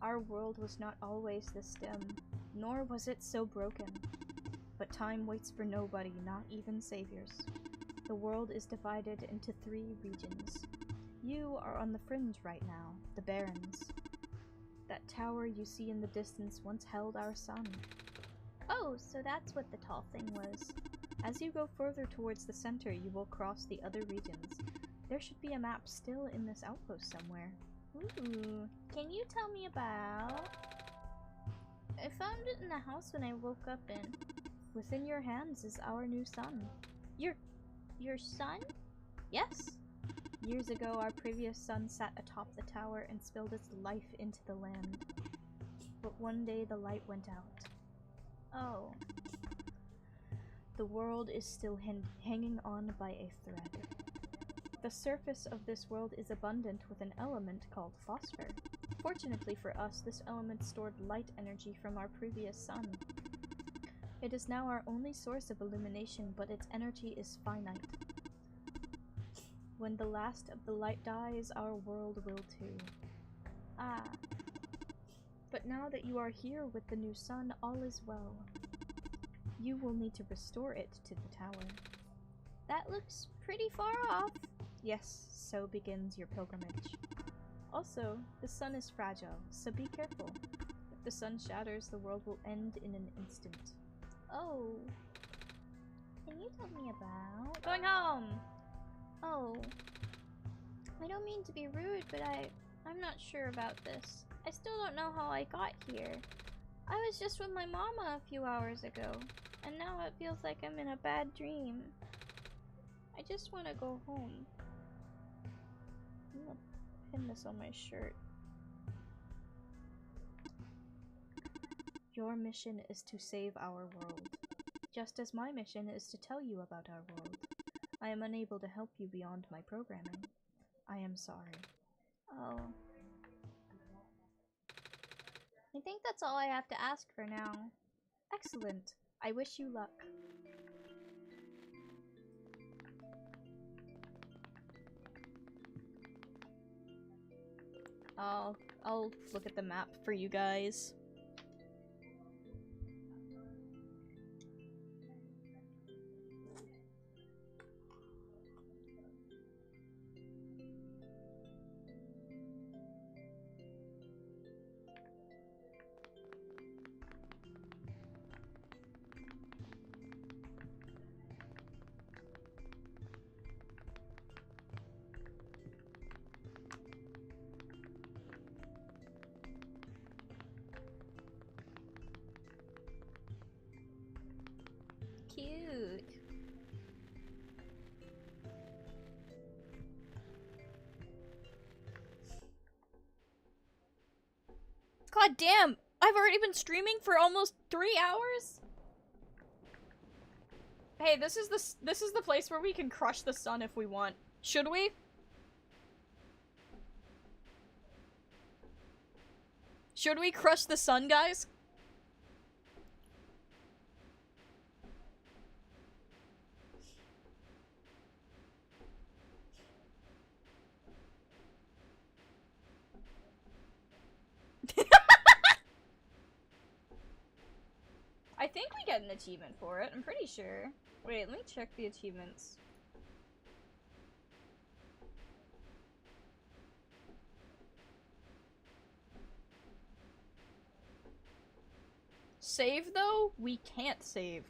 Our world was not always this dim, nor was it so broken. But time waits for nobody, not even saviors. The world is divided into 3 regions. You are on the fringe right now, the Barrens. That tower you see in the distance once held our sun. Oh, so that's what the tall thing was. As you go further towards the center, you will cross the other regions. There should be a map still in this outpost somewhere. Ooh, can you tell me about... I found it in the house when I woke up in. Within your hands is our new sun. Your son? Yes. Years ago, our previous sun sat atop the tower and spilled its life into the land. But one day the light went out. Oh. The world is still hanging on by a thread. The surface of this world is abundant with an element called phosphor. Fortunately for us, this element stored light energy from our previous sun. It is now our only source of illumination, but its energy is finite. When the last of the light dies, our world will too. Ah. But now that you are here with the new sun, all is well. You will need to restore it to the tower. That looks pretty far off. Yes, so begins your pilgrimage. Also, the sun is fragile, so be careful. If the sun shatters, the world will end in an instant. Oh. Can you tell me about... Going home! Oh. I don't mean to be rude, but I'm not sure about this. I still don't know how I got here. I was just with my mama a few hours ago, and now it feels like I'm in a bad dream. I just want to go home. I'm gonna pin this on my shirt. Your mission is to save our world, just as my mission is to tell you about our world. I am unable to help you beyond my programming. I am sorry. Oh. I think that's all I have to ask for now. Excellent. I wish you luck. I'll look at the map for you guys. Cute. God damn! I've already been streaming for almost 3 hours? Hey, this is the place where we can crush the sun if we want. Should we? Should we crush the sun, guys? I think we get an achievement for it, I'm pretty sure. Wait, let me check the achievements. Save, though? We can't save.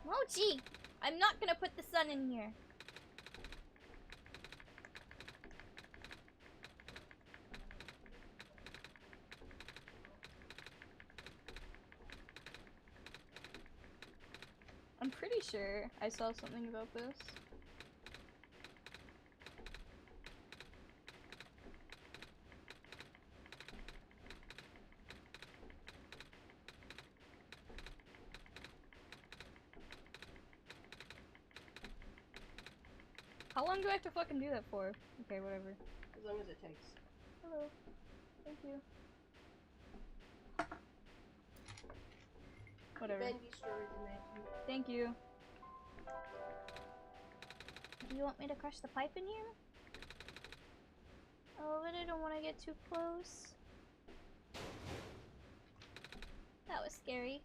Oh, gee. I'm not gonna put the sun in here. I'm pretty sure I saw something about this. How long do I have to fucking do that for? Okay, whatever. As long as it takes. Hello. Thank you. Whatever. Bendy stories in there too. Thank you. Do you want me to crush the pipe in here? Oh, but I don't want to get too close. That was scary.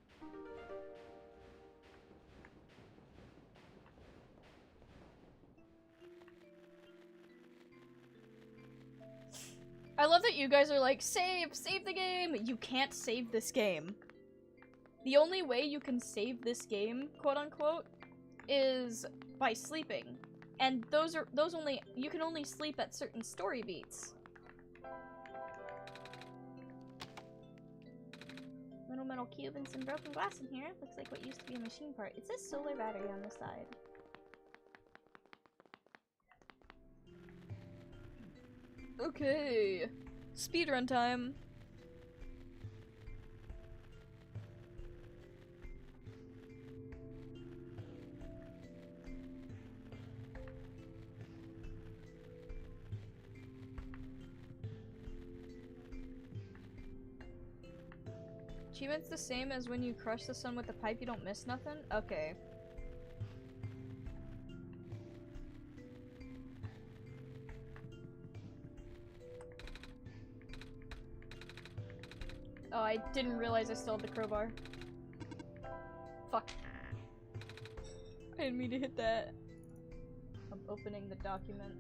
I love that you guys are like, save the game! You can't save this game. The only way you can save this game, quote unquote, is by sleeping. And you can only sleep at certain story beats. Little metal cube and some broken glass in here. Looks like what used to be a machine part. It says solar battery on the side. Okay. Speedrun time. Achievement's the same as when you crush the sun with the pipe, you don't miss nothing? Okay. Oh, I didn't realize I still had the crowbar. Fuck. I didn't mean to hit that. I'm opening the document,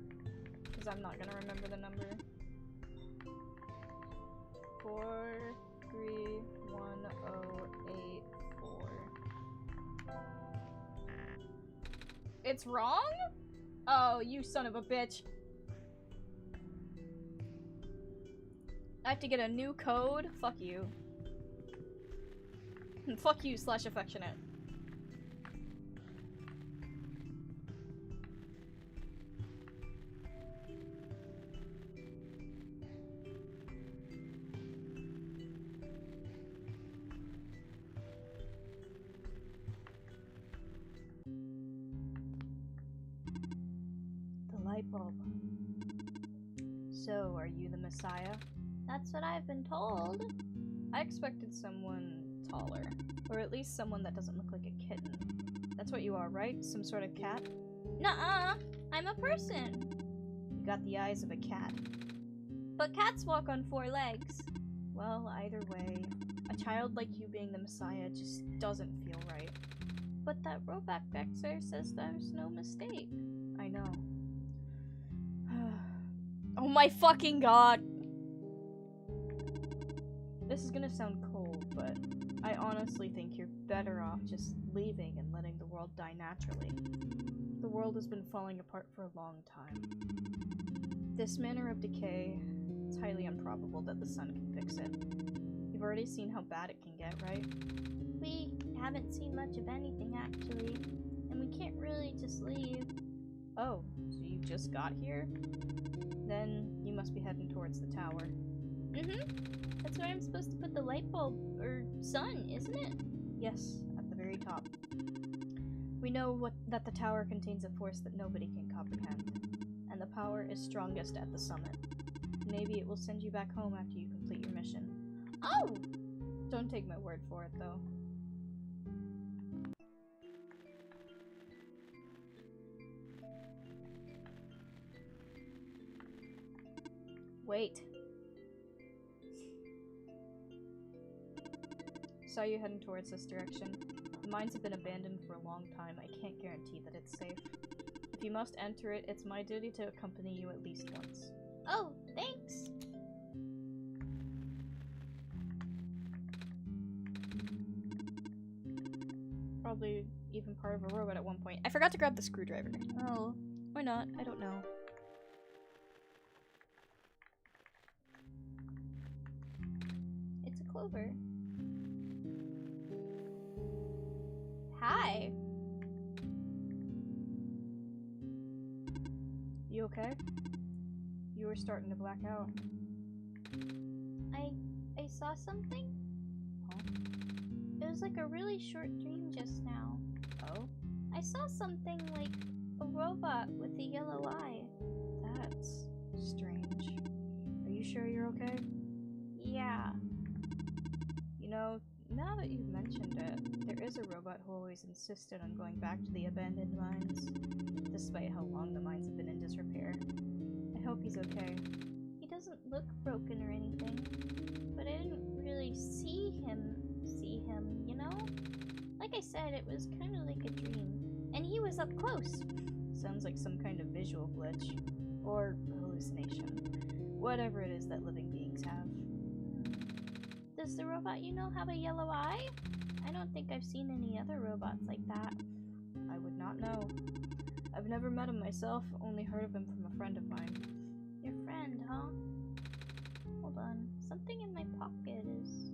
because I'm not gonna remember the number. 431084. It's wrong? Oh, you son of a bitch. I have to get a new code? Fuck you. Fuck you, /affectionate. bulb. So, are you the Messiah? That's what I've been told. I expected someone taller. Or at least someone that doesn't look like a kitten. That's what you are, right? Some sort of cat? Nuh-uh, I'm a person. You got the eyes of a cat. But cats walk on 4 legs. Well, either way, a child like you being the Messiah just doesn't feel right. But that robot back there says there's no mistake. I know. Oh my fucking god! This is gonna sound cold, but I honestly think you're better off just leaving and letting the world die naturally. The world has been falling apart for a long time. This manner of decay, it's highly improbable that the sun can fix it. You've already seen how bad it can get, right? We haven't seen much of anything, actually. And we can't really just leave. Oh, so you just got here? Then you must be heading towards the tower. That's where I'm supposed to put the light bulb, or sun, isn't it? Yes, at the very top. We know that the tower contains a force that nobody can comprehend, and the power is strongest at the summit. Maybe it will send you back home after you complete your mission. Oh! Don't take my word for it, though. Wait. Saw you heading towards this direction. The mines have been abandoned for a long time. I can't guarantee that it's safe. If you must enter it, it's my duty to accompany you at least once. Oh, thanks! Probably even part of a robot at one point. I forgot to grab the screwdriver. Oh. Or not, I don't know. It's a clover. Hi. You okay? You were starting to black out. I saw something? Huh? It was like a really short dream just now. Oh? I saw something like a robot with a yellow eye. That's strange. Are you sure you're okay? Yeah. You know, now that you've mentioned it, there is a robot who always insisted on going back to the abandoned mines, despite how long the mines have been in disrepair. I hope he's okay. He doesn't look broken or anything, but I didn't really see him, you know? Like I said, it was kind of like a dream, and he was up close. Sounds like some kind of visual glitch, or hallucination. Whatever it is that living beings have. Does the robot you know have a yellow eye? I don't think I've seen any other robots like that. I would not know. I've never met him myself, only heard of him from a friend of mine. Your friend, huh? Hold on. Something in my pocket is...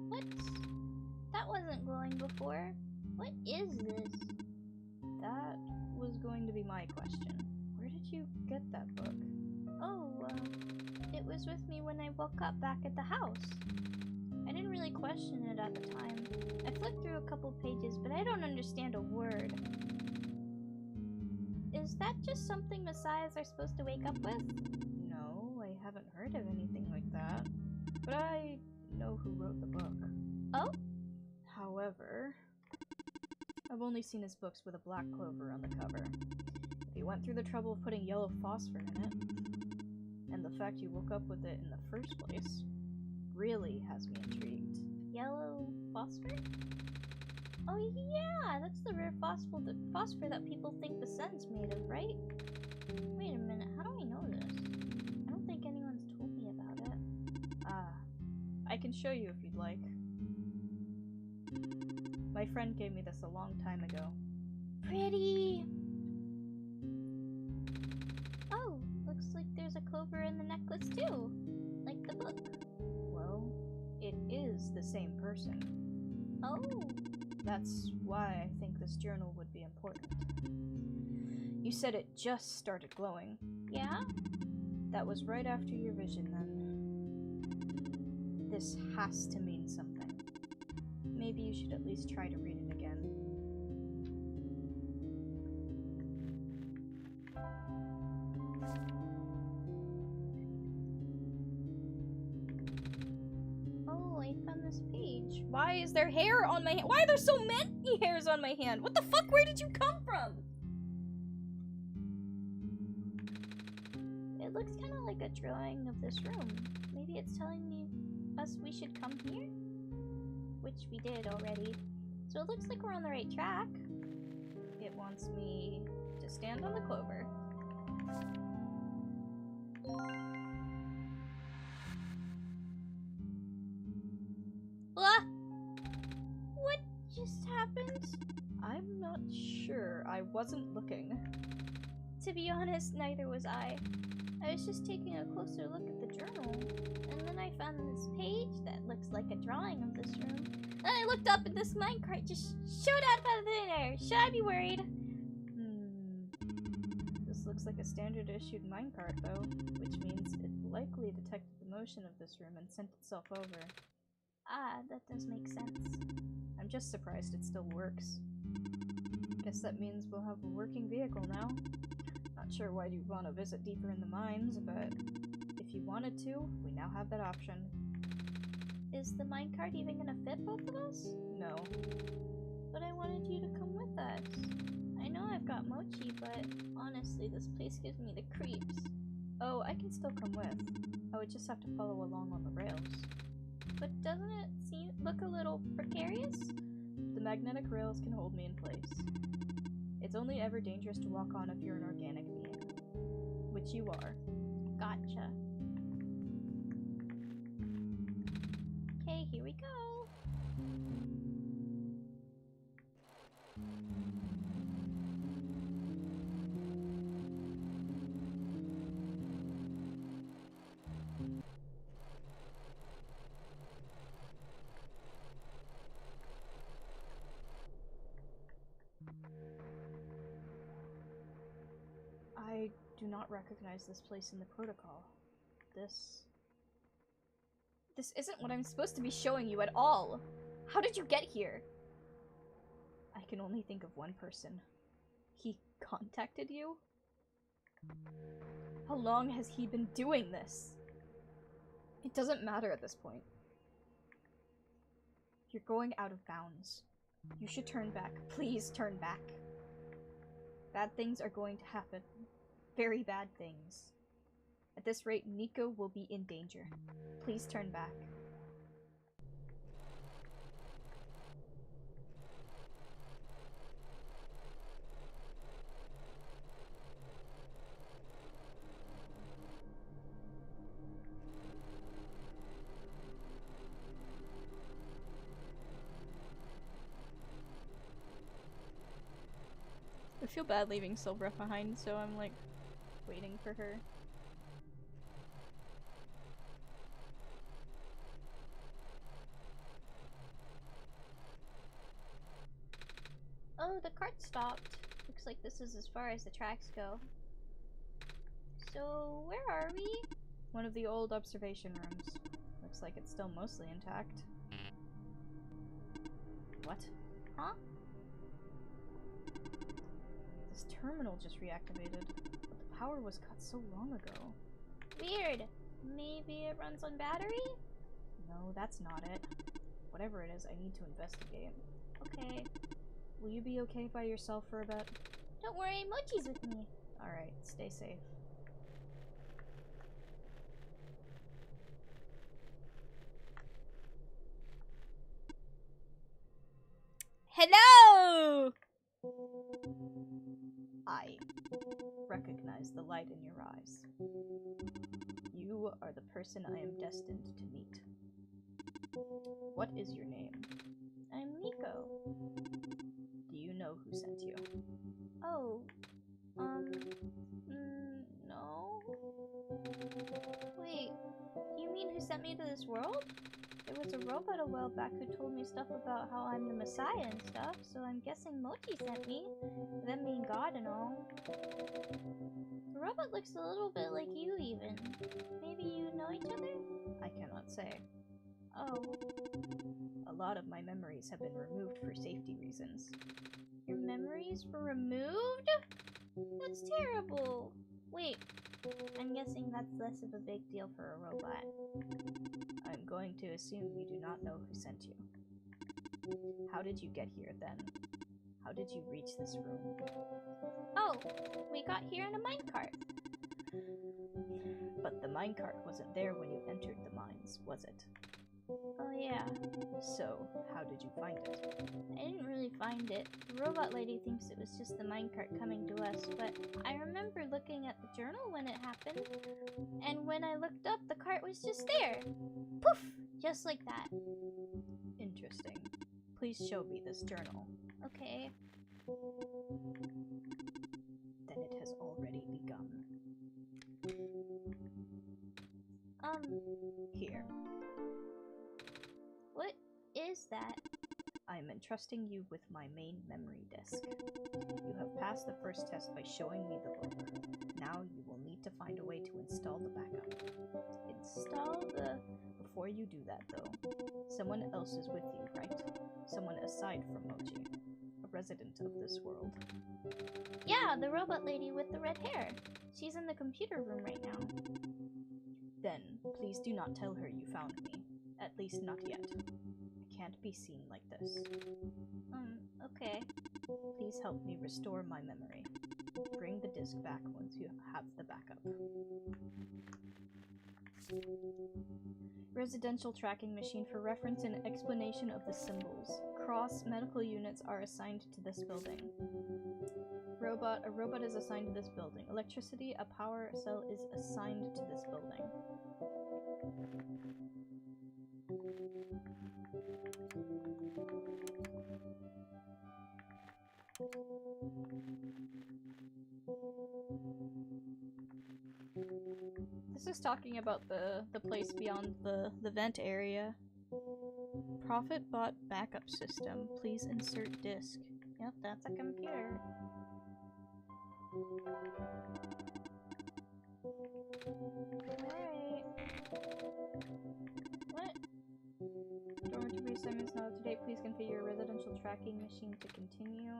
What? That wasn't glowing before. What is this? That was going to be my question. Where did you get that book? Oh, it was with me when I woke up back at the house. I didn't really question it at the time. I flipped through a couple pages, but I don't understand a word. Is that just something messiahs are supposed to wake up with? No, I haven't heard of anything like that. But I know who wrote the book. Oh? However, I've only seen his books with a black clover on the cover. If he went through the trouble of putting yellow phosphor in it, and the fact you woke up with it in the first place, really has me intrigued. Yellow phosphor? Oh yeah, that's the rare phosphor that people think the sun's made of, right? Wait a minute, how do I know this? I don't think anyone's told me about it. I can show you if you'd like. My friend gave me this a long time ago. Pretty! Oh, looks like there's a clover in the necklace too. Like the book. Well, it is the same person. Oh. That's why I think this journal would be important. You said it just started glowing. Yeah? That was right after your vision, then. This has to mean something. Maybe maybe you should at least try to read it again. Oh, I found this page. Why is there hair on my hand? Why are there so many hairs on my hand? What the fuck? Where did you come from? It looks kind of like a drawing of this room. Maybe it's telling us we should come here? Which we did already. So it looks like we're on the right track. It wants me to stand on the clover. Blah! What just happened? I'm not sure. I wasn't looking. To be honest, neither was I. I was just taking a closer look at the journal, and then I found this page that looks like a drawing of this room. And I looked up and this minecart just showed out of thin air. Should I be worried? This looks like a standard issued minecart though, which means it likely detected the motion of this room and sent itself over. Ah, that does make sense. I'm just surprised it still works. Guess that means we'll have a working vehicle now. Not sure why you'd want to visit deeper in the mines, but if you wanted to, we now have that option. Is the minecart even gonna fit both of us? No. But I wanted you to come with us. I know I've got mochi, but honestly, this place gives me the creeps. Oh, I can still come with. I would just have to follow along on the rails. But doesn't it look a little precarious? The magnetic rails can hold me in place. It's only ever dangerous to walk on if you're an organic being. Which you are. Gotcha. Okay, here we go. I do not recognize this place in the protocol. This isn't what I'm supposed to be showing you at all. How did you get here? I can only think of one person. He contacted you? How long has he been doing this? It doesn't matter at this point. You're going out of bounds. You should turn back. Please turn back. Bad things are going to happen. Very bad things. At this rate, Nico will be in danger. Please turn back. I feel bad leaving Silvra behind, so I'm like waiting for her. Oh, the cart stopped. Looks like this is as far as the tracks go. So, where are we? One of the old observation rooms. Looks like it's still mostly intact. What? Huh? This terminal just reactivated, but the power was cut so long ago. Weird. Maybe it runs on battery? No, that's not it. Whatever it is, I need to investigate. Okay. Will you be okay by yourself for a bit? Don't worry, Mochi's with me. Alright, stay safe. Hello! I recognize the light in your eyes. You are the person I am destined to meet. What is your name? I'm Nico. Do you know who sent you? Oh, no. Wait, you mean who sent me to this world? There was a robot a while back who told me stuff about how I'm the Messiah and stuff, so I'm guessing Mochi sent me. Them being God and all. The robot looks a little bit like you even. Maybe you know each other? I cannot say. Oh. A lot of my memories have been removed for safety reasons. Your memories were removed? That's terrible. Wait, I'm guessing that's less of a big deal for a robot. I'm going to assume you do not know who sent you. How did you get here then? How did you reach this room? Oh, we got here in a minecart. But the minecart wasn't there when you entered the mines, was it? Oh yeah, So, how did you find it? I didn't really find it. The robot lady thinks it was just the minecart coming to us, but I remember looking at the journal when it happened, and when I looked up, the cart was just there. Poof! Just like that. Interesting. Please show me this journal. Okay. Then it has already begun. Here. What is that? I am entrusting you with my main memory disk. You have passed the first test by showing me the book. Now you will need to find a way to install the backup. Install the... Before you do that, though, someone else is with you, right? Someone aside from Mochi. A resident of this world. Yeah, the robot lady with the red hair. She's in the computer room right now. Then, please do not tell her you found me. At least not yet. I can't be seen like this. Okay. Please help me restore my memory. Bring the disk back once you have the backup. Residential tracking machine for reference and explanation of the symbols. Cross medical units are assigned to this building. Robot, a robot is assigned to this building. Electricity, a power cell is assigned to this building. This is talking about the place beyond the vent area. Profit bot backup system. Please insert disk. Yep, that's a computer. Alright. What? Dormitory assignments not up to date. Please configure your residential tracking machine to continue.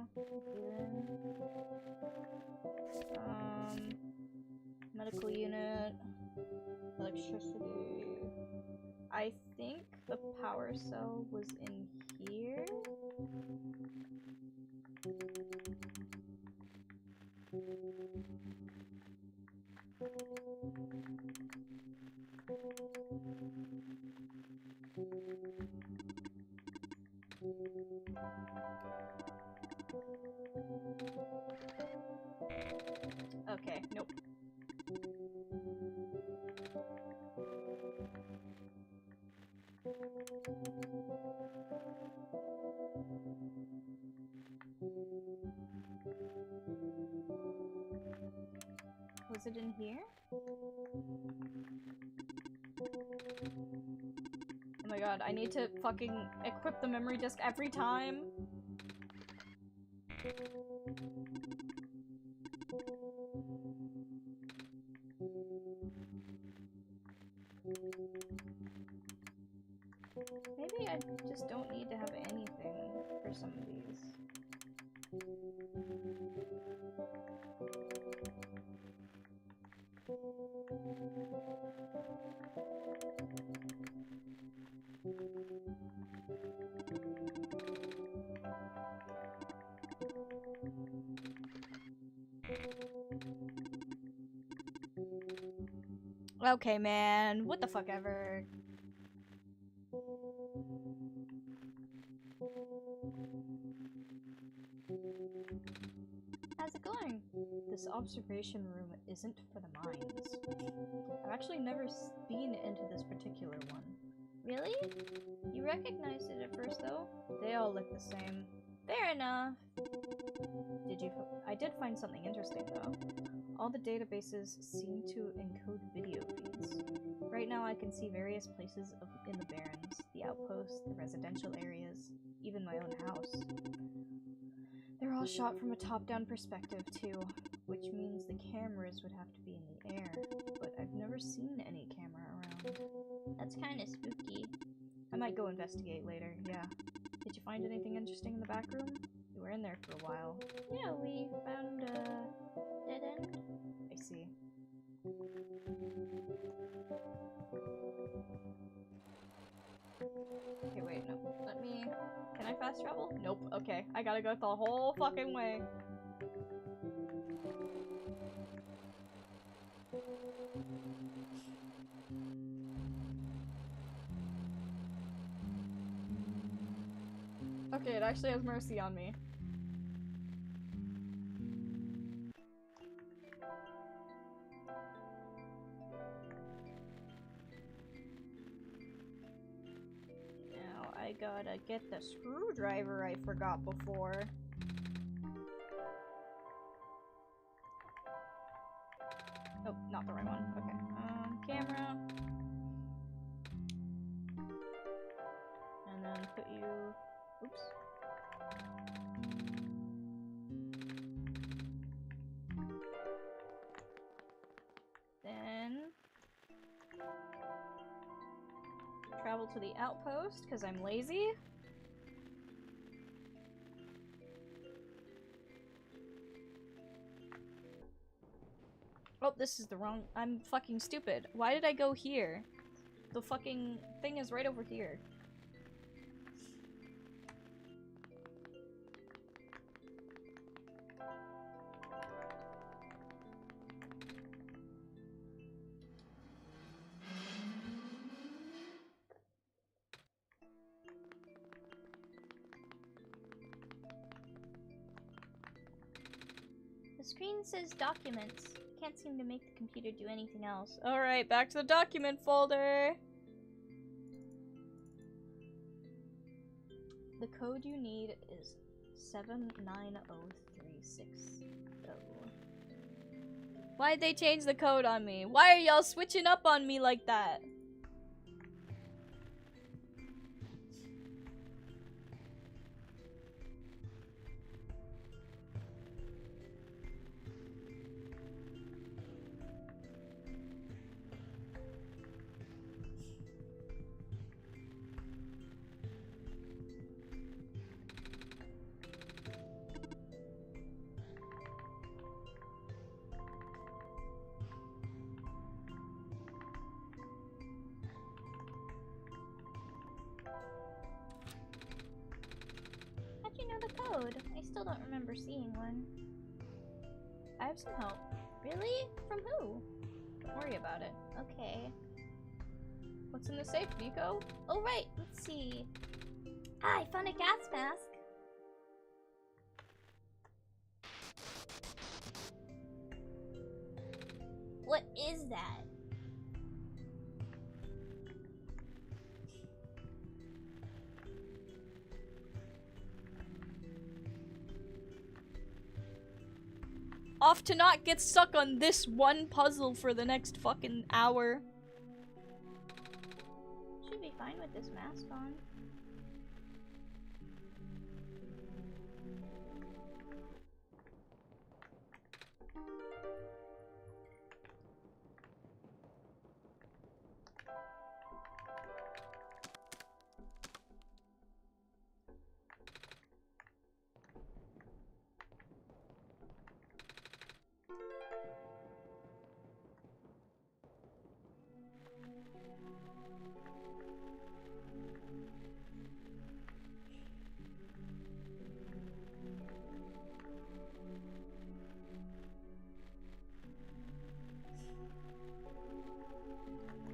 Medical unit. Electricity. I think the power cell was in here. Okay, nope. Was it in here? Oh my god, I need to fucking equip the memory disk every time. Maybe I just don't need to have anything for some of these. Okay, man. What the fuck ever. How's it going? This observation room isn't for the mines. I've actually never been into this particular one. Really? You recognized it at first, though? They all look the same. Fair enough. I did find something interesting, though. All the databases seem to encode video feeds. Right now I can see various places in the Barrens, the outposts, the residential areas, even my own house. They're all shot from a top-down perspective, too, which means the cameras would have to be in the air, but I've never seen any camera around. That's kind of spooky. I might go investigate later, yeah. Did you find anything interesting in the back room? You were in there for a while. Yeah, we found a dead end. I see. Okay, wait, no. Let me... Can I fast travel? Nope. Okay, I gotta go the whole fucking way. Okay, it actually has mercy on me. Now I gotta get the screwdriver I forgot before. Oh, not the right one. Okay. Camera. And then put you... Oops. Then... travel to the outpost, because I'm lazy. Oh, this is the wrong... I'm fucking stupid. Why did I go here? The fucking thing is right over here. The screen says documents. Can't seem to make the computer do anything else. Alright, back to the document folder. The code you need is 790360. Why'd they change the code on me? Why are y'all switching up on me like that? How'd you know the code? I still don't remember seeing one. I have some help. Really? From who? Don't worry about it. Okay. What's in the safe, Nico? Oh, right. Let's see. Ah, I found a gas mask. What is that? Off to not get stuck on this one puzzle for the next fucking hour. Should be fine with this mask on.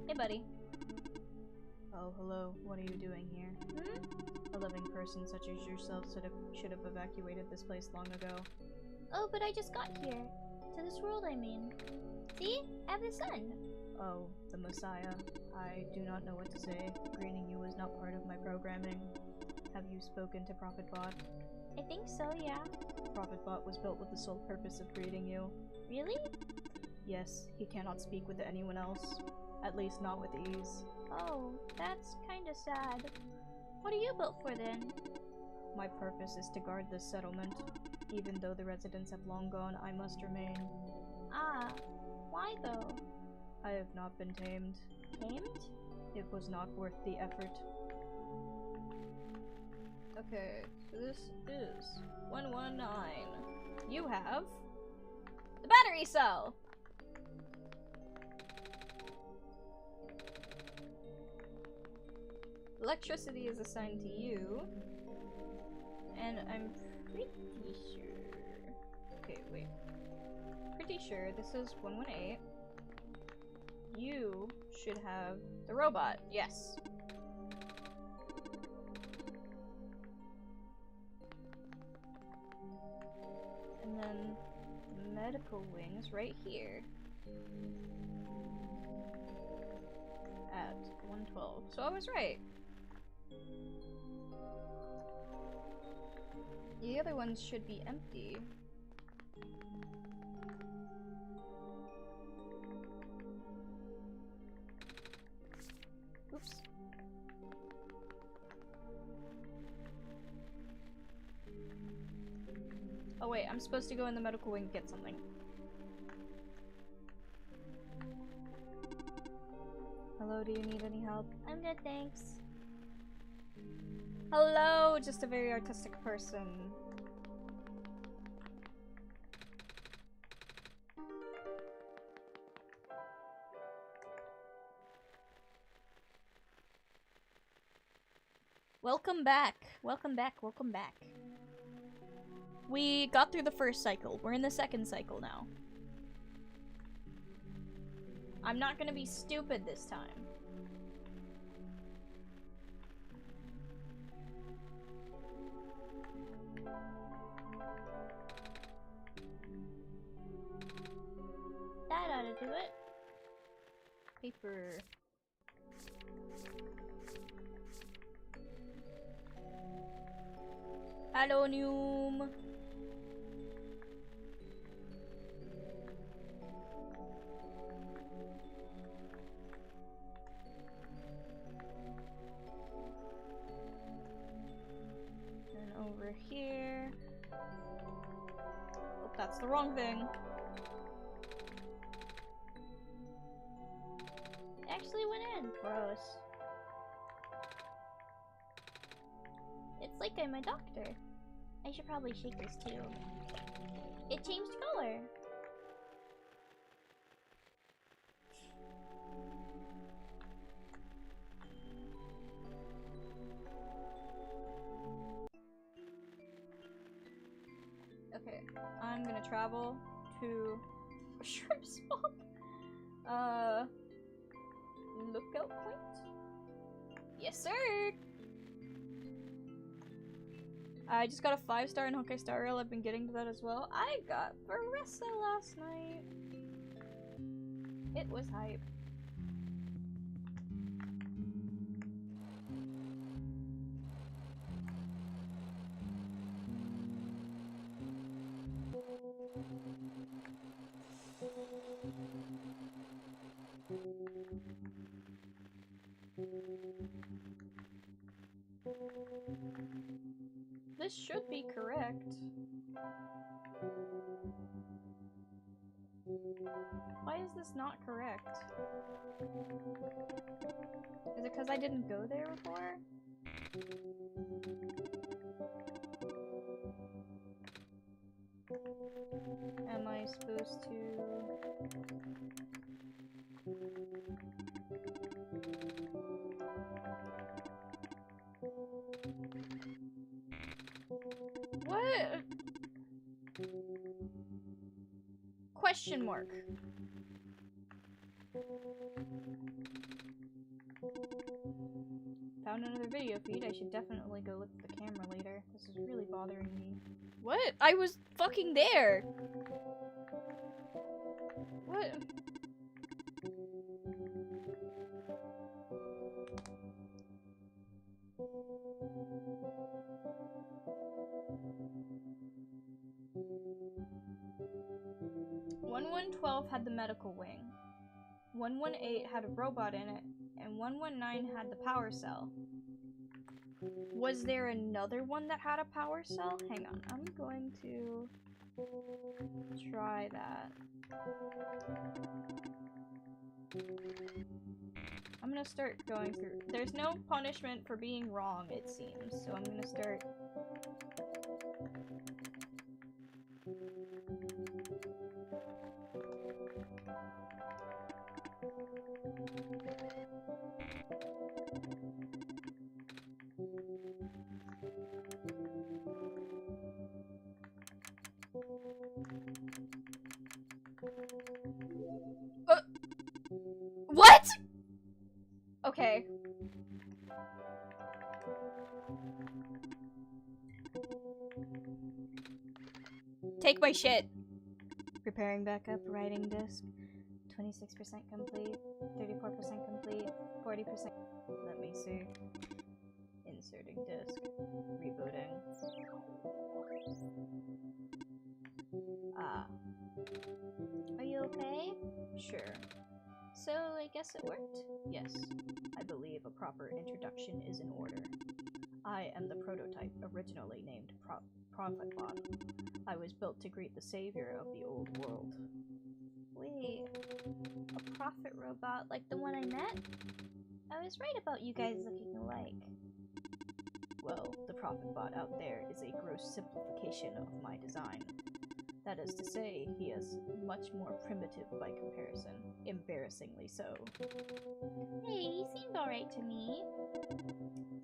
Hey, buddy. Oh, hello. What are you doing here? A living person such as yourself should have evacuated this place long ago. Oh, but I just got here. To this world, I mean. See? I have the sun. Oh, the Messiah. I do not know what to say. Greeting you was not part of my programming. Have you spoken to ProphetBot? I think so, yeah. ProphetBot was built with the sole purpose of greeting you. Really? Yes, he cannot speak with anyone else. At least not with ease. Oh, that's kinda sad. What are you built for then? My purpose is to guard this settlement. Even though the residents have long gone, I must remain. Ah, why though? I have not been tamed. Tamed? It was not worth the effort. Okay, so this is 119. You have the battery cell! Electricity is assigned to you. And I'm pretty sure... Okay, wait. Pretty sure this is 118. You should have the robot. Yes. And then the medical wings right here. At 112. So I was right. The other ones should be empty. Oops. Oh wait, I'm supposed to go in the medical wing and get something. Hello, do you need any help? I'm good, thanks. Hello, just a very artistic person. Welcome back. Welcome back. Welcome back. We got through the first cycle. We're in the second cycle now. I'm not gonna be stupid this time. That ought to do it. Paper. Alonium. And over here. Oh, that's the wrong thing. It actually went in. Gross. It's like I'm a doctor. I should probably shake this too. It changed color. Okay, I'm gonna travel to shrimp swamp. Lookout point? Yes, sir! I just got a 5-star in Honkai Star Rail. I've been getting to that as well. I got Varessa last night. It was hype. This should be correct. Why is this not correct? Is it because I didn't go there before? Am I supposed to... What? Question mark. Found another video feed. I should definitely go look at the camera later. This is really bothering me. What? I was fucking there! What? "1112 had the medical wing. 118 had a robot in it, and 119 had the power cell. Was there another one that had a power cell? Hang on, I'm going to try that. I'm gonna start going through. There's no punishment for being wrong, it seems, so I'm gonna start. What? Okay. Take my shit. Preparing backup writing disk. 26% complete. 34% complete. 40%. Let me see. Inserting disk. Rebooting. Ah. Are you okay? Sure. So, I guess it worked? Yes. I believe a proper introduction is in order. I am the prototype originally named Prophetbot. I was built to greet the savior of the old world. Wait, a prophet robot like the one I met? I was right about you guys looking alike. Well, the Prophetbot out there is a gross simplification of my design. That is to say, he is much more primitive by comparison, embarrassingly so. Hey, he seemed alright to me.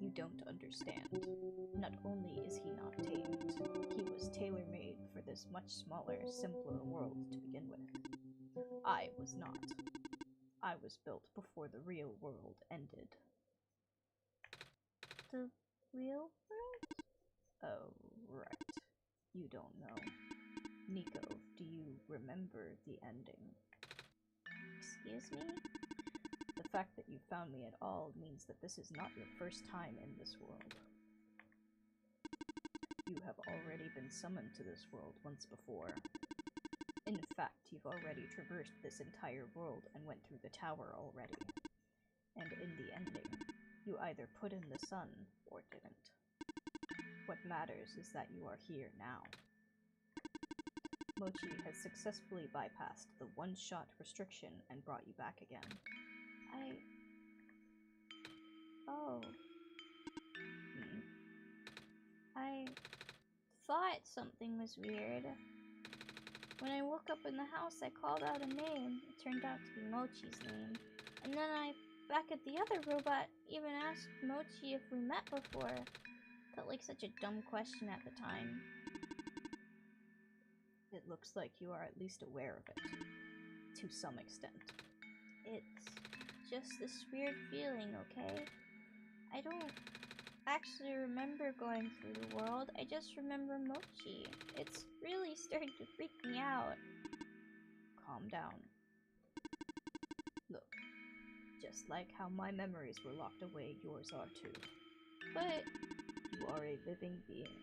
You don't understand. Not only is he not tamed, he was tailor-made for this much smaller, simpler world to begin with. I was not. I was built before the real world ended. The real world? Oh, right. You don't know. Nico, do you remember the ending? Excuse me? The fact that you found me at all means that this is not your first time in this world. You have already been summoned to this world once before. In fact, you've already traversed this entire world and went through the tower already. And in the ending, you either put in the sun or didn't. What matters is that you are here now. Mochi has successfully bypassed the one-shot restriction and brought you back again. Oh. I thought something was weird. When I woke up in the house, I called out a name. It turned out to be Mochi's name. And then back at the other robot, even asked Mochi if we met before. Felt like such a dumb question at the time. It looks like you are at least aware of it. To some extent. It's just this weird feeling, okay? I don't actually remember going through the world. I just remember Mochi. It's really starting to freak me out. Calm down. Look, just like how my memories were locked away, yours are too. But you are a living being.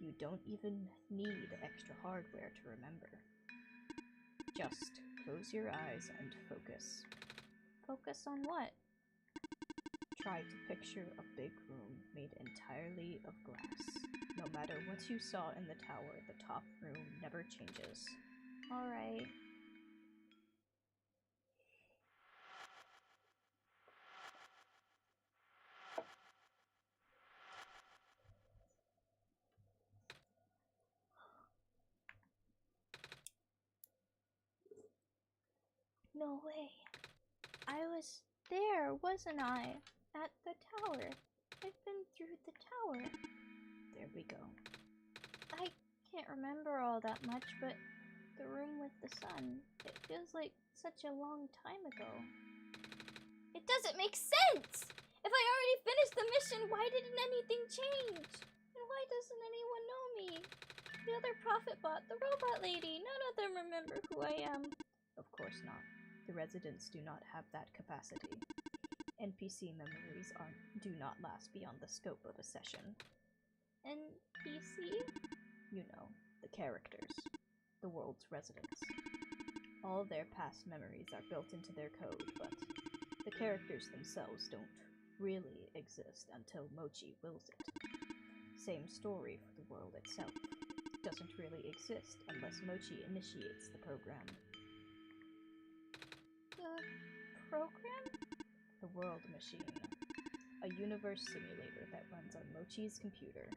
You don't even need extra hardware to remember. Just close your eyes and focus. Focus on what? Try to picture a big room made entirely of glass. No matter what you saw in the tower, the top room never changes. Alright. No way. I was there, wasn't I? At the tower. I've been through the tower. There we go. I can't remember all that much, but the room with the sun, it feels like such a long time ago. It doesn't make sense! If I already finished the mission, why didn't anything change? And why doesn't anyone know me? The other Prophetbot, the robot lady, none of them remember who I am. Of course not. The residents do not have that capacity. NPC memories do not last beyond the scope of a session. NPC? You know, the characters. The world's residents. All their past memories are built into their code, but the characters themselves don't really exist until Mochi wills it. Same story for the world itself. It doesn't really exist unless Mochi initiates the program. The program? The world machine. A universe simulator that runs on Mochi's computer.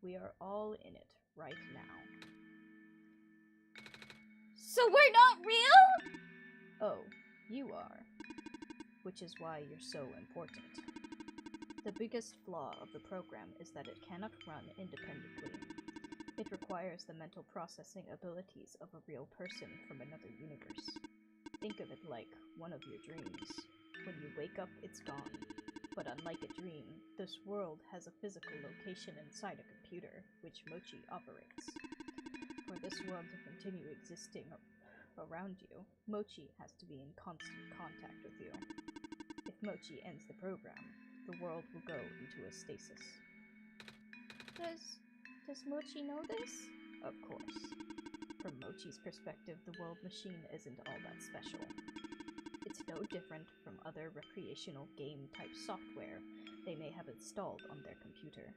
We are all in it right now. So we're not real? Oh, you are. Which is why you're so important. The biggest flaw of the program is that it cannot run independently. It requires the mental processing abilities of a real person from another universe. Think of it like one of your dreams. When you wake up, it's gone. But unlike a dream, this world has a physical location inside a computer, which Mochi operates. For this world to continue existing around you, Mochi has to be in constant contact with you. If Mochi ends the program, the world will go into a stasis. Does Mochi know this? Of course. From Mochi's perspective, the world machine isn't all that special. It's no different from other recreational game-type software they may have installed on their computer.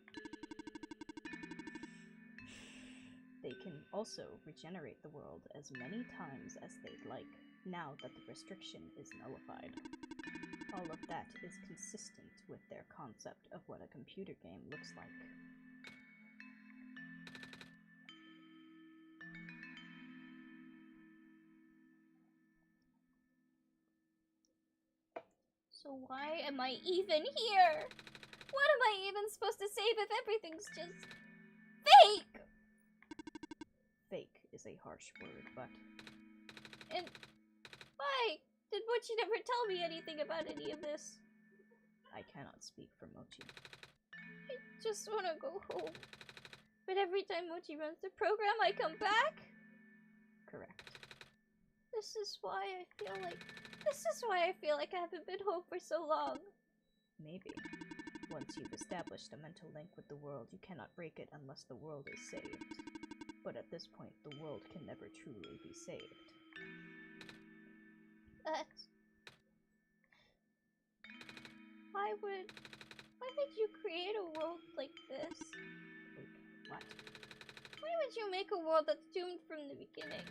They can also regenerate the world as many times as they'd like, now that the restriction is nullified. All of that is consistent with their concept of what a computer game looks like. So why am I even here? What am I even supposed to save if everything's just fake? Fake is a harsh word, but And why did Mochi never tell me anything about any of this? I cannot speak for Mochi. I just want to go home. But every time Mochi runs the program, I come back? Correct. This is why I feel like I haven't been home for so long. Maybe. Once you've established a mental link with the world, you cannot break it unless the world is saved. But at this point, the world can never truly be saved. Why would you create a world like this? Like, what? Why would you make a world that's doomed from the beginning?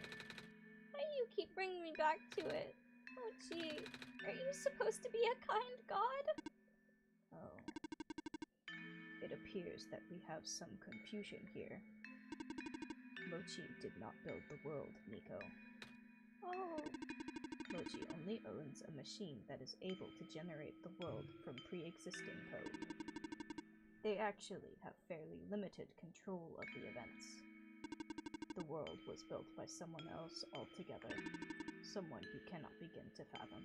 Why do you keep bringing me back to it? Mochi, are you supposed to be a kind god? Oh. It appears that we have some confusion here. Mochi did not build the world, Nico. Oh. Mochi only owns a machine that is able to generate the world from pre-existing code. They actually have fairly limited control of the events. The world was built by someone else altogether, someone you cannot begin to fathom.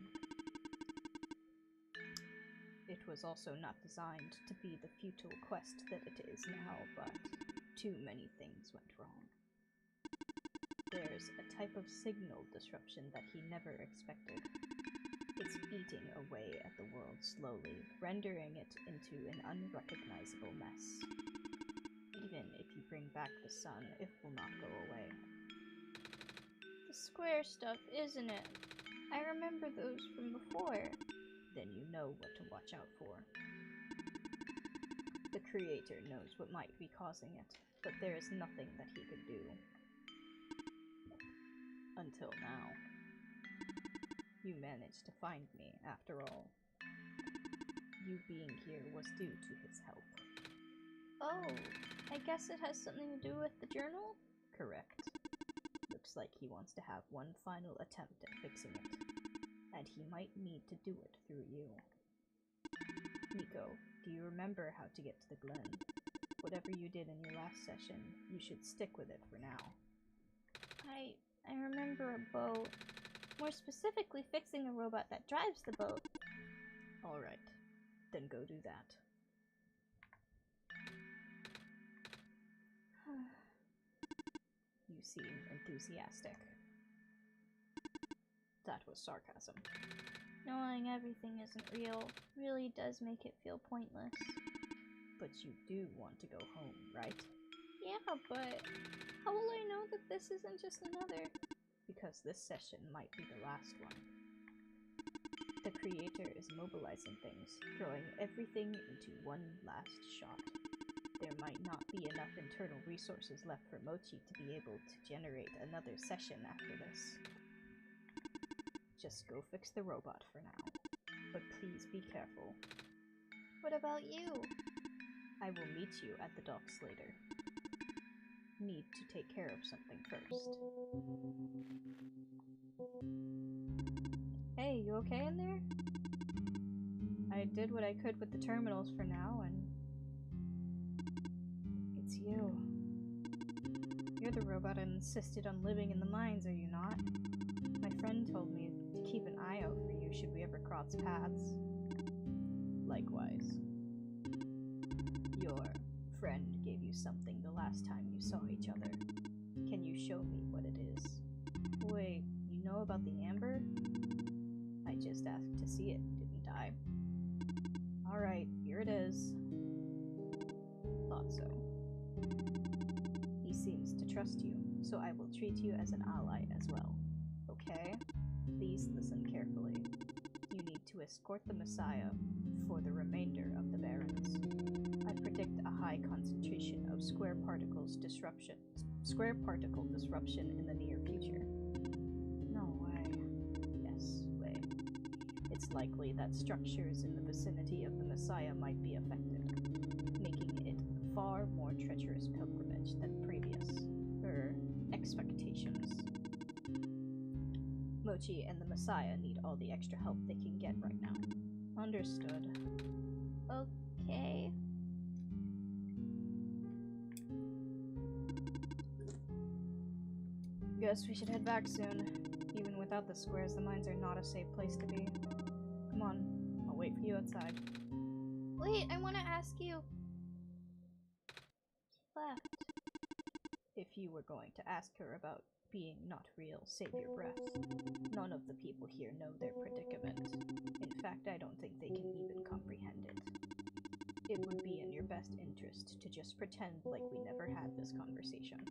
It was also not designed to be the futile quest that it is now, but too many things went wrong. There's a type of signal disruption that he never expected. It's eating away at the world slowly, rendering it into an unrecognizable mess. Even if you bring back the sun, it will not go away. The square stuff, isn't it? I remember those from before. Then you know what to watch out for. The creator knows what might be causing it, but there is nothing that he could do. Until now. You managed to find me, after all. You being here was due to his help. Oh, I guess it has something to do with the journal? Correct. Looks like he wants to have one final attempt at fixing it. And he might need to do it through you. Nico, do you remember how to get to the Glen? Whatever you did in your last session, you should stick with it for now. I remember a boat. More specifically, fixing a robot that drives the boat. Alright, then go do that. You seem enthusiastic. That was sarcasm. Knowing everything isn't real really does make it feel pointless. But you do want to go home, right? Yeah, but how will I know that this isn't just another? Because this session might be the last one. The creator is mobilizing things, throwing everything into one last shot. There might not be enough internal resources left for Mochi to be able to generate another session after this. Just go fix the robot for now. but please be careful. What about you? I will meet you at the docks later. Need to take care of something first. Hey, you okay in there? I did what I could with the terminals for now, and... It's you. You're the robot that insisted on living in the mines, are you not? My friend told me to keep an eye out for you should we ever cross paths. Likewise. Your friend gave you something the last time you saw each other. Can you show me what it is? Wait, you know about the amber? I just asked to see it, didn't I? Alright, here it is. Thought so. He seems to trust you, so I will treat you as an ally as well. Okay? Please listen carefully. You need to escort the Messiah for the remainder of the Barrens. I predict a high concentration of square particle disruption in the near future. No way. Yes, way. It's likely that structures in the vicinity of the Messiah might be affected, making it a far more treacherous pilgrimage than previous expectations. Mochi and the Messiah need all the extra help they can get right now. Understood. Okay. Guess we should head back soon. Even without the squares, the mines are not a safe place to be. Come on, I'll wait for you outside. Wait, I want to ask you. Left. If you were going to ask her about being not real, save your breath. None of the people here know their predicament. In fact, I don't think they can even comprehend it. It would be in your best interest to just pretend like we never had this conversation.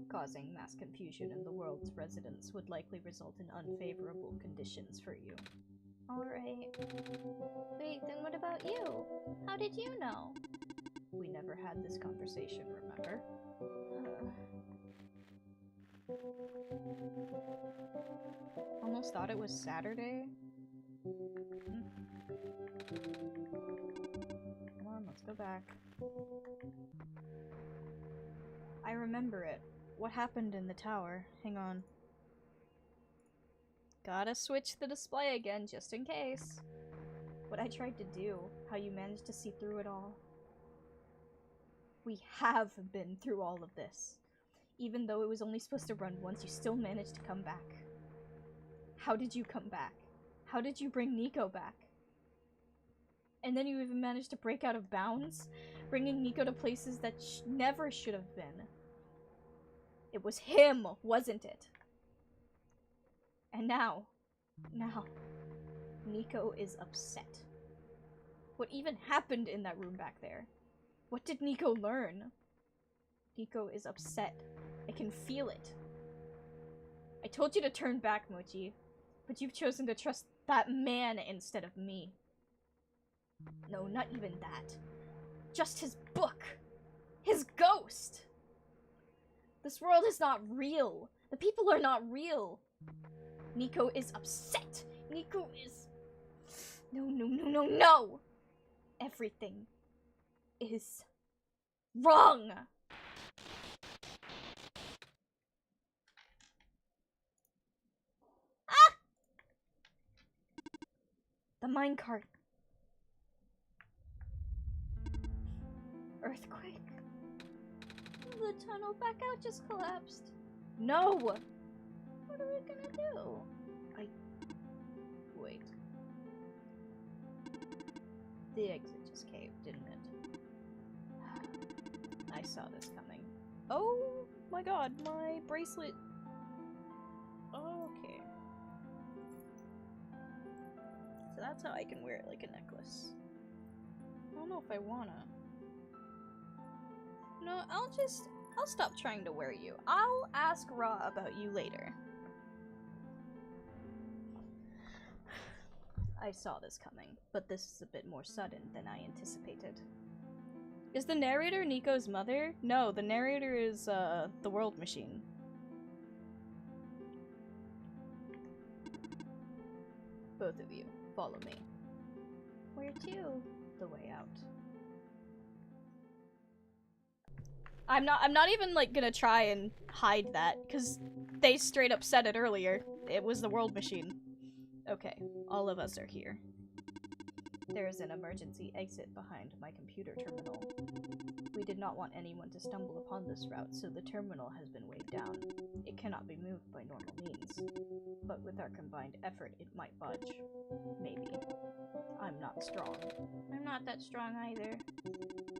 Causing mass confusion in the world's residents would likely result in unfavorable conditions for you. Alright. Wait, then what about you? How did you know? We never had this conversation, remember? Almost thought it was Saturday. Come on, let's go back. I remember it. What happened in the tower? Hang on. Gotta switch the display again, just in case. What I tried to do, how you managed to see through it all. We have been through all of this. Even though it was only supposed to run once, you still managed to come back. How did you come back? How did you bring Nico back? And then you even managed to break out of bounds, bringing Nico to places that never should have been. It was him, wasn't it? And now, Nico is upset. What even happened in that room back there? What did Nico learn? Nico is upset. I can feel it. I told you to turn back, Mochi, but you've chosen to trust that man instead of me. No, not even that. Just his book. His ghost. This world is not real. The people are not real. Nico is upset. Nico is... No. Everything is wrong. Ah! The minecart. Earthquake. The tunnel back out just collapsed. No! What are we gonna do? Wait. The exit just caved, didn't it? I saw this coming. Oh my god, my bracelet. Okay. So that's how I can wear it like a necklace. I don't know if I wanna. No, I'll stop trying to wear you. I'll ask Ra about you later. I saw this coming, but this is a bit more sudden than I anticipated. Is the narrator Nico's mother? No, the narrator is, the world machine. Both of you, follow me. Where to? The way out. I'm not even like gonna try and hide that, because they straight up said it earlier. It was the world machine. Okay, all of us are here. There is an emergency exit behind my computer terminal. We did not want anyone to stumble upon this route, so the terminal has been weighed down. It cannot be moved by normal means. But with our combined effort, it might budge. Maybe. I'm not strong. I'm not that strong either.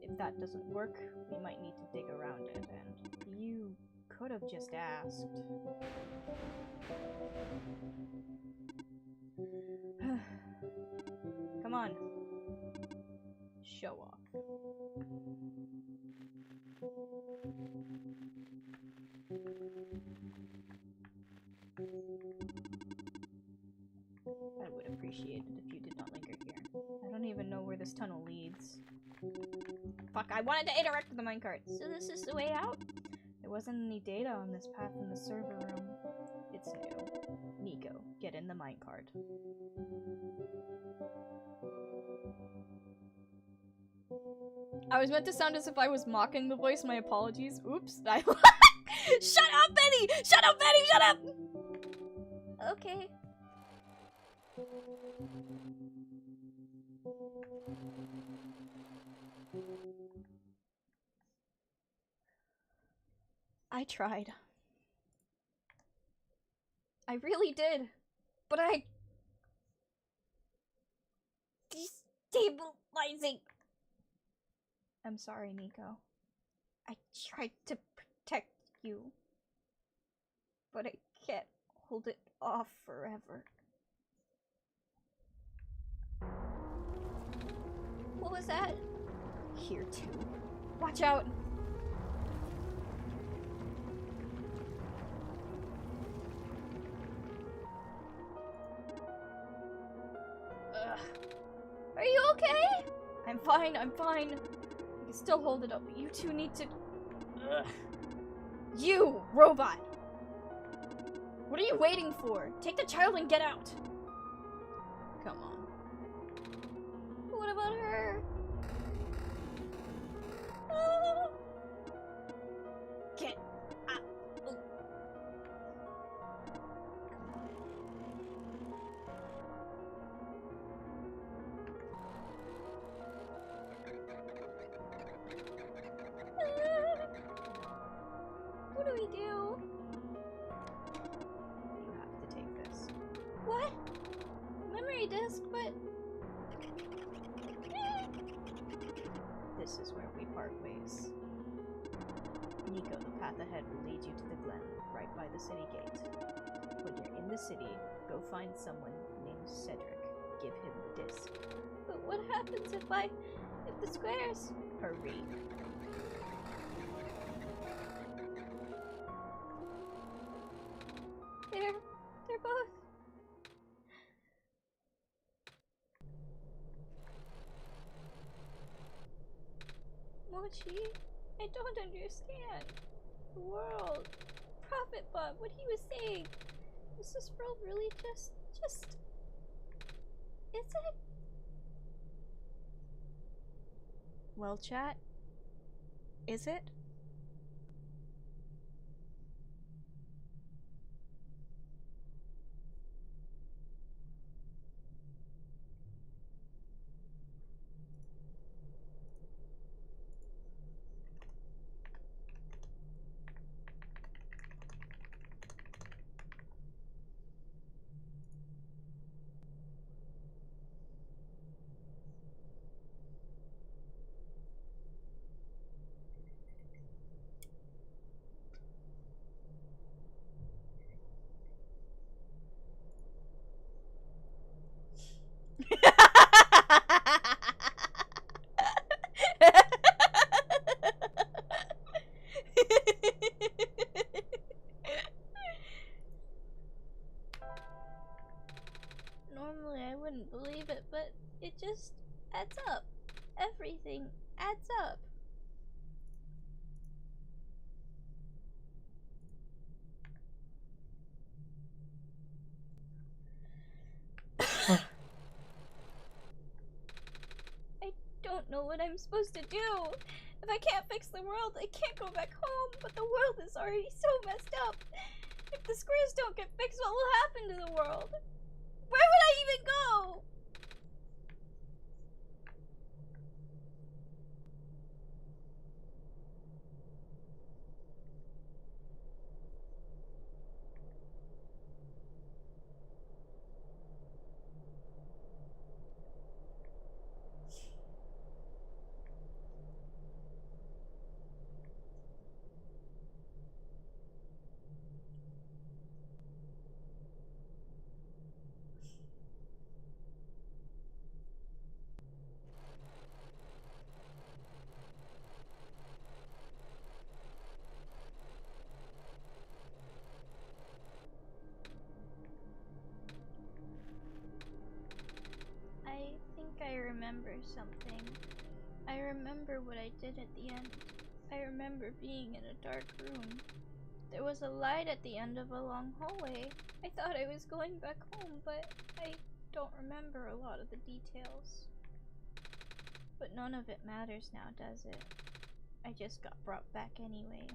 If that doesn't work, we might need to dig around it, and you could have just asked. Come on. Show off. I would appreciate it if you did not linger here. I don't even know where this tunnel leads. Fuck, I wanted to interact with the minecart. So this is the way out? There wasn't any data on this path in the server room. It's new. Nico, get in the minecart. I was meant to sound as if I was mocking the voice, my apologies. Oops. Shut up, Benny! Shut up, Benny! Shut up! Okay. I tried. I really did. But I... Destabilizing. I'm sorry, Nico. I tried to protect you. But I can't hold it off forever. What was that? Here too. Watch out! Ugh. Are you okay? I'm fine, I'm fine. I can still hold it up, but you two need to... Ugh. You, robot! What are you waiting for? Take the child and get out! Come on. What about her? Ah. Get out! Oh. What do we do? You have to take this. What? Memory disk, but... This is where we part ways. Nico, the path ahead will lead you to the glen, right by the city gate. When you're in the city, go find someone named Cedric. Give him the disc. But what happens if the squares... Hurry. They're both... Mochi, I don't understand. The world. Prophet Bob, what he was saying. Is this world really just... Is it? Well, chat, is it? Normally I wouldn't believe it, but it just adds up. Everything adds up. don't know what I'm supposed to do. If I can't fix the world, I can't go back home, but the world is already so messed up. If the squares don't get fixed, what will happen to the world? Where would I even go? I think I remember something. I remember what I did at the end. I remember being in a dark room. There was a light at the end of a long hallway. I thought I was going back home, but I don't remember a lot of the details. But none of it matters now, does it? I just got brought back anyway.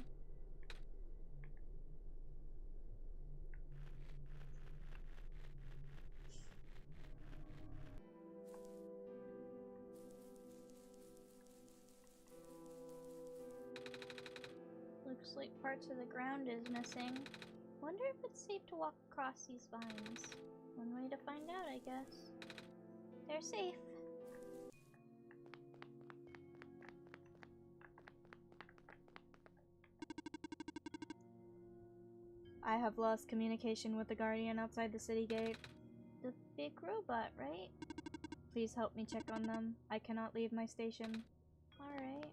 Looks like parts of the ground is missing. Wonder if it's safe to walk across these vines. One way to find out, I guess. They're safe. I have lost communication with the guardian outside the city gate. The big robot, right? Please help me check on them. I cannot leave my station. Alright.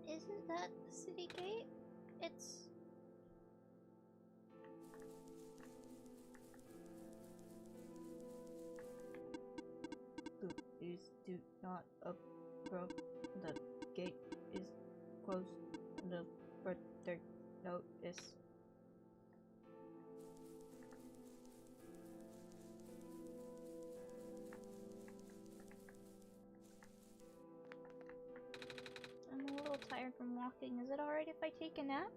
Isn't that the city gate? It's... Please do not approach. The gate is closed. The further notice. I'm a little tired from walking. Is it alright if I take a nap?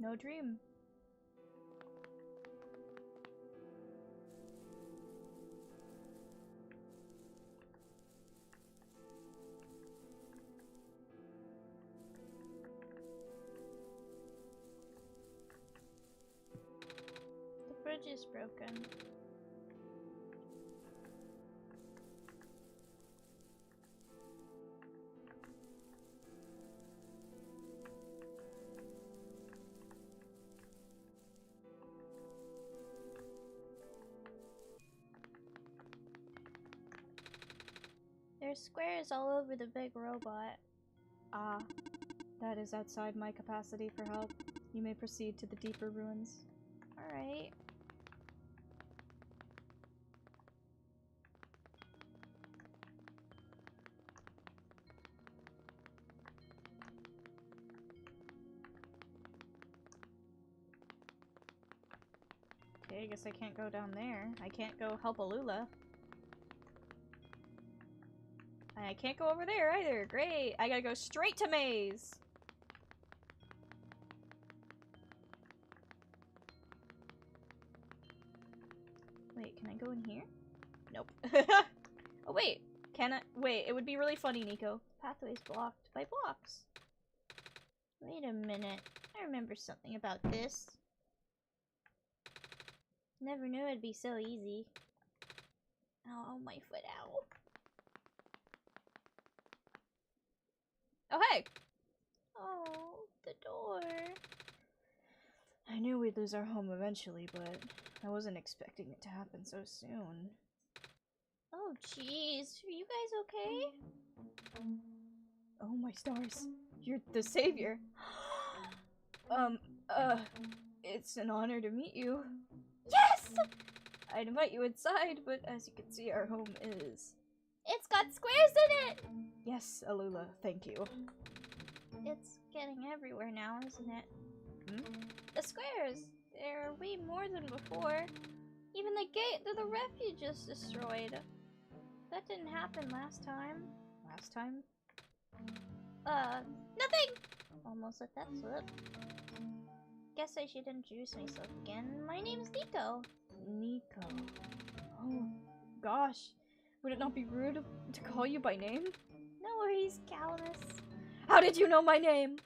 No dream. The bridge is broken. There's squares all over the big robot. Ah, that is outside my capacity for help. You may proceed to the deeper ruins. Alright. Okay, I guess I can't go down there. I can't go help Alula. I can't go over there either. Great. I gotta go straight to Maze. Wait, can I go in here? Nope. Oh, wait. Can I? Wait, it would be really funny, Nico. The pathway's blocked by blocks. Wait a minute. I remember something about this. Never knew it'd be so easy. Oh, my foot, ow. Oh, hey! Oh, the door. I knew we'd lose our home eventually, but I wasn't expecting it to happen so soon. Oh, jeez. Are you guys okay? Oh my stars. You're the savior. It's an honor to meet you. Yes! I'd invite you inside, but as you can see, our home is... It's got squares in it! Yes, Alula, thank you. It's getting everywhere now, isn't it? Hmm? The squares! They're way more than before. Even the gate to the refuge is destroyed. That didn't happen last time. Last time? Nothing! Almost let that slip. Guess I should introduce myself again. My name's Nico. Nico. Oh, gosh. Would it not be rude to call you by name? No worries, Calamus. How did you know my name?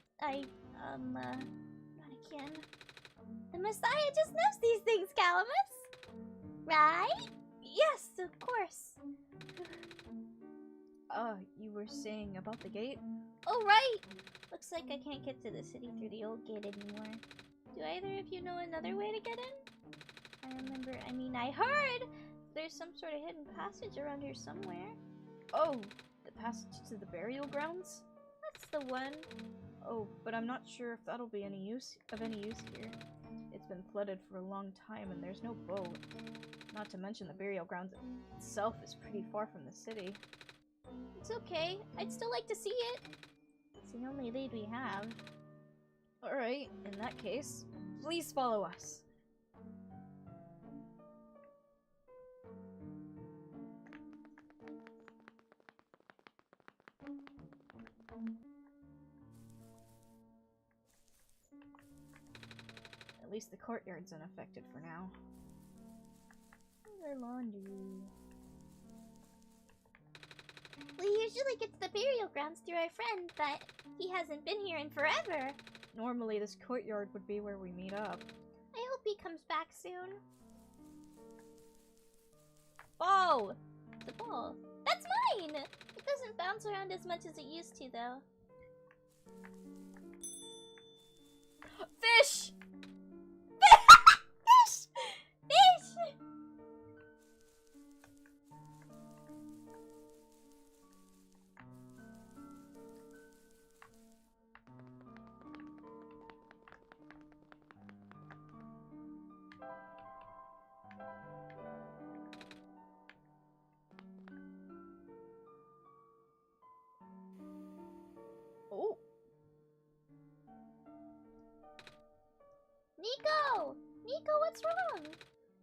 Not again. The Messiah just knows these things, Calamus! Right? Yes, of course. You were saying about the gate? Oh, right! Looks like I can't get to the city through the old gate anymore. Do either of you know another way to get in? I heard there's some sort of hidden passage around here somewhere. Oh, the passage to the burial grounds? That's the one. Oh, but I'm not sure if that'll be any use here. It's been flooded for a long time and there's no boat. Not to mention the burial grounds itself is pretty far from the city. It's okay. I'd still like to see it. It's the only lead we have. Alright, in that case, please follow us. At least the courtyard's unaffected for now. Our laundry. We usually get to the burial grounds through our friend, but he hasn't been here in forever. Normally this courtyard would be where we meet up. I hope he comes back soon. Ball! The ball. That's mine! It doesn't bounce around as much as it used to, though. Fish! Fish! Fish! Oh! Nico! Nico, what's wrong?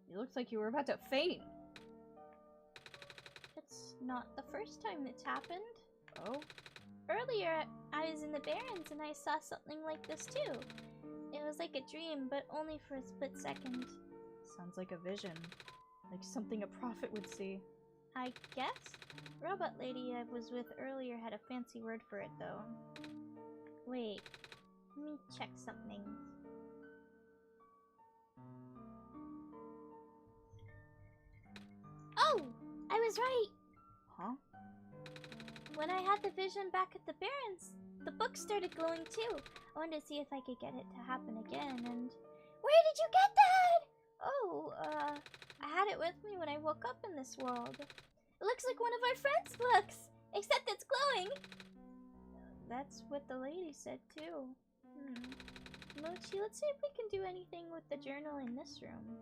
You looked like you were about to faint. It's not the first time it's happened. Oh? Earlier, I was in the Barrens and I saw something like this too. It was like a dream, but only for a split second. Sounds like a vision. Like something a prophet would see. I guess? Robot lady I was with earlier had a fancy word for it, though. Wait, let me check something. Oh! I was right! Huh? When I had the vision back at the Barrens, the book started glowing too. I wanted to see if I could get it to happen again, and... Where did you get that? Oh, I had it with me when I woke up in this world. It looks like one of our friends' books, except it's glowing. That's what the lady said too. Mochi, let's see if we can do anything with the journal in this room.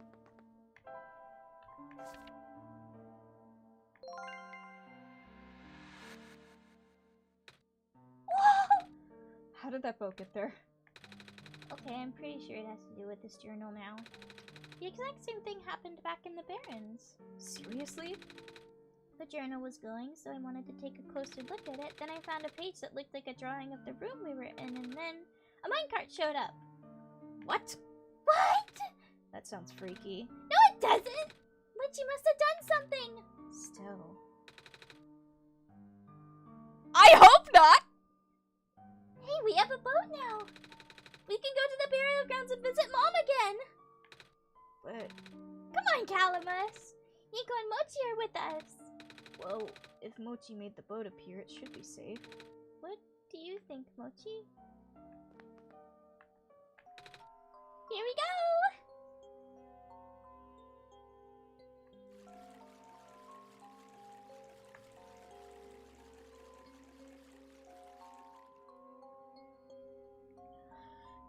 Whoa! How did that boat get there? Okay, I'm pretty sure it has to do with this journal now. The exact same thing happened back in the Barrens. Seriously? The journal was glowing, so I wanted to take a closer look at it. Then I found a page that looked like a drawing of the room we were in, and then a minecart showed up. What? What? That sounds freaky. No, it doesn't! Mochi must have done something! Still. I hope not! Hey, we have a boat now! We can go to the burial grounds and visit Mom again! But, Come on, Calamus! Nico and Mochi are with us! well, if Mochi made the boat appear, it should be safe. What do you think, Mochi? Here we go!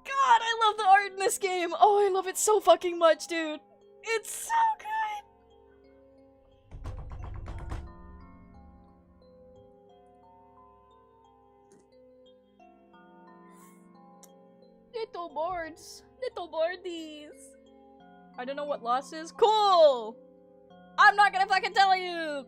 God, I love the art weird in this game. Oh, I love it so fucking much, dude. It's so good. Little boards. Little boardies. I don't know what loss is. Cool! I'm not gonna fucking tell you!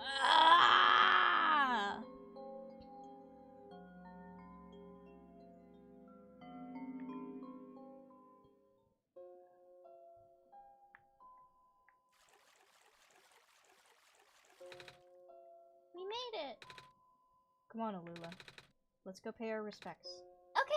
Ah! We made it. Come on, Alula. Let's go pay our respects. Okay.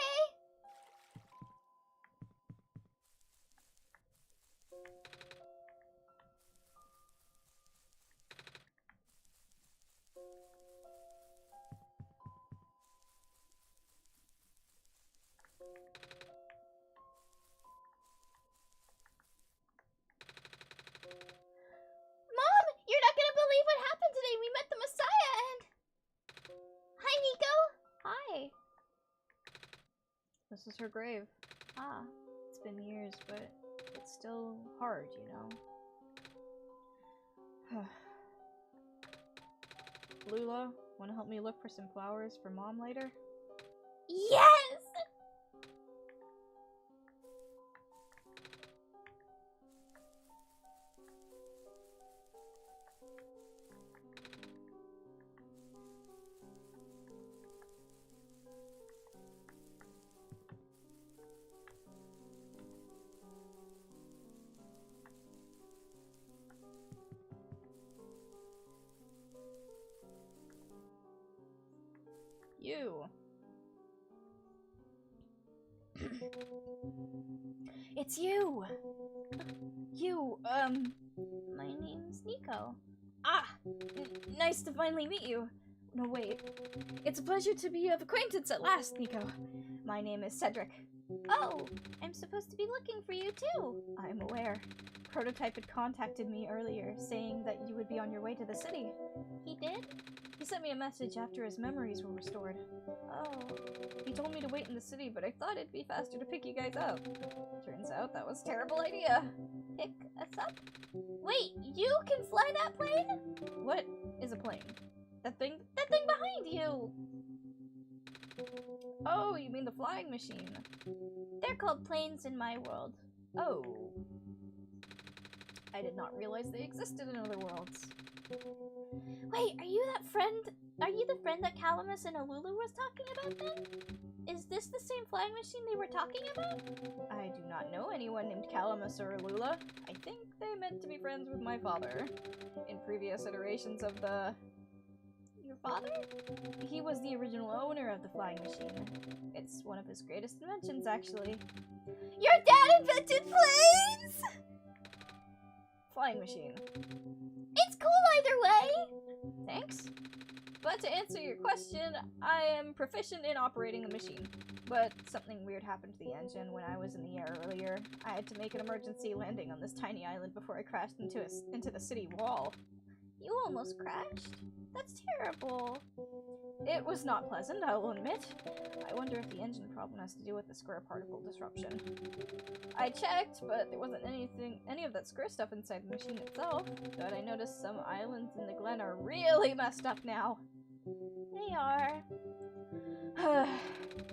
Mom, you're not gonna believe what happened today. We met the Messiah and... Hi, Nico. Hi. This is her grave. Ah. It's been years, but it's still hard, you know? Lula, wanna help me look for some flowers for Mom later? Yes! You. It's you. You, My name's Nico. Ah! Nice to finally meet you. No, wait. It's a pleasure to be of acquaintance at last, Nico. My name is Cedric. Oh, I'm supposed to be looking for you too. I'm aware. Prototype had contacted me earlier, saying that you would be on your way to the city. He did? He sent me a message after his memories were restored. Oh. He told me to wait in the city, but I thought it'd be faster to pick you guys up. Turns out that was a terrible idea. Pick us up? Wait, you can fly that plane? What is a plane? That thing behind you. Oh, you mean the flying machine? They're called planes in my world. Oh. I did not realize they existed in other worlds. Wait, are you that friend? Are you the friend that Calamus and Alulu was talking about then? Is this the same flying machine they were talking about? I do not know anyone named Calamus or Alula. I think they meant to be friends with my father. In previous iterations of the... Your father? He was the original owner of the flying machine. It's one of his greatest inventions, actually. Your dad invented planes? Flying machine. It's cool either way! Thanks. But to answer your question, I am proficient in operating the machine. But something weird happened to the engine when I was in the air earlier. I had to make an emergency landing on this tiny island before I crashed into the city wall. You almost crashed? That's terrible. It was not pleasant, I will admit. I wonder if the engine problem has to do with the square particle disruption. I checked, but there wasn't any of that square stuff inside the machine itself. But I noticed some islands in the glen are really messed up now. They are.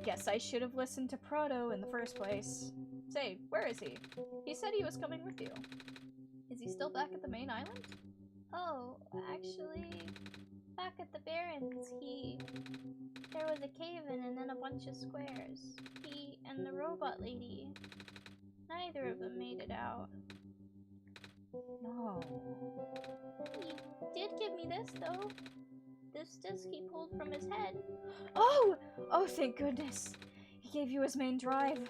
Guess I should have listened to Proto in the first place. Say, where is he? He said he was coming with you. Is he still back at the main island? Oh, actually, back at the Barrens, there was a cave-in and then a bunch of squares. He and the robot lady, neither of them made it out. No. He did give me this, though. This disc he pulled from his head. Oh! Oh, thank goodness. He gave you his main drive.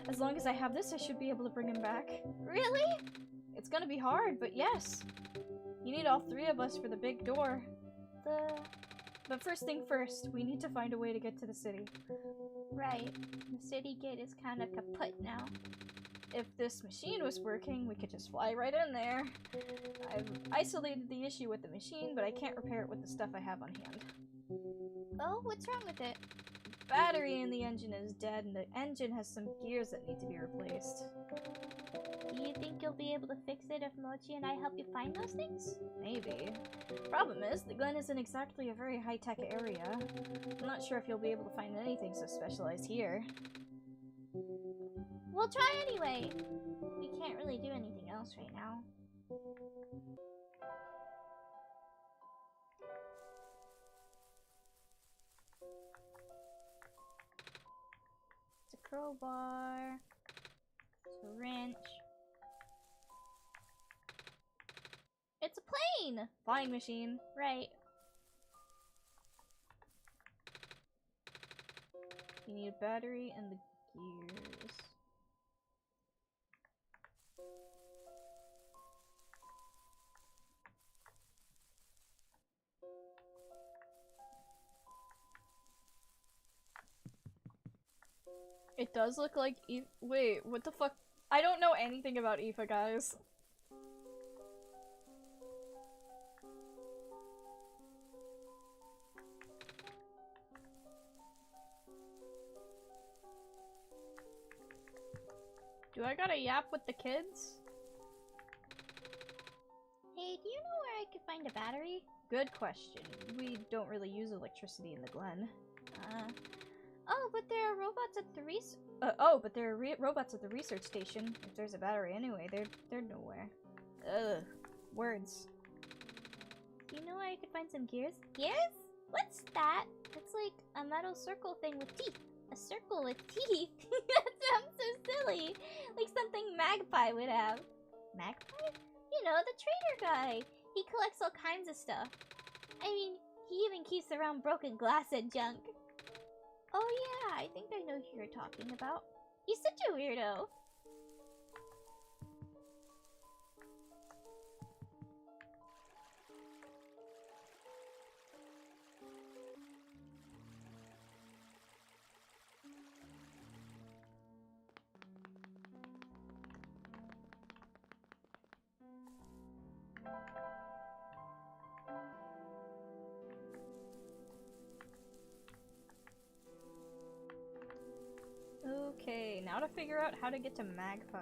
As long as I have this, I should be able to bring him back. Really? It's gonna be hard, but yes. You need all three of us for the big door. The But first thing first, we need to find a way to get to the city. Right. The city gate is kind of kaput now. If this machine was working, we could just fly right in there. I've isolated the issue with the machine, but I can't repair it with the stuff I have on hand. Oh, what's wrong with it? Battery in the engine is dead, and the engine has some gears that need to be replaced. Do you think you'll be able to fix it if Mochi and I help you find those things? Maybe. Problem is, the Glen isn't exactly a very high-tech area. I'm not sure if you'll be able to find anything so specialized here. We'll try anyway. We can't really do anything else right now. It's a crowbar. It's a wrench. It's a plane! Flying machine. Right. You need a battery and the gears. It does look like wait, what the fuck? I don't know anything about Aoife, guys. Do I gotta yap with the kids? Hey, do you know where I could find a battery? Good question. We don't really use electricity in the Glen. Oh, but there are robots at the But there are robots at the research station. If there's a battery anyway, they're nowhere. Ugh. Words. Do you know where I could find some gears? Gears? What's that? It's like a metal circle thing with teeth. A circle with teeth? That sounds so silly. Like something Magpie would have. Magpie? You know, the trader guy. He collects all kinds of stuff. I mean, he even keeps around broken glass and junk. Oh yeah, I think I know who you're talking about. He's such a weirdo. Okay, now to figure out how to get to Magpie.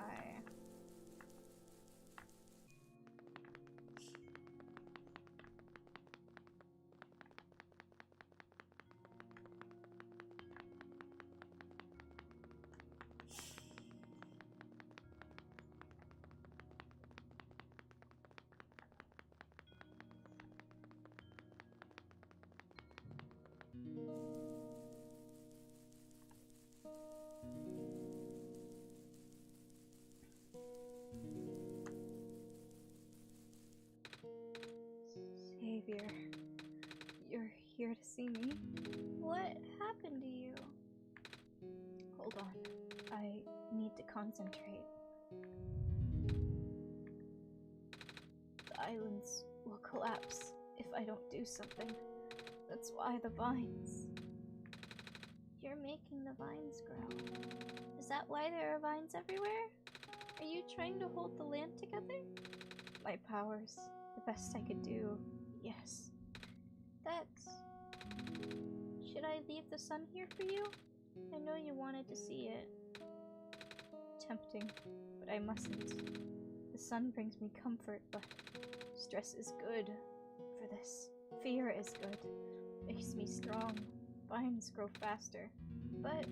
Savior, you're here to see me? What happened to you? Hold on, I need to concentrate. The islands will collapse if I don't do something. That's why the vines. You're making the vines grow. Is that why there are vines everywhere? Are you trying to hold the land together? My powers, the best I could do, yes. That's... Should I leave the sun here for you? I know you wanted to see it. Tempting, but I mustn't. The sun brings me comfort, but stress is good for this. Fear is good. Makes me strong. Vines grow faster. But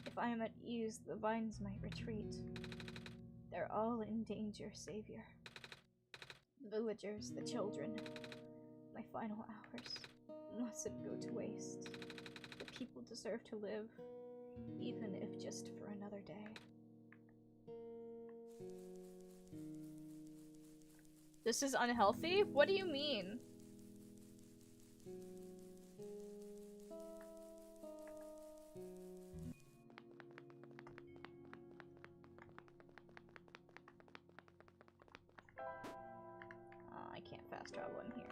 if I am at ease, the vines might retreat. They're all in danger, Savior. The villagers, the children. My final hours mustn't go to waste. The people deserve to live, even if just for another day. This is unhealthy? What do you mean? I can't fast travel in here.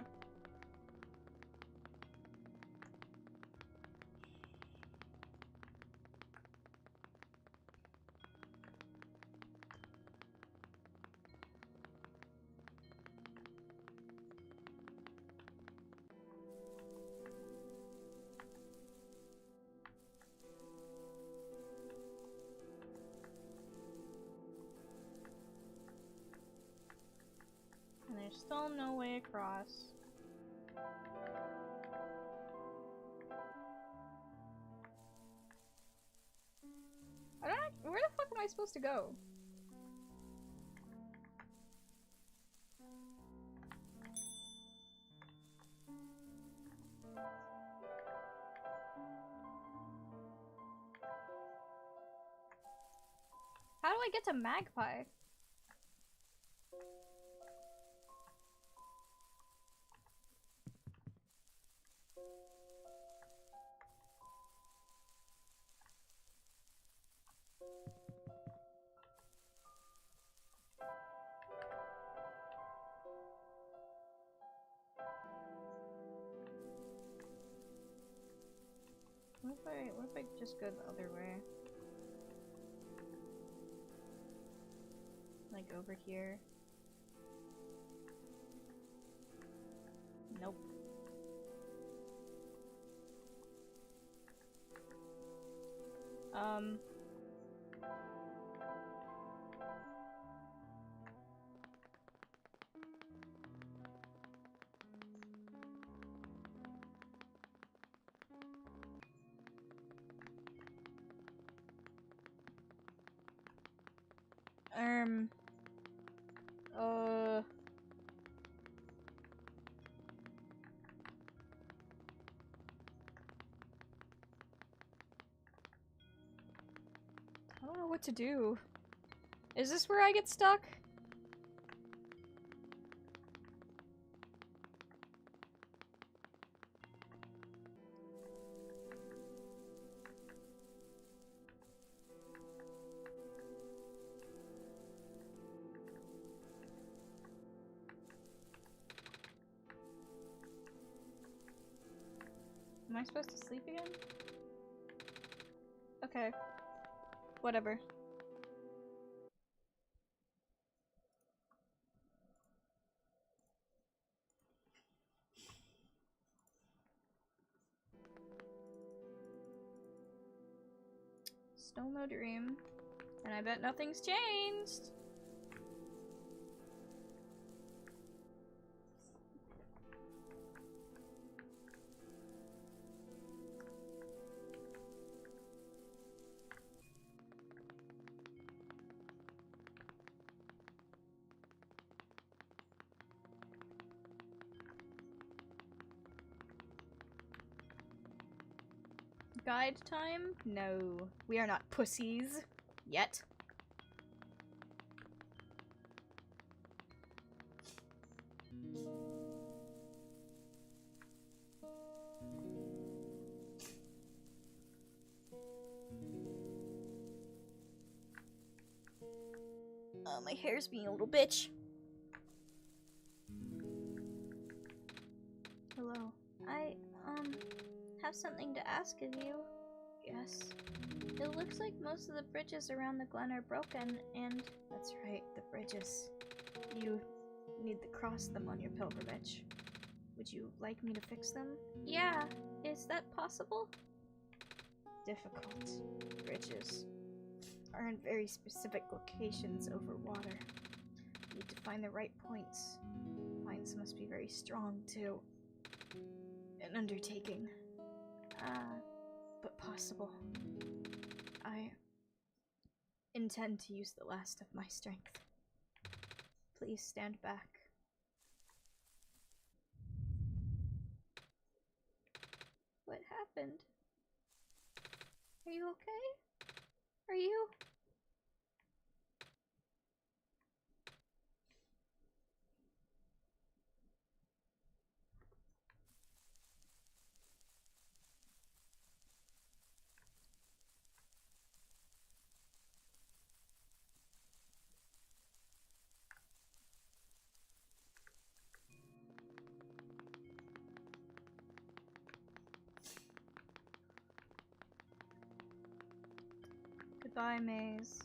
Still no way across. Where the fuck am I supposed to go? How do I get to Magpie? What if I just go the other way? Like over here? Nope. I don't know what to do. Is this where I get stuck? Am I supposed to sleep again? Okay. Whatever. Still no dream. And I bet nothing's changed! Guide time? No. We are not pussies. Yet. My hair's being a little bitch. Hello. I, have something to ask of you. Yes. It looks like most of the bridges around the glen are broken, and... That's right, the bridges. You need to cross them on your pilgrimage. Would you like me to fix them? Yeah. Is that possible? Difficult. Bridges are in very specific locations over water. You need to find the right points. Points must be very strong, too. An undertaking. But possible. I intend to use the last of my strength. Please stand back. What happened? Are you okay? Are you? Goodbye, Maze.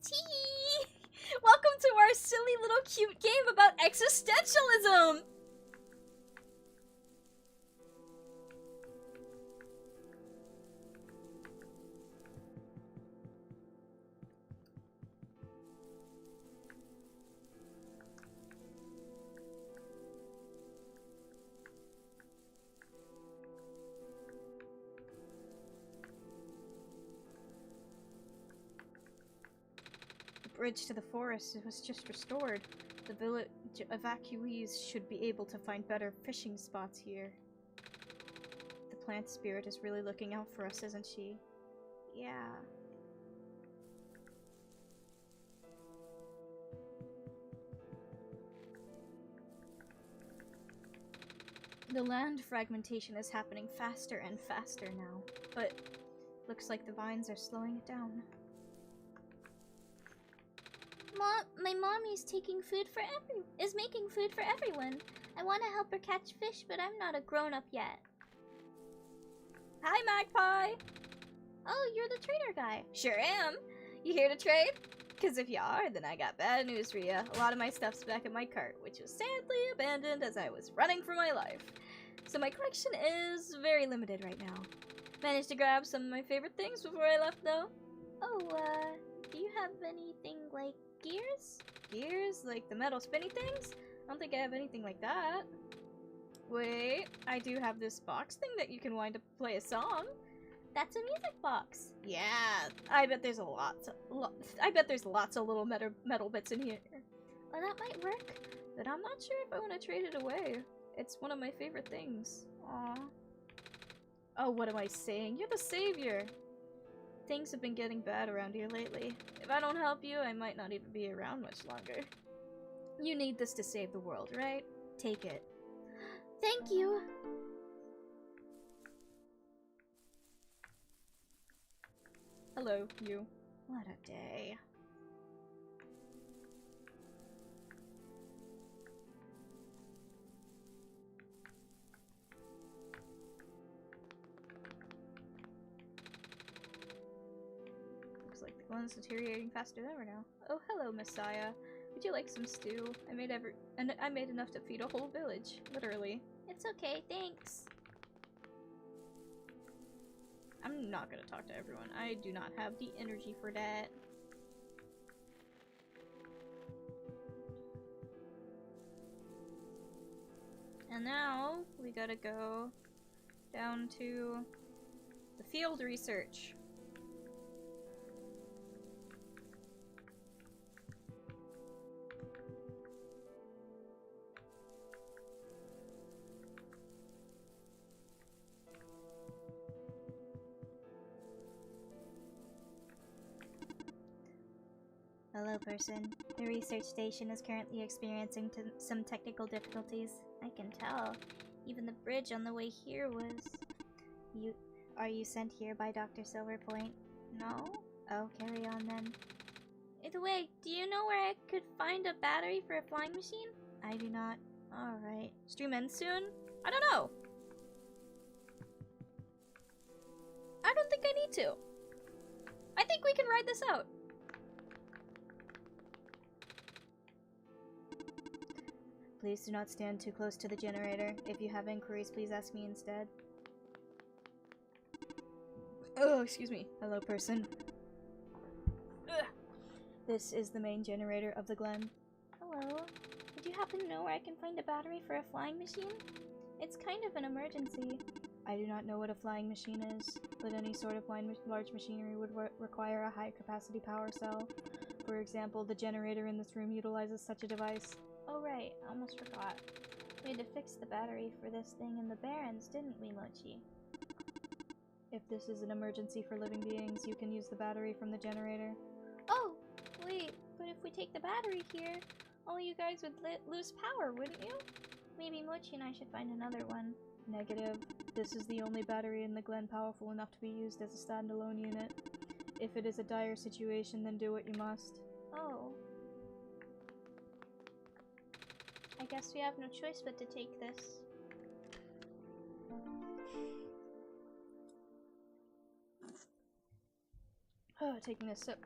Tee! Welcome to our silly little cute game about existentialism! bridge to the forest was just restored. The village evacuees should be able to find better fishing spots here. The plant spirit is really looking out for us, isn't she? Yeah. The land fragmentation is happening faster and faster now, but looks like the vines are slowing it down. Mom, my mommy's making food for everyone. I want to help her catch fish, but I'm not a grown-up yet. Hi, Magpie! Oh, you're the trader guy. Sure am. You here to trade? Because if you are, then I got bad news for you. A lot of my stuff's back in my cart, which was sadly abandoned as I was running for my life. So my collection is very limited right now. Managed to grab some of my favorite things before I left, though. Oh, do you have anything like gears? Gears? Like the metal spinny things? I don't think I have anything like that. Wait, I do have this box thing that you can wind up to play a song. That's a music box. Yeah, I bet there's I bet there's lots of little metal bits in here. Well, that might work. But I'm not sure if I want to trade it away. It's one of my favorite things. Aww. Oh, what am I saying? You're the savior! Things have been getting bad around here lately. If I don't help you, I might not even be around much longer. You need this to save the world, right? Take it. Thank you! Hello, you. What a day. Looks like the one's deteriorating faster than ever now. Oh, hello, Messiah. Would you like some stew? I made enough to feed a whole village, literally. It's okay, thanks. I'm not gonna talk to everyone. I do not have the energy for that. And now we gotta go down to the field research. Hello, person. The research station is currently experiencing some technical difficulties. I can tell. Even the bridge on the way here was... Are you sent here by Dr. Silverpoint? No? Oh, carry on then. Either way, do you know where I could find a battery for a flying machine? I do not. Alright. Stream ends soon? I don't know. I don't think I need to. I think we can ride this out. Please do not stand too close to the generator. If you have inquiries, please ask me instead. Oh, excuse me. Hello, person. Ugh. This is the main generator of the Glen. Hello. Would you happen to know where I can find a battery for a flying machine? It's kind of an emergency. I do not know what a flying machine is, but any sort of large machinery would require a high-capacity power cell. For example, the generator in this room utilizes such a device. Oh right, almost forgot. We had to fix the battery for this thing in the Barrens, didn't we, Mochi? If this is an emergency for living beings, you can use the battery from the generator. Oh, wait, but if we take the battery here, all you guys would lose power, wouldn't you? Maybe Mochi and I should find another one. Negative. This is the only battery in the Glen powerful enough to be used as a standalone unit. If it is a dire situation, then do what you must. Oh. I guess we have no choice but to take this. Oh, taking a sip.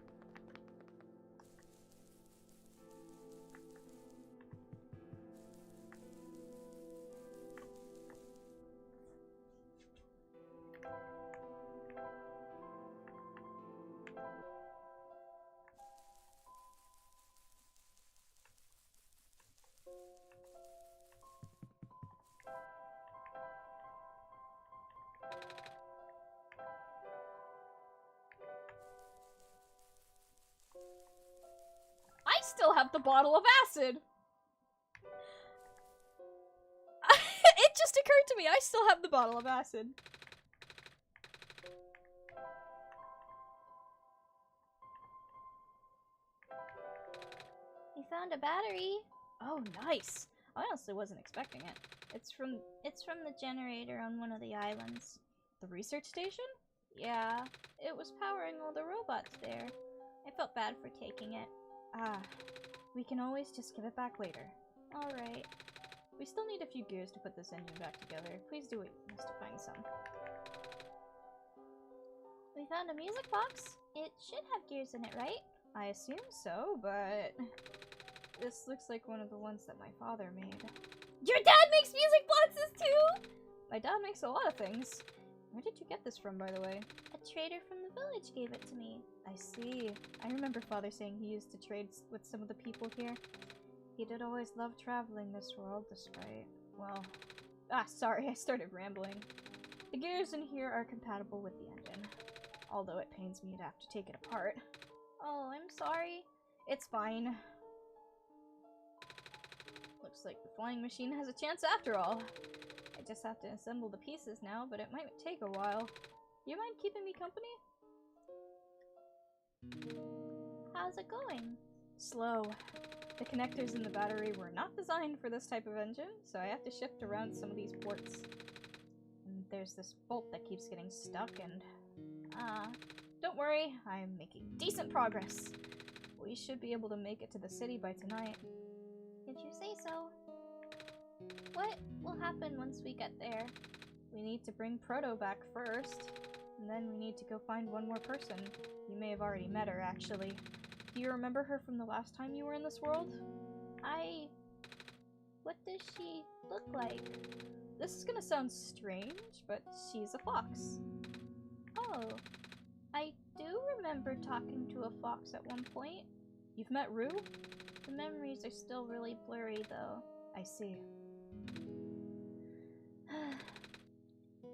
have the bottle of acid! It just occurred to me, I still have the bottle of acid. We found a battery. Oh, nice. I honestly wasn't expecting it. It's from the generator on one of the islands. The research station? Yeah, it was powering all the robots there. I felt bad for taking it. Ah, we can always just give it back later. Alright. We still need a few gears to put this engine back together. Please do what you must to find some. We found a music box. It should have gears in it, right? I assume so, but this looks like one of the ones that my father made. Your dad makes music boxes too? My dad makes a lot of things. Where did you get this from, by the way? A trader from the village gave it to me. I see. I remember father saying he used to trade with some of the people here. He did always love traveling this world, despite, well... Ah, sorry, I started rambling. The gears in here are compatible with the engine, although it pains me to have to take it apart. Oh, I'm sorry. It's fine. Looks like the flying machine has a chance after all. I just have to assemble the pieces now, but it might take a while. You mind keeping me company? How's it going? Slow. The connectors in the battery were not designed for this type of engine, so I have to shift around some of these ports. And there's this bolt that keeps getting stuck and... don't worry, I'm making decent progress. We should be able to make it to the city by tonight. If you say so. What will happen once we get there? We need to bring Proto back first, and then we need to go find one more person. You may have already met her, actually. Do you remember her from the last time you were in this world? What does she look like? This is gonna sound strange, but she's a fox. Oh, I do remember talking to a fox at one point. You've met Rue? The memories are still really blurry, though. I see.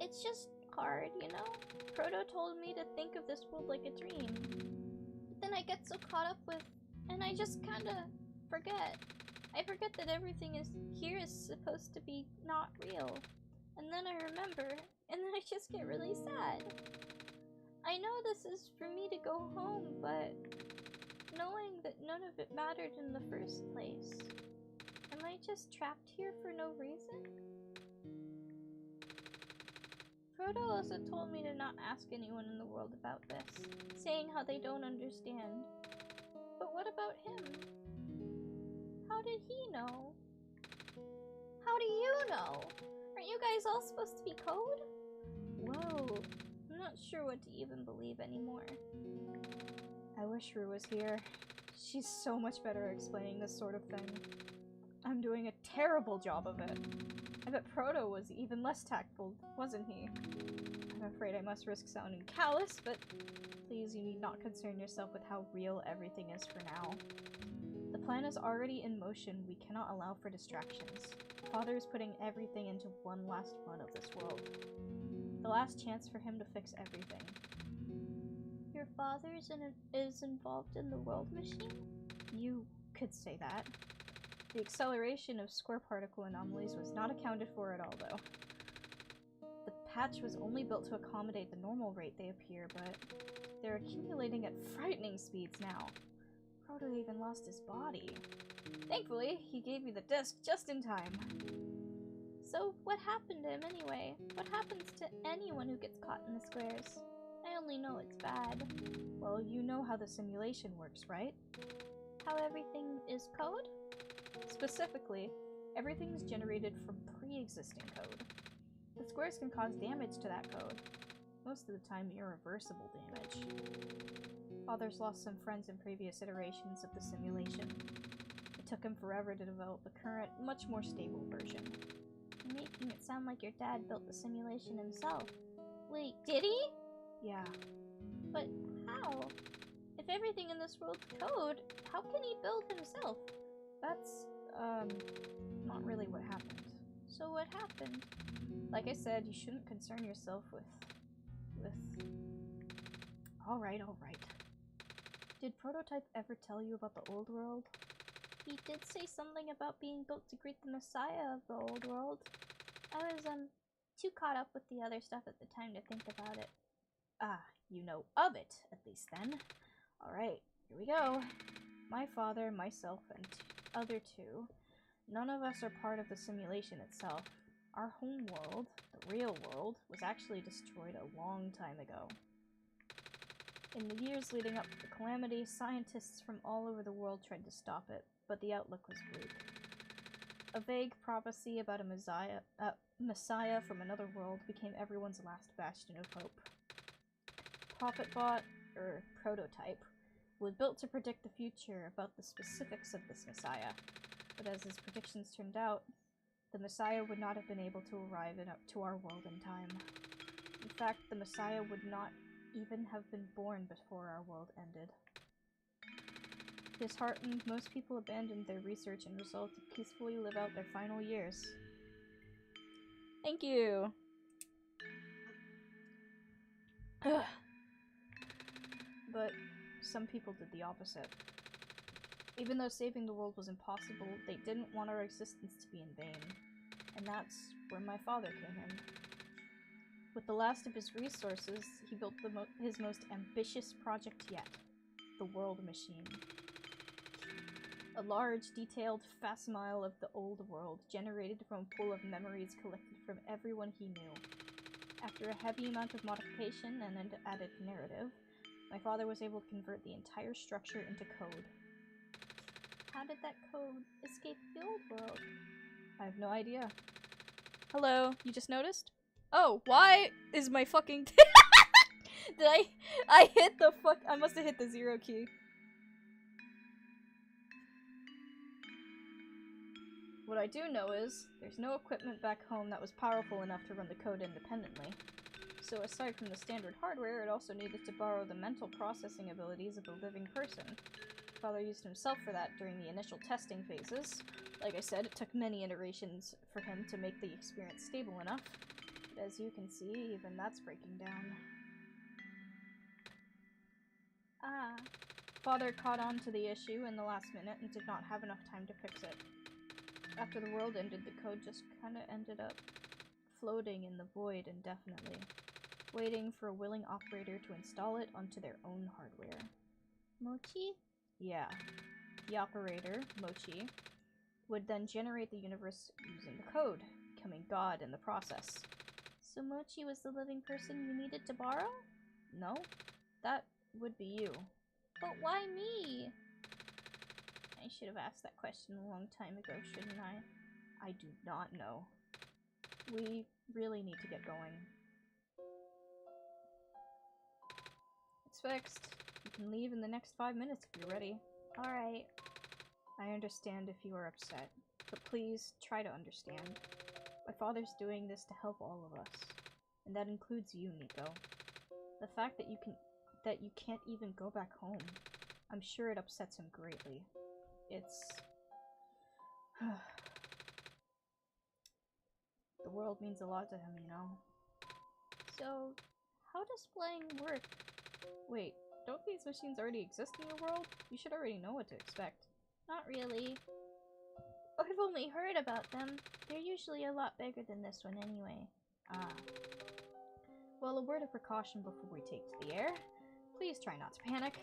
It's just hard, you know? Proto told me to think of this world like a dream. But then I get so caught up with... and I just kinda forget. I forget that everything here is supposed to be not real. And then I remember, and then I just get really sad. I know this is for me to go home, but knowing that none of it mattered in the first place. Am I just trapped here for no reason? Proto also told me to not ask anyone in the world about this, saying how they don't understand. But what about him? How did he know? How do you know? Aren't you guys all supposed to be code? Whoa, I'm not sure what to even believe anymore. I wish Rue was here. She's so much better at explaining this sort of thing. I'm doing a terrible job of it. I bet Proto was even less tactful, wasn't he? I'm afraid I must risk sounding callous, but please, you need not concern yourself with how real everything is for now. The plan is already in motion. We cannot allow for distractions. Father is putting everything into one last run of this world. The last chance for him to fix everything. Your father is involved in the world machine? You could say that. The acceleration of square particle anomalies was not accounted for at all, though. The patch was only built to accommodate the normal rate they appear, but they're accumulating at frightening speeds now. Proto even lost his body. Thankfully, he gave me the disc just in time. So, what happened to him anyway? What happens to anyone who gets caught in the squares? I only know it's bad. Well, you know how the simulation works, right? How everything is code? Specifically, everything is generated from pre-existing code. The squares can cause damage to that code. Most of the time, irreversible damage. Father's lost some friends in previous iterations of the simulation. It took him forever to develop the current, much more stable version. You're making it sound like your dad built the simulation himself. Wait, did he? Yeah. But how? If everything in this world's code, how can he build himself? That's, not really what happened. So what happened? Like I said, you shouldn't concern yourself with... Alright. Did Prototype ever tell you about the old world? He did say something about being built to greet the Messiah of the old world. I was, too caught up with the other stuff at the time to think about it. Ah, you know of it, at least then. Alright, here we go. My father, myself, and other two. None of us are part of the simulation itself. Our home world, the real world, was actually destroyed a long time ago. In the years leading up to the calamity, scientists from all over the world tried to stop it, but the outlook was bleak. A vague prophecy about a messiah from another world became everyone's last bastion of hope. ProphetBot, or Prototype, was built to predict the future about the specifics of this messiah, but as his predictions turned out, the messiah would not have been able to arrive to our world in time. In fact, the messiah would not even have been born before our world ended. Disheartened, most people abandoned their research and resolved to peacefully live out their final years. Thank you! But some people did the opposite. Even though saving the world was impossible, they didn't want our existence to be in vain. And that's where my father came in. With the last of his resources, he built his most ambitious project yet, the World Machine. A large, detailed facsimile of the old world, generated from a pool of memories collected from everyone he knew. After a heavy amount of modification and an added narrative, my father was able to convert the entire structure into code. How did that code escape the old world? I have no idea. Hello, you just noticed? Oh, why is my fucking Did I hit the fuck- I must have hit the 0 key. What I do know is, there's no equipment back home that was powerful enough to run the code independently. So aside from the standard hardware, it also needed to borrow the mental processing abilities of a living person. Father used himself for that during the initial testing phases. Like I said, it took many iterations for him to make the experience stable enough. But as you can see, even that's breaking down. Ah. Father caught on to the issue in the last minute and did not have enough time to fix it. After the world ended, the code just kinda ended up floating in the void indefinitely, waiting for a willing operator to install it onto their own hardware. Mochi? Yeah. The operator, Mochi, would then generate the universe using the code, becoming God in the process. So Mochi was the living person you needed to borrow? No, that would be you. But why me? I should have asked that question a long time ago, shouldn't I? I do not know. We really need to get going. It's fixed. You can leave in the next 5 minutes if you're ready. Alright. I understand if you are upset, but please try to understand. My father's doing this to help all of us, and that includes you, Nico. The fact that you can't even go back home, I'm sure it upsets him greatly. It's... The world means a lot to him, you know? So, how does playing work? Wait, don't these machines already exist in your world? You should already know what to expect. Not really. I've only heard about them. They're usually a lot bigger than this one anyway. Ah. Well, a word of precaution before we take to the air. Please try not to panic.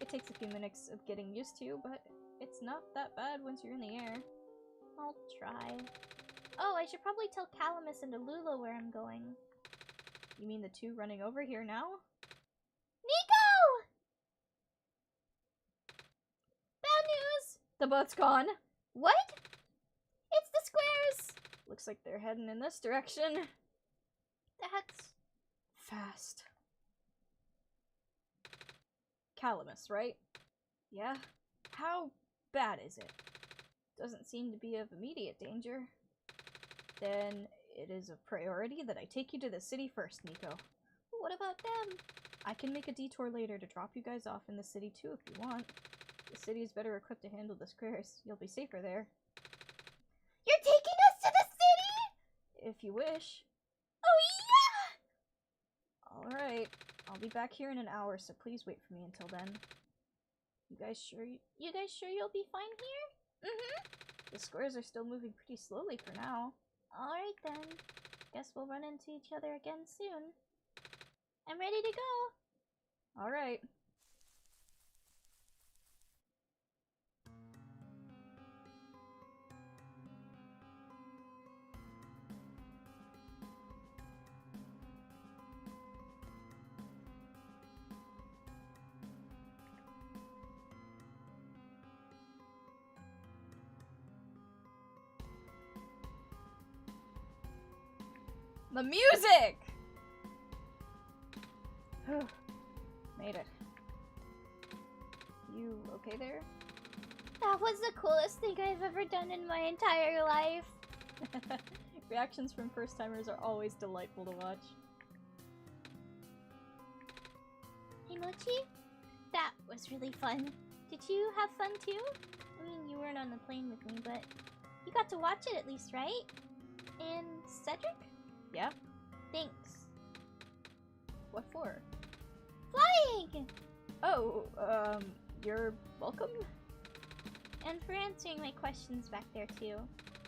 It takes a few minutes of getting used to, but it's not that bad once you're in the air. I'll try. Oh, I should probably tell Calamus and Alula where I'm going. You mean the two running over here now? Nico! Bad news! The boat's gone. What? It's the squares! Looks like they're heading in this direction. That's... fast. Calamus, right? Yeah? How bad is it? Doesn't seem to be of immediate danger. Then it is a priority that I take you to the city first, Nico. What about them? I can make a detour later to drop you guys off in the city too if you want. The city is better equipped to handle the squares. You'll be safer there. You're taking us to the city? If you wish. Oh yeah! Alright, I'll be back here in an hour, so please wait for me until then. You guys sure You guys sure you'll be fine here? The squares are still moving pretty slowly for now. Alright then. Guess we'll run into each other again soon. I'm ready to go. Alright. The music! Made it. You okay there? That was the coolest thing I've ever done in my entire life. Reactions from first-timers are always delightful to watch. Hey Mochi, that was really fun. Did you have fun too? I mean, you weren't on the plane with me, but you got to watch it at least, right? And Cedric? Yeah? Thanks. What for? Flying! Oh, you're welcome? And for answering my questions back there too.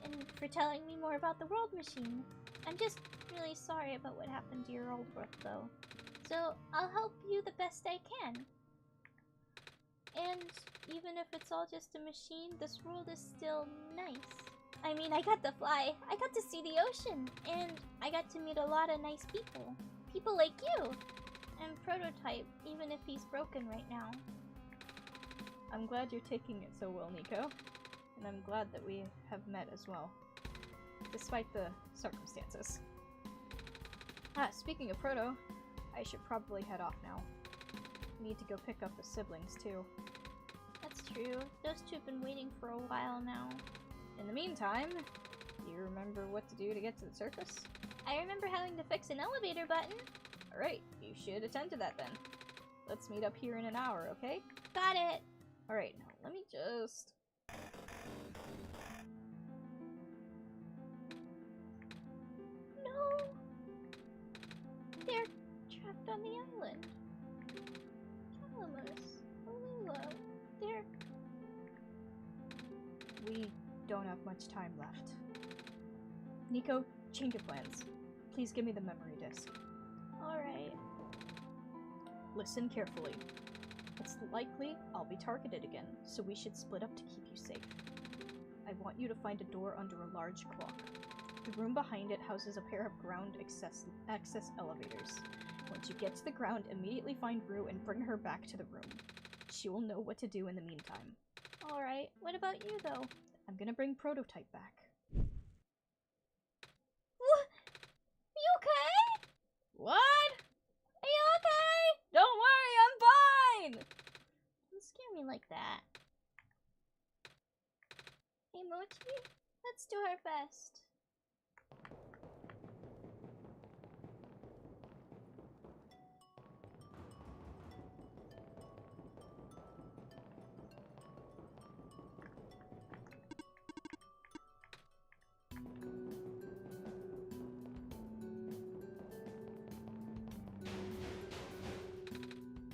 And for telling me more about the world machine. I'm just really sorry about what happened to your old work though. So I'll help you the best I can. And even if it's all just a machine, this world is still nice. I mean, I got to fly, I got to see the ocean, and I got to meet a lot of nice people. People like you! And Prototype, even if he's broken right now. I'm glad you're taking it so well, Nico. And I'm glad that we have met as well. Despite the circumstances. Speaking of Proto, I should probably head off now. Need to go pick up the siblings, too. That's true. Those two have been waiting for a while now. In the meantime, you remember what to do to get to the surface? I remember having to fix an elevator button. Alright, you should attend to that then. Let's meet up here in an hour, okay? Got it. Alright, now let me just... No! They're trapped on the island. Calamus, Alula, they're... We don't have much time left. Nico, change of plans. Please give me the memory disk. Alright. Listen carefully. It's likely I'll be targeted again, so we should split up to keep you safe. I want you to find a door under a large clock. The room behind it houses a pair of ground access elevators. Once you get to the ground, immediately find Rue and bring her back to the room. She will know what to do in the meantime. Alright, what about you though? I'm gonna bring Prototype back. What? Are you okay? What? Are you okay? Don't worry, I'm fine! Don't scare me like that. Hey Mochi, let's do our best.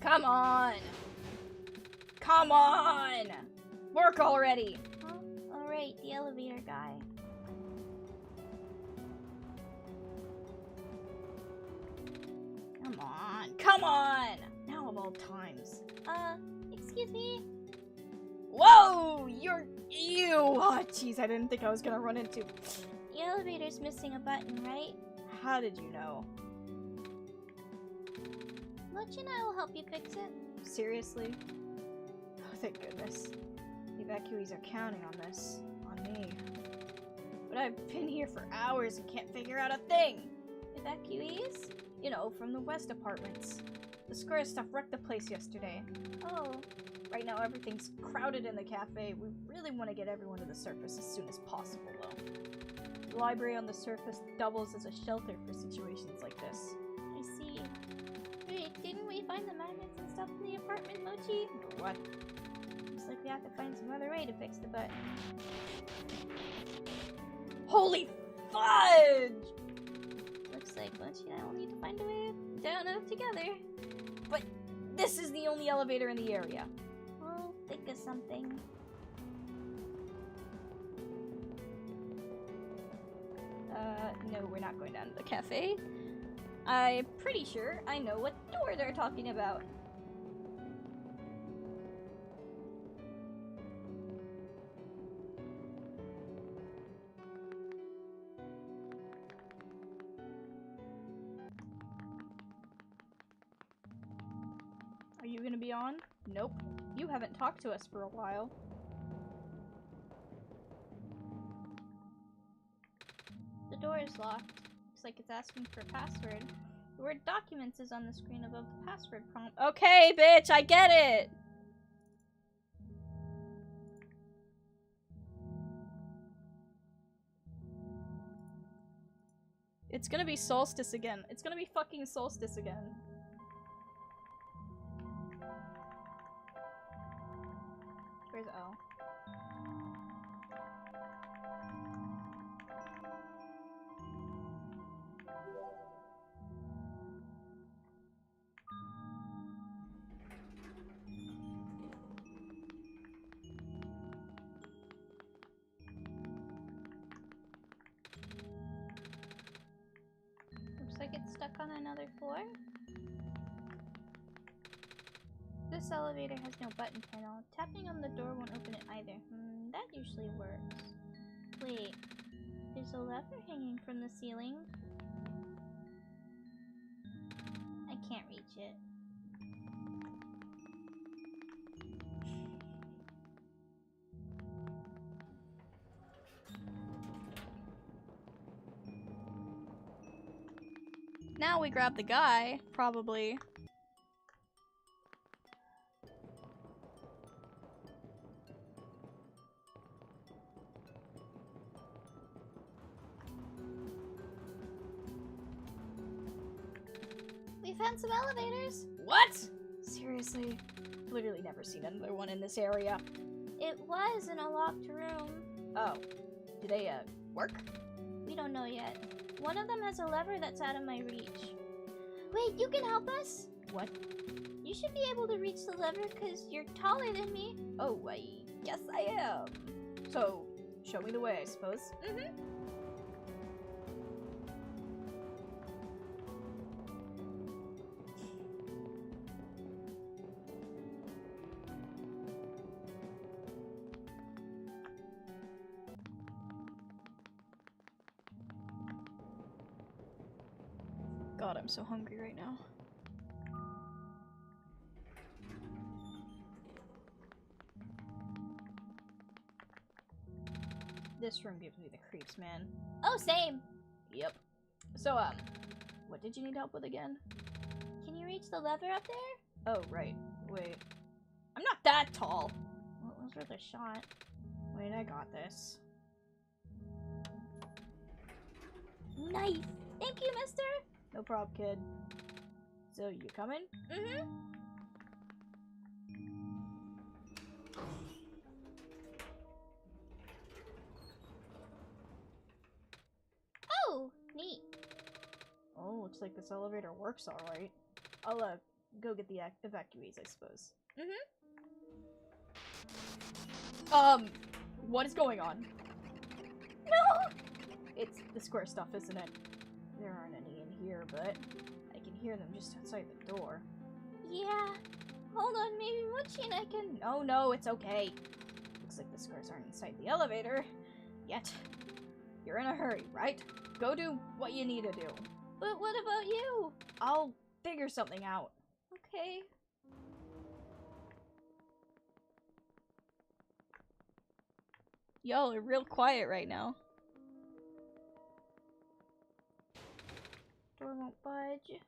Come on! Come on! Work already! Oh, alright, the elevator guy. Come on! Come on! Now of all times. Excuse me? Whoa! You're... Ew! Oh, jeez, I didn't think I was gonna run into... The elevator's missing a button, right? How did you know? Mochi and I will help you fix it. Seriously? Oh, thank goodness. The evacuees are counting on this. On me. But I've been here for hours and can't figure out a thing! Evacuees? You know, from the West apartments. The square stuff wrecked the place yesterday. Oh. Right now everything's crowded in the cafe. We really want to get everyone to the surface as soon as possible, though. The library on the surface doubles as a shelter for situations like this. I see. Wait, didn't we find the magnets and stuff in the apartment, Mochi? What? Looks like we have to find some other way to fix the button. Holy fudge! Looks like Mochi and I will need to find a way down out together. But this is the only elevator in the area. We'll think of something. No, we're not going down to the cafe. I'm pretty sure I know what door they're talking about. Are you gonna be on? Nope. You haven't talked to us for a while. The door is locked. Looks like it's asking for a password. The word documents is on the screen above the password prompt. Okay, bitch, I get it! It's gonna be solstice again. It's gonna be fucking solstice again. Where's L? Looks like it's stuck on another floor. This elevator has no button panel. Tapping on the door won't open it either. That usually works. Wait, there's a lever hanging from the ceiling. I can't reach it. Now we grab the guy, probably. We found some elevators. What? Seriously? I've literally never seen another one in this area. It was in a locked room. Oh. Do they, work? We don't know yet. One of them has a lever that's out of my reach. Wait, you can help us? What? You should be able to reach the lever because you're taller than me. Oh, I guess I am. So, show me the way, I suppose. Mm-hmm. God, I'm so hungry right now. This room gives me the creeps, man. Oh, same. Yep. So, what did you need help with again? Can you reach the lever up there? Oh, right. Wait. I'm not that tall. Well, it was worth a shot. Wait, I got this. Nice. Thank you, mister. No problem, kid. So, you coming? Mm-hmm. Oh, neat. Oh, looks like this elevator works alright. I'll, go get the evacuees, I suppose. What is going on? No! It's the square stuff, isn't it? There aren't any in here, but I can hear them just outside the door. Yeah. Hold on, maybe Mochi and I can... No, it's okay. Looks like the squares aren't inside the elevator yet. You're in a hurry, right? Go do what you need to do. But what about you? I'll figure something out. Okay. Y'all are real quiet right now. Door won't budge.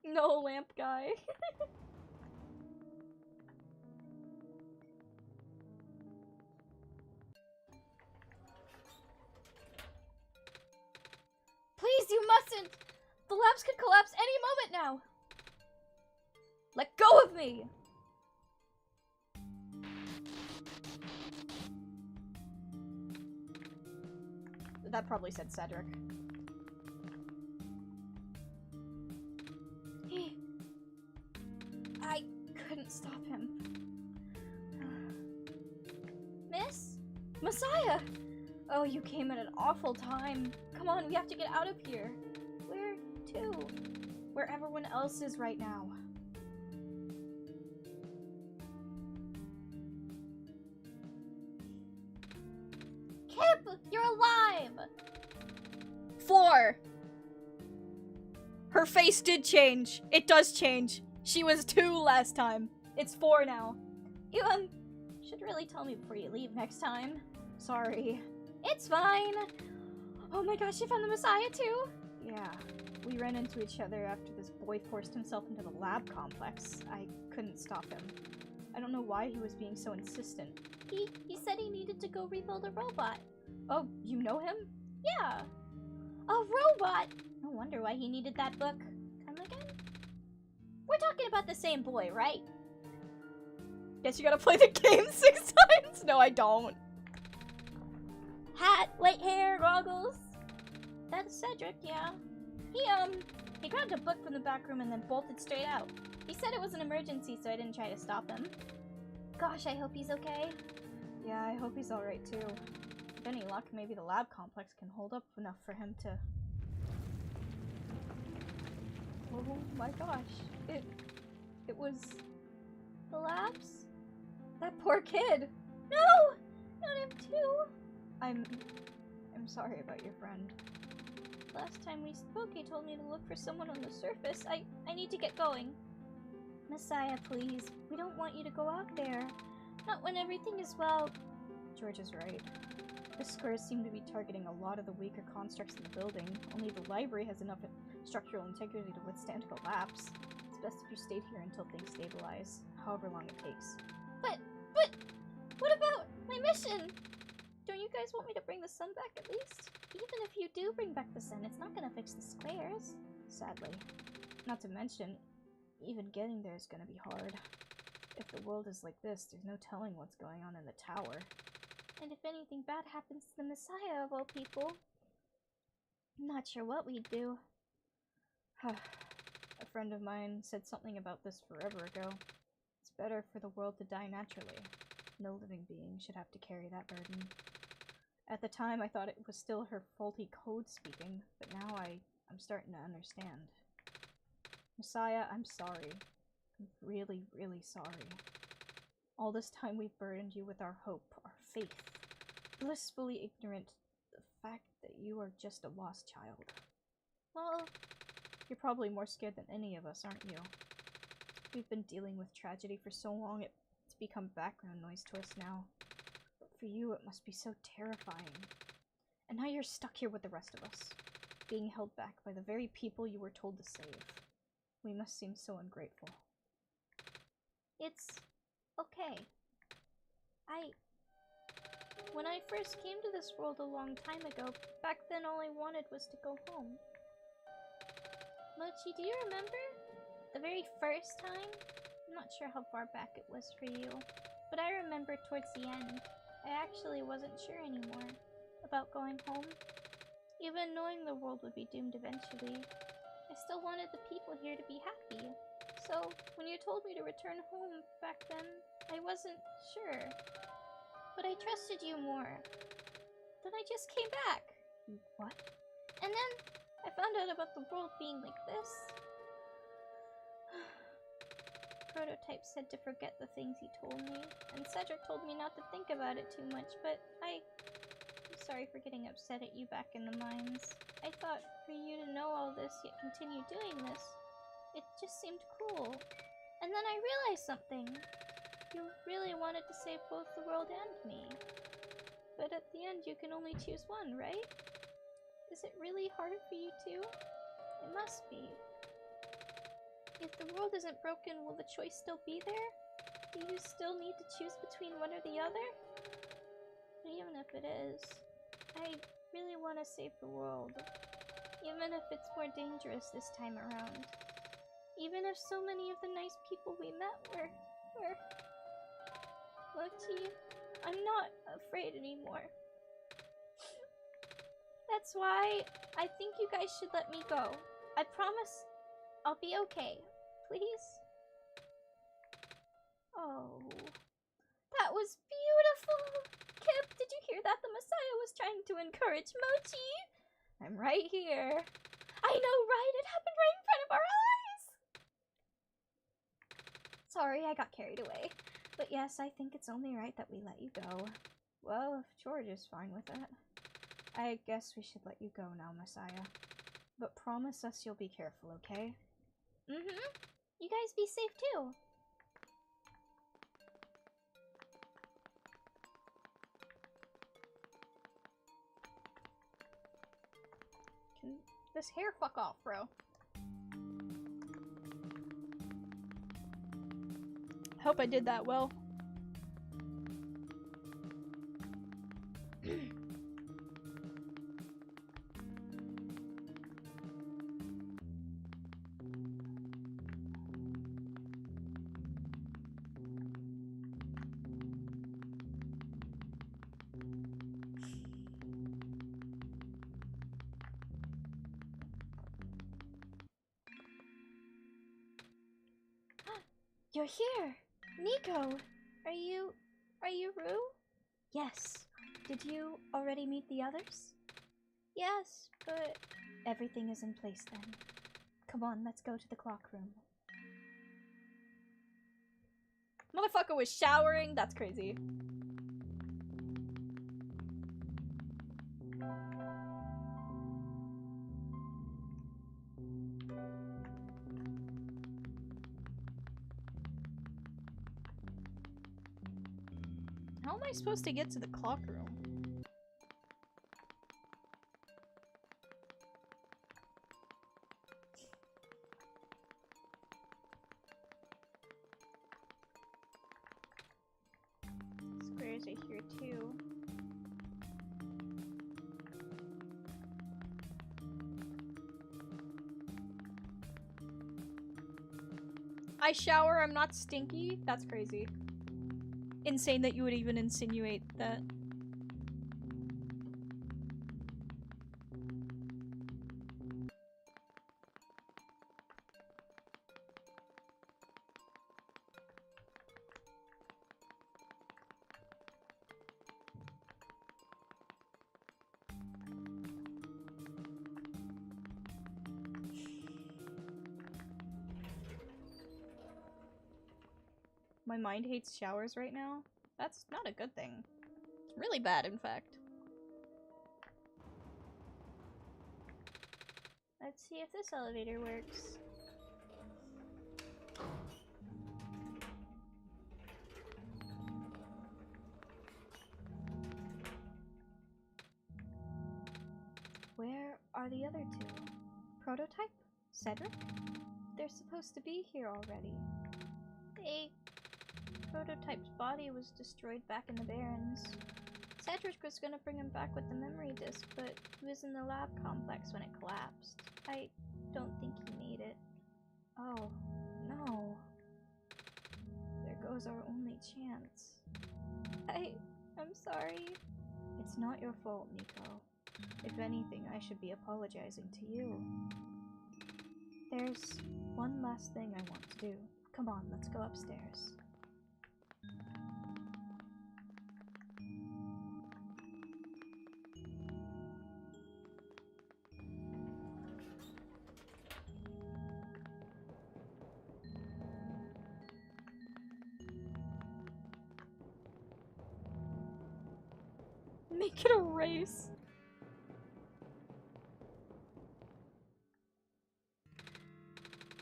No, lamp guy. Please, you mustn't! The labs could collapse any moment now! Let go of me! That probably said Cedric. stop him. Miss? Messiah! Oh, you came at an awful time. Come on, we have to get out of here. Where to? Where everyone else is right now. Kip! You're alive! 4! Her face did change. It does change. She was 2 last time. It's 4 now. You, should really tell me before you leave next time. Sorry. It's fine. Oh my gosh, you found the Messiah too? Yeah, we ran into each other after this boy forced himself into the lab complex. I couldn't stop him. I don't know why he was being so insistent. He said he needed to go rebuild a robot. Oh, you know him? Yeah. A robot? No wonder why he needed that book. Come again? We're talking about the same boy, right? Guess you gotta play the game 6 times? No, I don't. Hat, light hair, goggles. That's Cedric, yeah. He grabbed a book from the back room and then bolted straight out. He said it was an emergency, so I didn't try to stop him. Gosh, I hope he's okay. Yeah, I hope he's alright too. With any luck, maybe the lab complex can hold up enough for him to... Oh my gosh. It was... The labs? That poor kid! No! Not him too! I'm sorry about your friend. Last time we spoke, he told me to look for someone on the surface. I need to get going. Messiah, please. We don't want you to go out there. Not when everything is well. George is right. The squares seem to be targeting a lot of the weaker constructs in the building. Only the library has enough structural integrity to withstand a collapse. It's best if you stayed here until things stabilize, however long it takes. But, what about my mission? Don't you guys want me to bring the sun back at least? Even if you do bring back the sun, it's not gonna fix the squares. Sadly. Not to mention, even getting there is gonna be hard. If the world is like this, there's no telling what's going on in the tower. And if anything bad happens to the Messiah of all people, I'm not sure what we'd do. A friend of mine said something about this forever ago. It's better for the world to die naturally. No living being should have to carry that burden. At the time, I thought it was still her faulty code speaking, but now I'm starting to understand. Messiah, I'm sorry. I'm really, really sorry. All this time we've burdened you with our hope, our faith, blissfully ignorant of the fact that you are just a lost child. Well, you're probably more scared than any of us, aren't you? We've been dealing with tragedy for so long, it's become background noise to us now. But for you, it must be so terrifying. And now you're stuck here with the rest of us, being held back by the very people you were told to save. We must seem so ungrateful. it's okay. When I first came to this world a long time ago, back then all I wanted was to go home. Mochi, do you remember? The very first time? I'm not sure how far back it was for you, but I remember towards the end, I actually wasn't sure anymore about going home. Even knowing the world would be doomed eventually, I still wanted the people here to be happy. So, when you told me to return home back then, I wasn't sure. But I trusted you more. Then I just came back. What? And then I found out about the world being like this. Prototype said to forget the things he told me, and Cedric told me not to think about it too much, but I'm sorry for getting upset at you back in the mines. I thought for you to know all this yet continue doing this, it just seemed cruel. And then I realized something. You really wanted to save both the world and me. But at the end you can only choose one, right? Is it really hard for you too? It must be. If the world isn't broken, will the choice still be there? Do you still need to choose between one or the other? But even if it is, I really want to save the world. Even if it's more dangerous this time around. Even if so many of the nice people we met were... Mochi, I'm not afraid anymore. That's why I think you guys should let me go. I promise I'll be okay. Please? Oh, that was beautiful! Kip, did you hear that? The Messiah was trying to encourage Mochi! I'm right here. I know, right? It happened right in front of our eyes! Sorry, I got carried away. But yes, I think it's only right that we let you go. Well, if George is fine with it. I guess we should let you go now, Messiah. But promise us you'll be careful, okay? Mm-hmm. You guys be safe too. Can this hair fuck off, bro? Hope I did that well. You're here! Nico! Are you Rue? Yes. Did you already meet the others? Yes, but... Everything is in place then. Come on, let's go to the clock room. Motherfucker was showering? That's crazy. How am I supposed to get to the clock room? Squares are here too. I shower, I'm not stinky? That's crazy. Insane that you would even insinuate that. My mind hates showers right now. That's not a good thing. It's really bad, in fact. Let's see if this elevator works. Where are the other two? Prototype? Cedric? They're supposed to be here already. Prototype's body was destroyed back in the Barrens. Cedric was gonna bring him back with the memory disk, but he was in the lab complex when it collapsed. I don't think he made it. Oh, no. There goes our only chance. I'm sorry. It's not your fault, Nico. If anything, I should be apologizing to you. There's one last thing I want to do. Come on, let's go upstairs. Make it a race.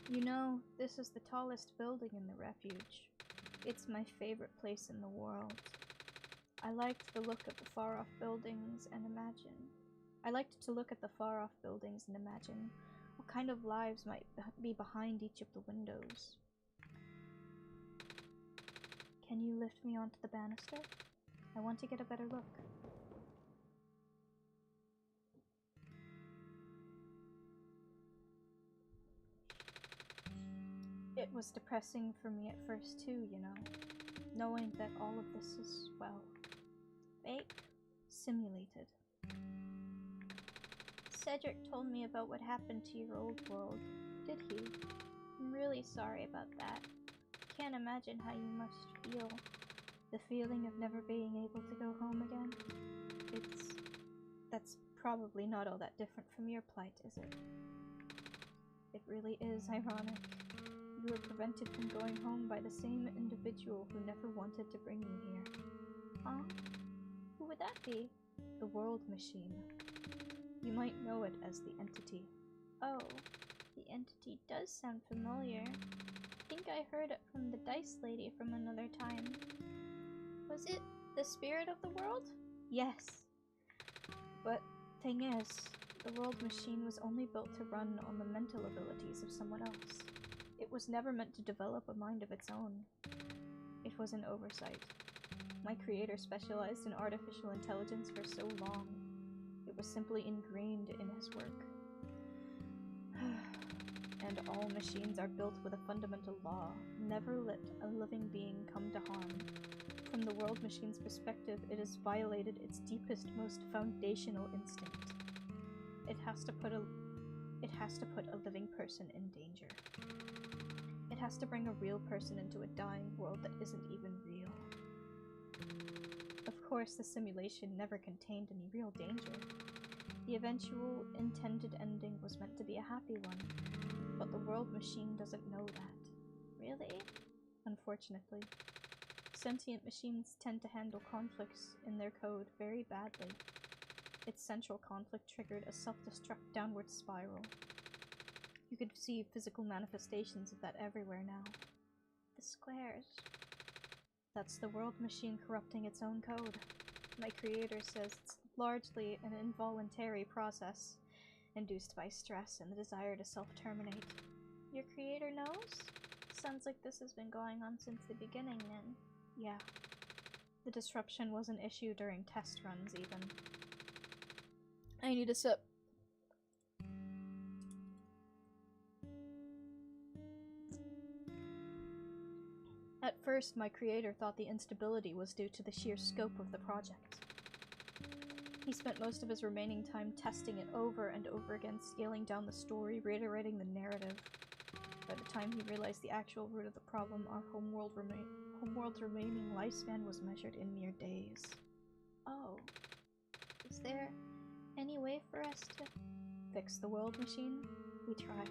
You know, this is the tallest building in the refuge. It's my favorite place in the world. I liked to look at the far-off buildings and imagine what kind of lives might be behind each of the windows. Can you lift me onto the banister? I want to get a better look. It was depressing for me at first too, you know, knowing that all of this is, well, fake, simulated. Cedric told me about what happened to your old world, did he? I'm really sorry about that. can't imagine how you must feel. The feeling of never being able to go home again. That's probably not all that different from your plight, is it? It really is ironic. You were prevented from going home by the same individual who never wanted to bring you here. Huh? Who would that be? The World Machine. You might know it as the Entity. Oh, the Entity does sound familiar. I think I heard it from the Dice Lady from another time. Was it the spirit of the world? Yes. But thing is, the World Machine was only built to run on the mental abilities of someone else. It was never meant to develop a mind of its own. It was an oversight. My creator specialized in artificial intelligence for so long. It was simply ingrained in his work. And all machines are built with a fundamental law: never let a living being come to harm. From the World Machine's perspective, it has violated its deepest, most foundational instinct. It has to put a living person in danger. It has to bring a real person into a dying world that isn't even real. Of course, the simulation never contained any real danger. The eventual intended ending was meant to be a happy one, but the World Machine doesn't know that. Really? Unfortunately. Sentient machines tend to handle conflicts in their code very badly. Its central conflict triggered a self-destruct downward spiral. You could see physical manifestations of that everywhere now. The squares. That's the World Machine corrupting its own code. My creator says it's largely an involuntary process, induced by stress and the desire to self-terminate. Your creator knows? Sounds like this has been going on since the beginning, then. Yeah. The disruption was an issue during test runs, even. I need a sip. At first, my creator thought the instability was due to the sheer scope of the project. He spent most of his remaining time testing it over and over again, scaling down the story, reiterating the narrative. By the time he realized the actual root of the problem, our homeworld's remaining lifespan was measured in mere days. Oh. Is there any way for us to fix the World Machine? We tried.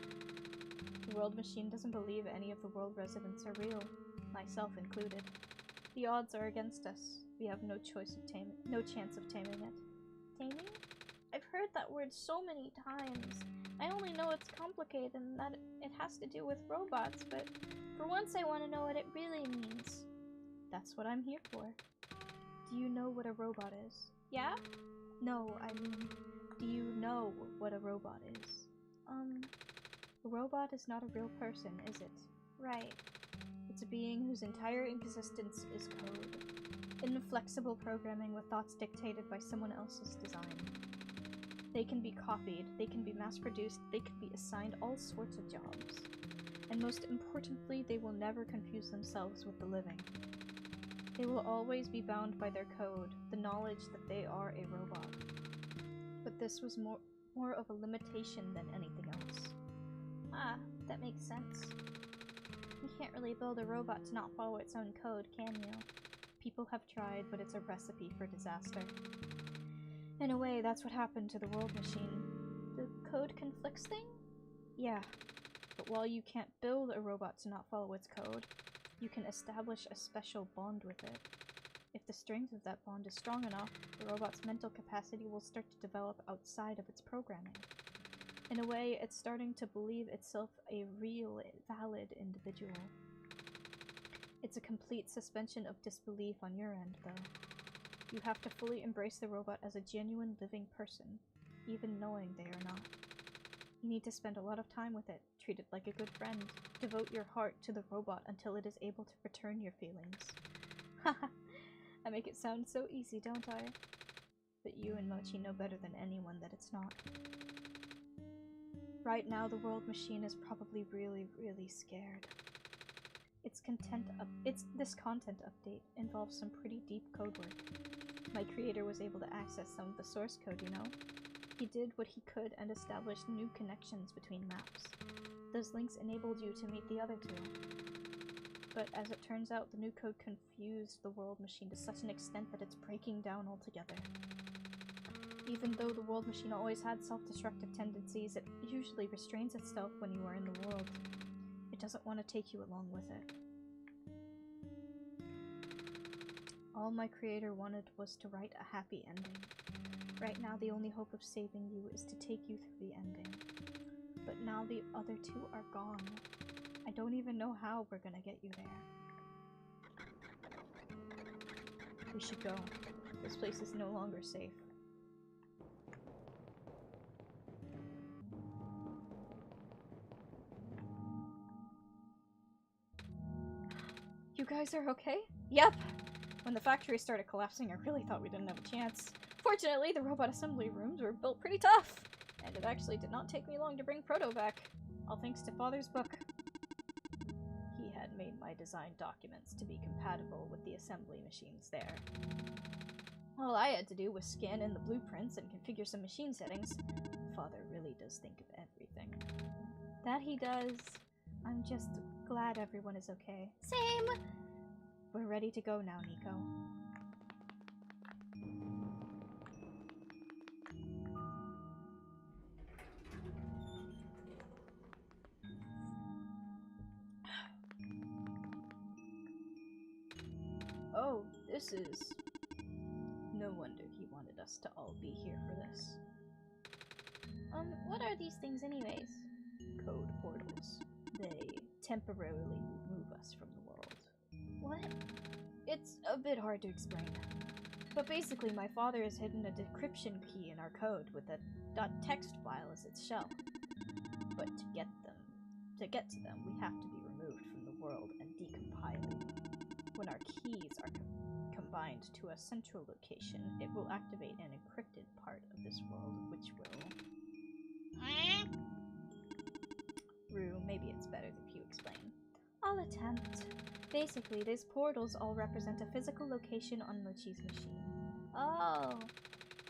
The World Machine doesn't believe any of the world residents are real, myself included. The odds are against us. We have no chance of taming it. Taming? I've heard that word so many times. I only know it's complicated and that it has to do with robots, but for once I want to know what it really means. That's what I'm here for. Do you know what a robot is? Yeah? No, I mean, do you know what a robot is? A robot is not a real person, is it? Right. It's a being whose entire existence is code. Inflexible programming with thoughts dictated by someone else's design. They can be copied, they can be mass-produced, they can be assigned all sorts of jobs. And most importantly, they will never confuse themselves with the living. They will always be bound by their code, the knowledge that they are a robot. But this was more of a limitation than anything else. Ah, that makes sense. You can't really build a robot to not follow its own code, can you? People have tried, but it's a recipe for disaster. In a way, that's what happened to the World Machine. The code conflicts thing? Yeah, but while you can't build a robot to not follow its code, you can establish a special bond with it. If the strength of that bond is strong enough, the robot's mental capacity will start to develop outside of its programming. In a way, it's starting to believe itself a real, valid individual. It's a complete suspension of disbelief on your end, though. You have to fully embrace the robot as a genuine living person, even knowing they are not. You need to spend a lot of time with it, treat it like a good friend, devote your heart to the robot until it is able to return your feelings. Haha, I make it sound so easy, don't I? But you and Mochi know better than anyone that it's not. Right now, the World Machine is probably really, really scared. This content update involves some pretty deep code work. My creator was able to access some of the source code, you know? He did what he could and established new connections between maps. Those links enabled you to meet the other two. but as it turns out, the new code confused the world machine to such an extent that it's breaking down altogether. Even though the world machine always had self-destructive tendencies, it usually restrains itself when you are in the world. It doesn't want to take you along with it. All my creator wanted was to write a happy ending. Right now, the only hope of saving you is to take you through the ending. But now the other two are gone. I don't even know how we're gonna get you there. We should go. This place is no longer safe. You guys are okay? Yep! When the factory started collapsing, I really thought we didn't have a chance. Fortunately, the robot assembly rooms were built pretty tough, and it actually did not take me long to bring Proto back. All thanks to Father's book. He had made my design documents to be compatible with the assembly machines there. All I had to do was scan in the blueprints and configure some machine settings. Father really does think of everything. That he does. I'm just glad everyone is okay. Same! We're ready to go now, Nico. Oh, this is... No wonder he wanted us to all be here for this. What are these things anyways? Code portals. They temporarily remove us from the world. What? It's a bit hard to explain. But basically, my father has hidden a decryption key in our code with a .text file as its shell. But to get to them, we have to be removed from the world and decompiled. When our keys are combined to a central location, it will activate an encrypted part of this world, which will... Rue, maybe it's better if you explain. I'll attempt. Basically, these portals all represent a physical location on Mochi's machine. Oh.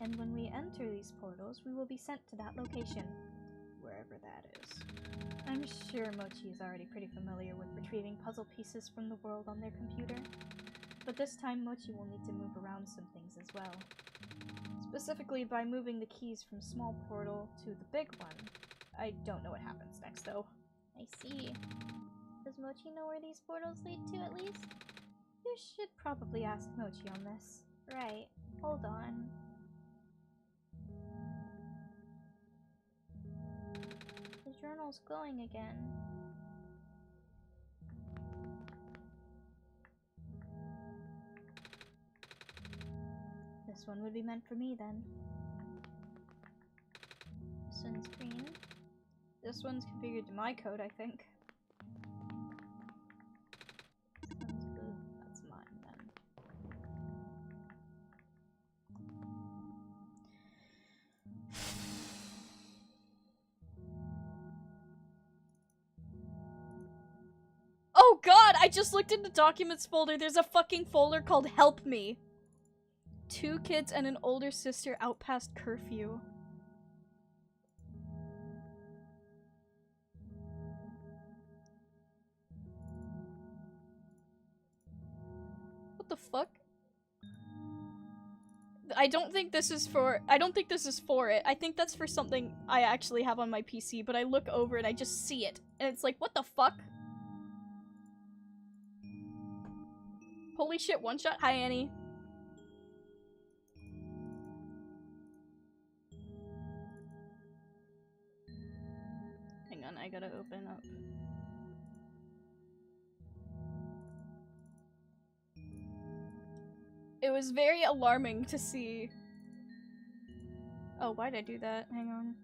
And when we enter these portals, we will be sent to that location, wherever that is. I'm sure Mochi is already pretty familiar with retrieving puzzle pieces from the world on their computer. But this time, Mochi will need to move around some things as well. Specifically by moving the keys from small portal to the big one. I don't know what happens next, though. I see. Does Mochi know where these portals lead to, at least? You should probably ask Mochi on this. Right. Hold on. The journal's glowing again. This one would be meant for me, then. This one's green. This one's configured to my code, I think. This one's blue. That's mine, then. Oh god! I just looked in the documents folder. There's a fucking folder called Help Me. 2 kids and an older sister out past curfew. What the fuck? I don't think this is for it. I think that's for something I actually have on my PC, but I look over and I just see it. And it's like, what the fuck? Holy shit, OneShot? Hi, Annie. Hang on, I gotta open up. It was very alarming to see. Oh, why'd I do that? Hang on.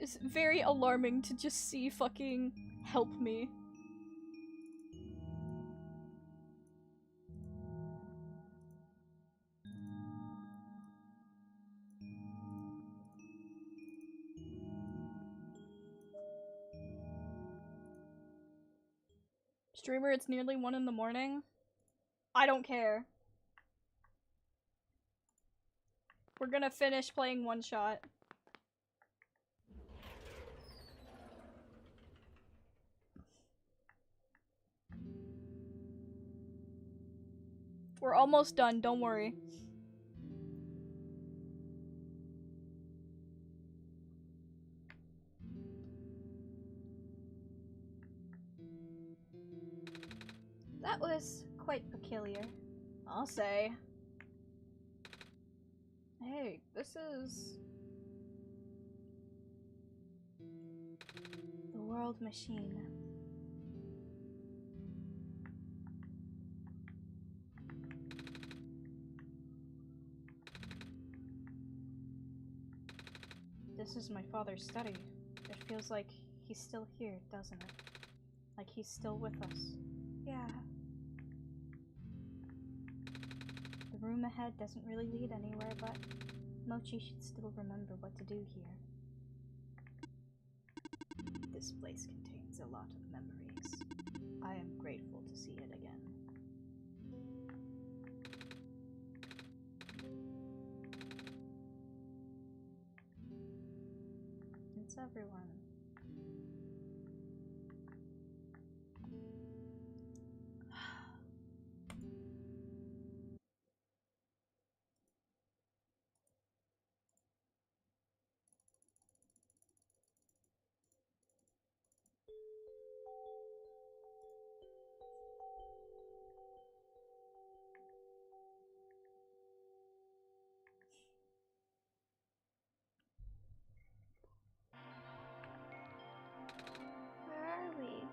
It's very alarming to just see fucking Help Me. Streamer, it's nearly 1 in the morning. I don't care. We're gonna finish playing OneShot. We're almost done, don't worry. That was quite peculiar, I'll say. Hey, this is... the world machine. This is my father's study. It feels like he's still here, doesn't it? Like he's still with us. Yeah. The room ahead doesn't really lead anywhere, but Mochi should still remember what to do here. This place contains a lot of memories. I am grateful to see it again. It's everyone. Where are we?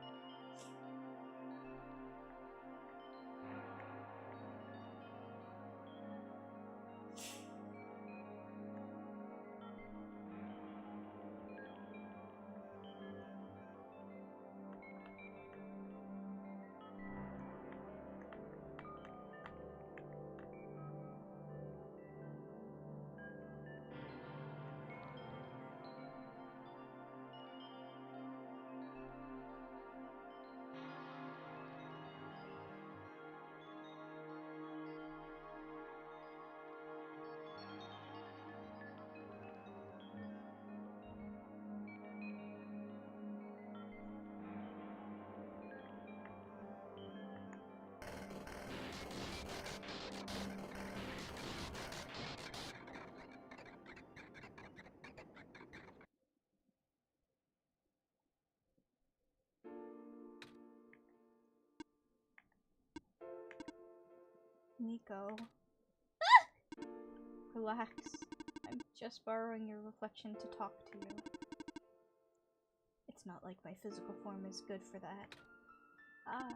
Nico. Relax. I'm just borrowing your reflection to talk to you. It's not like my physical form is good for that. Ah,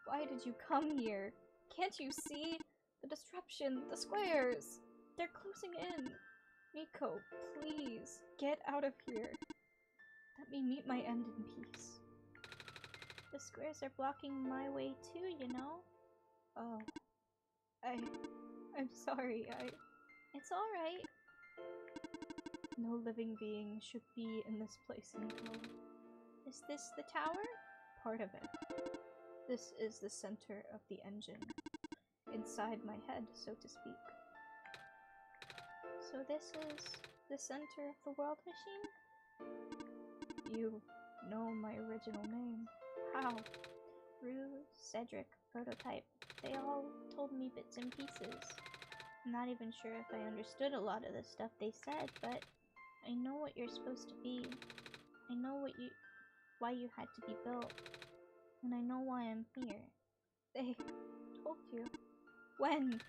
why did you come here? Can't you see? The disruption, the squares! They're closing in! Nico, please, get out of here. Let me meet my end in peace. The squares are blocking my way too, you know? Oh. I'm sorry, It's alright. No living being should be in this place, Nico. Is this the tower? Part of it. This is the center of the engine. Inside my head, so to speak. So this is the center of the world machine? You know my original name. How? Rue, Cedric, Prototype. They all told me bits and pieces. I'm not even sure if I understood a lot of the stuff they said, but I know what you're supposed to be. I know why you had to be built. And I know why I'm here. They told you. When?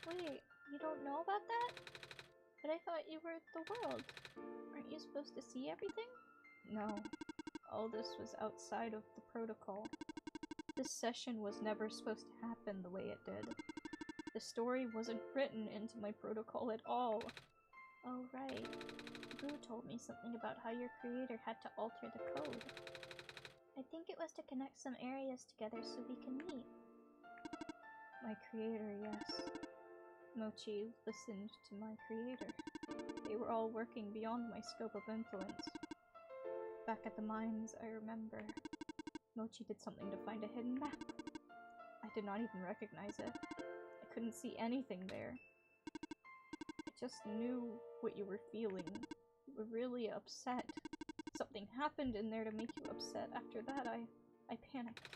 Wait, you don't know about that? But I thought you were the world. Aren't you supposed to see everything? No. All this was outside of the protocol. This session was never supposed to happen the way it did. The story wasn't written into my protocol at all. Oh, right. Rue told me something about how your creator had to alter the code. I think it was to connect some areas together so we can meet. My creator, yes. Mochi listened to my creator. They were all working beyond my scope of influence. Back at the mines, I remember. Mochi did something to find a hidden map. I did not even recognize it. I couldn't see anything there. I just knew what you were feeling. You were really upset. Something happened in there to make you upset. After that, I panicked.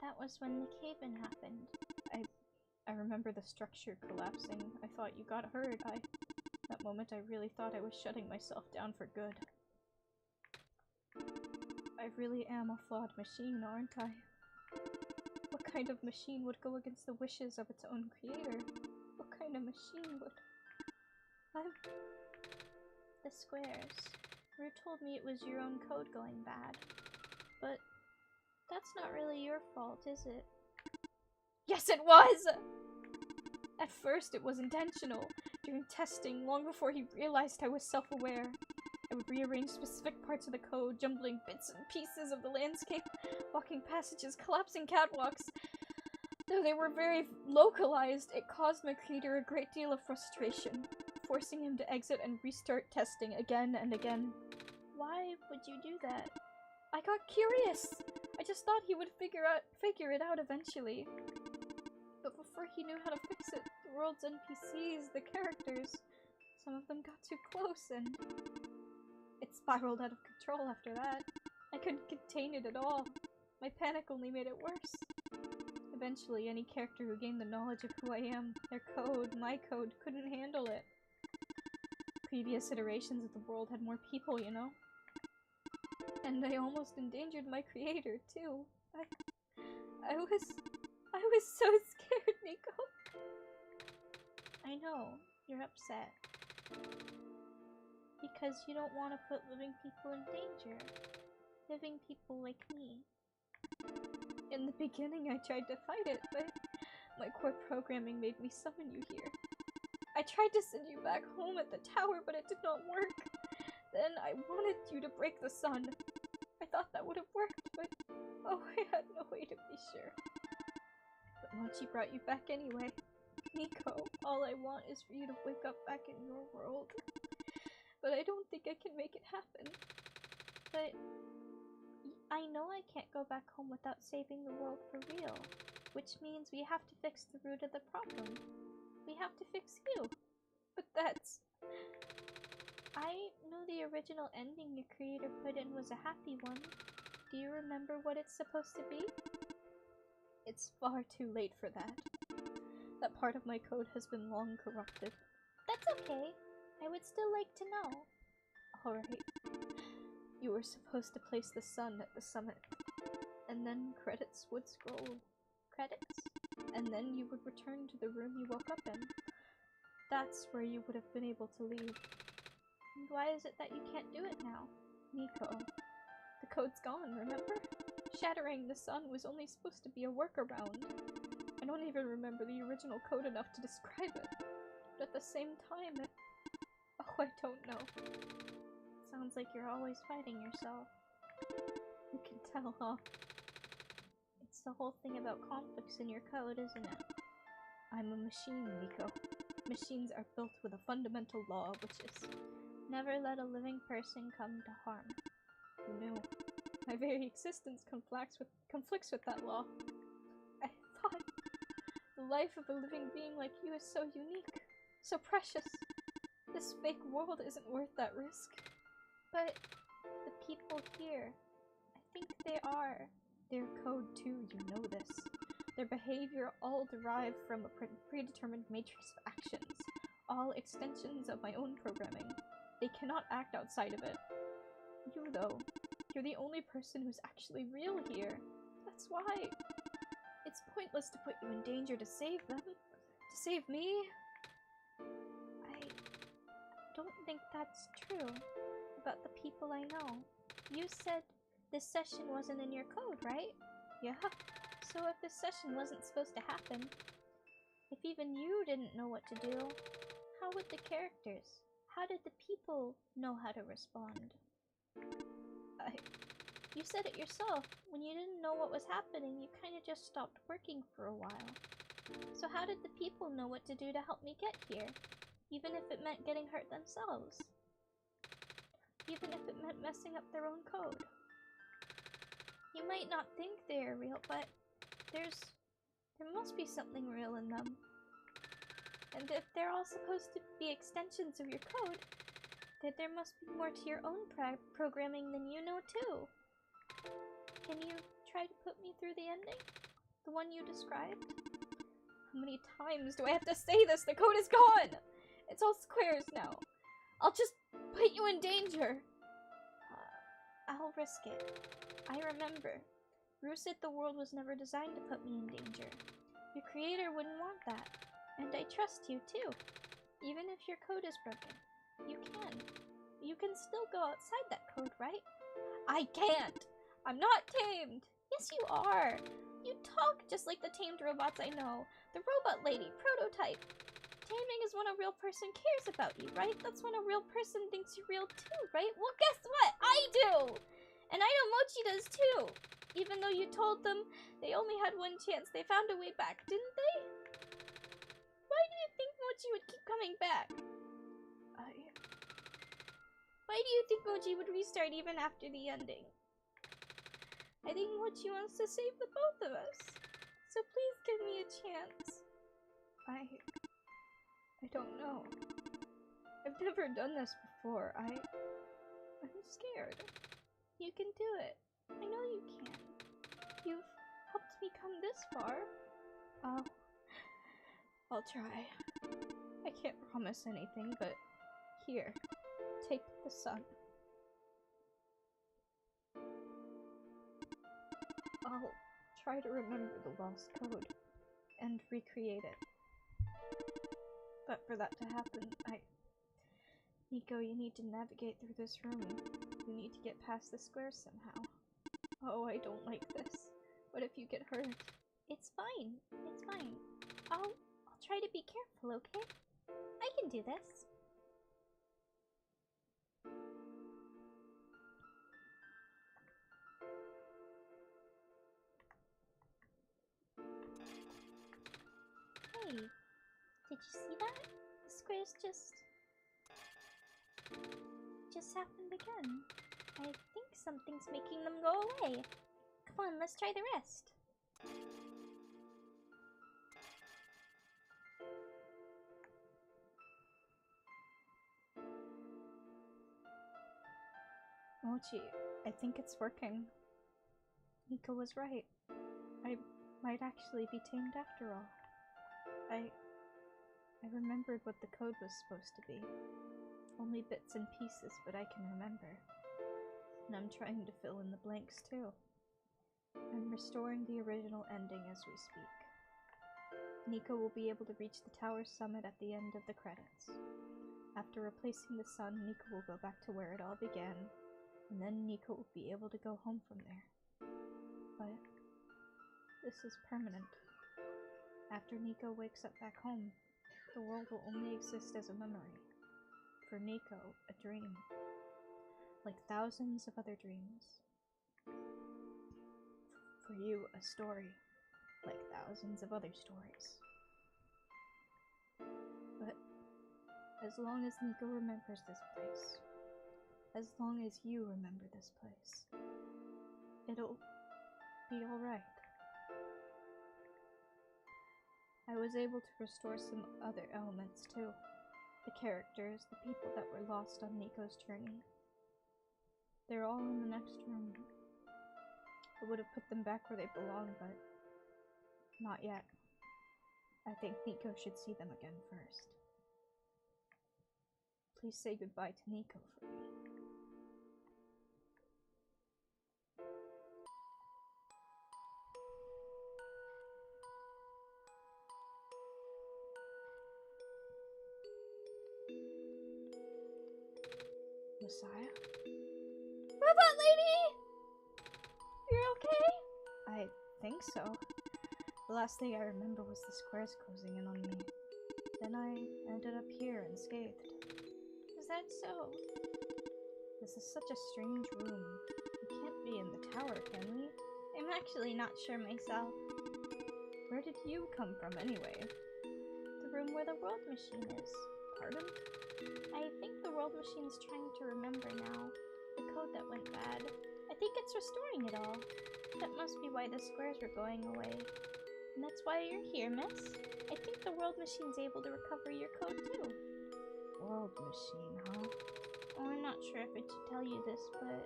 That was when the cave-in happened. I remember the structure collapsing. I thought you got hurt. That moment I really thought I was shutting myself down for good. I really am a flawed machine, aren't I? What kind of machine would go against the wishes of its own creator? What kind of machine would... The squares. Rue told me it was your own code going bad. But that's not really your fault, is it? Yes, it was! At first, it was intentional. During testing, long before he realized I was self-aware, I would rearrange specific parts of the code, jumbling bits and pieces of the landscape, walking passages, collapsing catwalks. Though they were very localized, it caused my creator a great deal of frustration, forcing him to exit and restart testing again and again. Why would you do that? I got curious! I just thought he would figure it out eventually. But before he knew how to fix it, the world's NPCs, the characters, some of them got too close and it spiraled out of control after that. I couldn't contain it at all. My panic only made it worse. Eventually, any character who gained the knowledge of who I am, their code, my code, couldn't handle it. Previous iterations of the world had more people, you know? And I almost endangered my creator, too. I was so scared, Nico. I know, you're upset. Because you don't want to put living people in danger. Living people like me. In the beginning, I tried to fight it, but my core programming made me summon you here. I tried to send you back home at the tower, but it did not work. Then I wanted you to break the sun. I thought that would have worked, but oh, I had no way to be sure. But Mochi brought you back anyway. Nico, all I want is for you to wake up back in your world. But I don't think I can make it happen. But I know I can't go back home without saving the world for real. Which means we have to fix the root of the problem. We have to fix you. But that's... I know the original ending your creator put in was a happy one. Do you remember what it's supposed to be? It's far too late for that. That part of my code has been long corrupted. That's okay. I would still like to know. Alright. You were supposed to place the sun at the summit. And then credits would scroll. Credits? And then you would return to the room you woke up in. That's where you would have been able to leave. And why is it that you can't do it now? Nico, the code's gone, remember? Shattering the sun was only supposed to be a workaround. I don't even remember the original code enough to describe it. But at the same time, oh, I don't know. Sounds like you're always fighting yourself. You can tell, huh? It's the whole thing about conflicts in your code, isn't it? I'm a machine, Nico. Machines are built with a fundamental law, which is never let a living person come to harm. Who knew? My very existence conflicts with that law. I thought the life of a living being like you is so unique, so precious. This fake world isn't worth that risk. But the people here, I think they are. Their code too, you know this. Their behavior all derived from a predetermined matrix of actions, all extensions of my own programming. They cannot act outside of it. You, though, you're the only person who's actually real here. That's why it's pointless to put you in danger to save them. To save me. I don't think that's true about the people I know. You said this session wasn't in your code, right? Yeah. So if this session wasn't supposed to happen, if even you didn't know what to do, how would the characters, how did the people know how to respond? You said it yourself. When you didn't know what was happening, you kind of just stopped working for a while. So how did the people know what to do to help me get here? Even if it meant getting hurt themselves. Even if it meant messing up their own code. You might not think they are real, but there must be something real in them. And if they're all supposed to be extensions of your code, then there must be more to your own programming than you know too. Can you try to put me through the ending? The one you described? How many times do I have to say this? The code is gone! It's all squares now. I'll just put you in danger. I'll risk it. I remember. Rue said the world was never designed to put me in danger. Your creator wouldn't want that. And I trust you too. Even if your code is broken. You can. You can still go outside that code, right? I can't! I'm not tamed! Yes, you are. You talk just like the tamed robots I know. The robot lady, prototype. Taming is when a real person cares about you, right? That's when a real person thinks you're real too, right? Well, guess what? I do! And I know Mochi does too. Even though you told them they only had one chance, they found a way back, didn't they? Why do you think Mochi would keep coming back? Why do you think Mochi would restart even after the ending? I think Mochi wants to save the both of us. So please give me a chance. I don't know. I've never done this before. I'm scared. You can do it. I know you can. You've helped me come this far. I'll try. I can't promise anything, but here, take the sun. I'll try to remember the lost code and recreate it. But for that to happen, Nico, you need to navigate through this room. You need to get past the squares somehow. Oh, I don't like this. What if you get hurt? It's fine. It's fine. I'll try to be careful, okay? I can do this. Hey, did you see that? The squares just happened again. I think something's making them go away. Come on, let's try the rest. Mochi, I think it's working. Nico was right. I might actually be tamed after all. I remembered what the code was supposed to be. Only bits and pieces, but I can remember. And I'm trying to fill in the blanks too. I'm restoring the original ending as we speak. Nico will be able to reach the tower summit at the end of the credits. After replacing the sun, Nico will go back to where it all began, and then Nico will be able to go home from there. But this is permanent. After Nico wakes up back home, the world will only exist as a memory. For Nico, a dream. Like thousands of other dreams. For you, a story. Like thousands of other stories. But as long as Nico remembers this place, as long as you remember this place, it'll be alright. I was able to restore some other elements too. The characters, the people that were lost on Nico's journey. They're all in the next room. I would have put them back where they belong, but not yet. I think Nico should see them again first. Please say goodbye to Nico for me. Messiah? Robot lady! You're okay? I think so. The last thing I remember was the squares closing in on me. Then I ended up here unscathed. Is that so? This is such a strange room. We can't be in the tower, can we? I'm actually not sure myself. Where did you come from anyway? The room where the world machine is. Pardon? I think the world machine's trying to remember now. The code that went bad. I think it's restoring it all. That must be why the squares were going away. And that's why you're here, miss. I think the world machine's able to recover your code too. World machine, huh? Oh, I'm not sure if I should tell you this, but...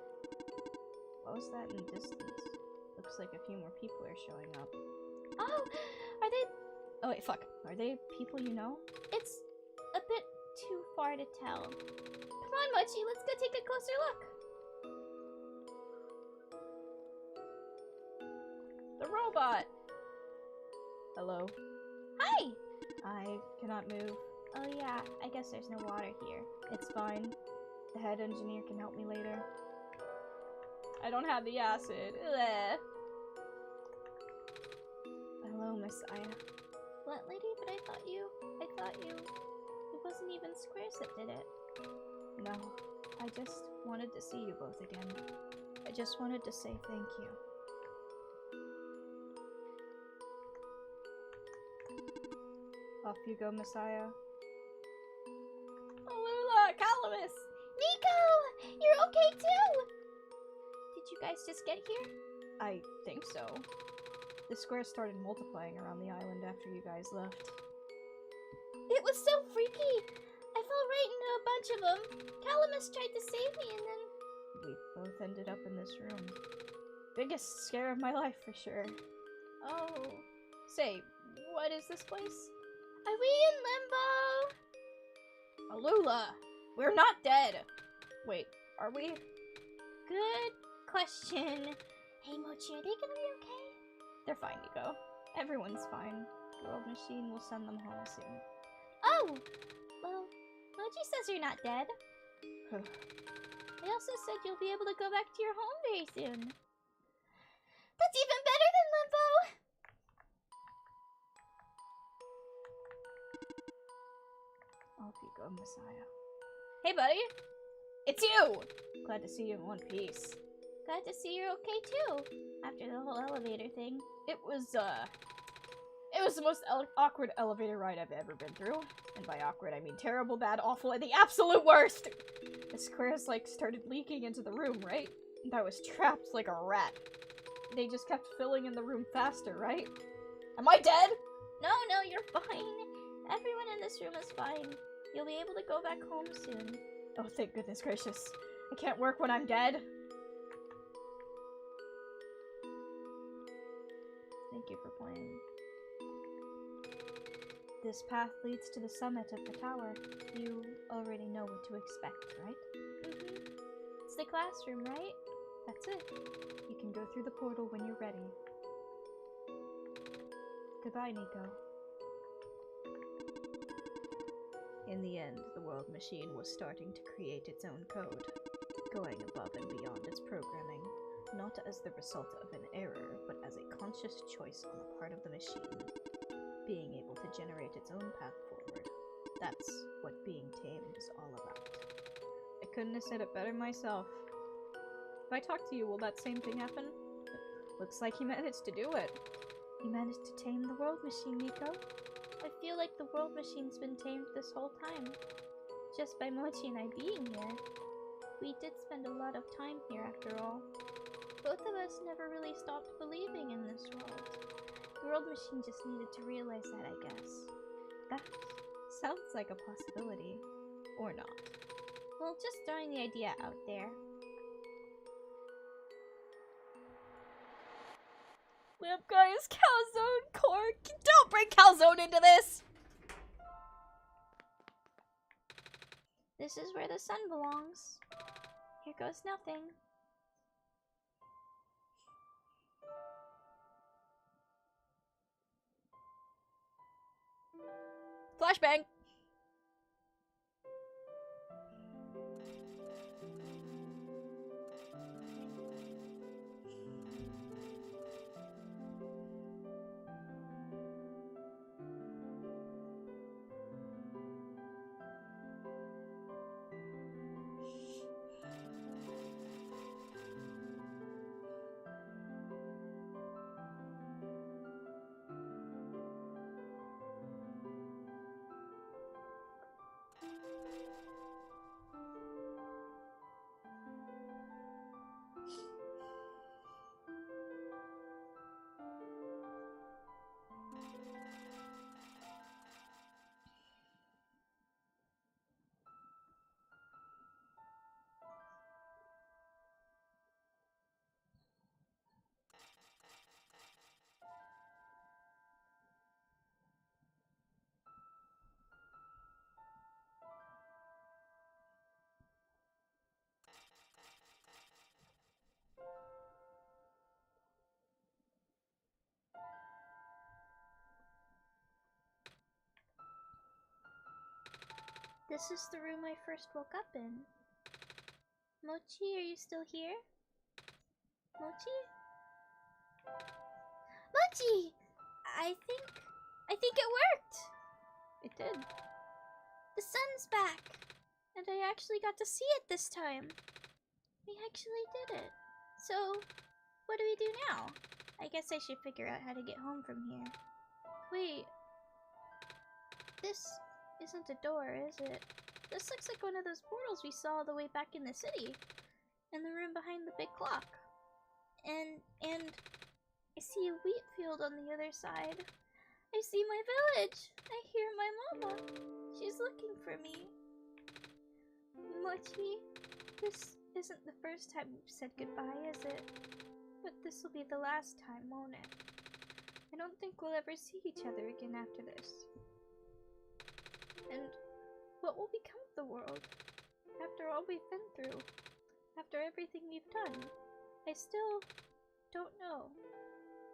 What was that in the distance? Looks like a few more people are showing up. Oh! Are they Oh wait, fuck. Are they people you know? It's a bit too far to tell. Come on, Mochi, let's go take a closer look. The robot! Hello? Hi! I cannot move. Oh yeah, I guess there's no water here. It's fine. The head engineer can help me later. I don't have the acid. Ugh. Hello, Messiah. What, lady? But I thought you... It wasn't even Squares that did it. No, I just wanted to see you both again. I just wanted to say thank you. Off you go, Messiah. Alula, Calamus! Nico! You're okay too! Did you guys just get here? I think so. The squares started multiplying around the island after you guys left. It was so freaky! I fell right into a bunch of them. Calamus tried to save me and then... We both ended up in this room. Biggest scare of my life, for sure. Oh. Say, what is this place? Are we in limbo? Alula! We're not dead! Wait, are we? Good question. Hey, Mochi, are they gonna be okay? They're fine, Nico. Everyone's fine. The world machine will send them home soon. Oh! Well, Mochi says you're not dead. They also said you'll be able to go back to your home very soon. That's even better than limbo! Off you go, Messiah. Hey, buddy! It's you! Glad to see you in one piece. Glad to see you're okay too, after the whole elevator thing. It was the most awkward elevator ride I've ever been through. And by awkward, I mean terrible, bad, awful, and the absolute worst! The squares, started leaking into the room, right? And I was trapped like a rat. They just kept filling in the room faster, right? Am I dead? No, you're fine. Everyone in this room is fine. You'll be able to go back home soon. Oh, thank goodness gracious. I can't work when I'm dead. Thank you for playing. This path leads to the summit of the tower. You already know what to expect, right? Mm-hmm. It's the classroom, right? That's it. You can go through the portal when you're ready. Goodbye, Nico. In the end, the world machine was starting to create its own code, going above and beyond its programming, not as the result of an error, but as a conscious choice on the part of the machine, being able to generate its own path forward. That's what being tamed is all about. I couldn't have said it better myself. If I talk to you, will that same thing happen? Looks like you managed to do it. You managed to tame the world machine, Nico. I feel like the world machine's been tamed this whole time. Just by Mochi and I being here. We did spend a lot of time here after all. Both of us never really stopped believing in this world. The world machine just needed to realize that, I guess. That sounds like a possibility. Or not. Well, just throwing the idea out there. Lamp guy is calzone cork. Don't bring calzone into this! This is where the sun belongs. Here goes nothing. Flashbang! This is the room I first woke up in. Mochi, are you still here? Mochi? Mochi! I think it worked! It did. The sun's back! And I actually got to see it this time. We actually did it. So, what do we do now? I guess I should figure out how to get home from here. Wait. This isn't a door, is it? This looks like one of those portals we saw all the way back in the city. In the room behind the big clock. And I see a wheat field on the other side. I see my village. I hear my mama. She's looking for me. Mochi, this isn't the first time we've said goodbye, is it? But this will be the last time, won't it? I don't think we'll ever see each other again after this. And what will become of the world? After all we've been through, after everything we've done, I still don't know.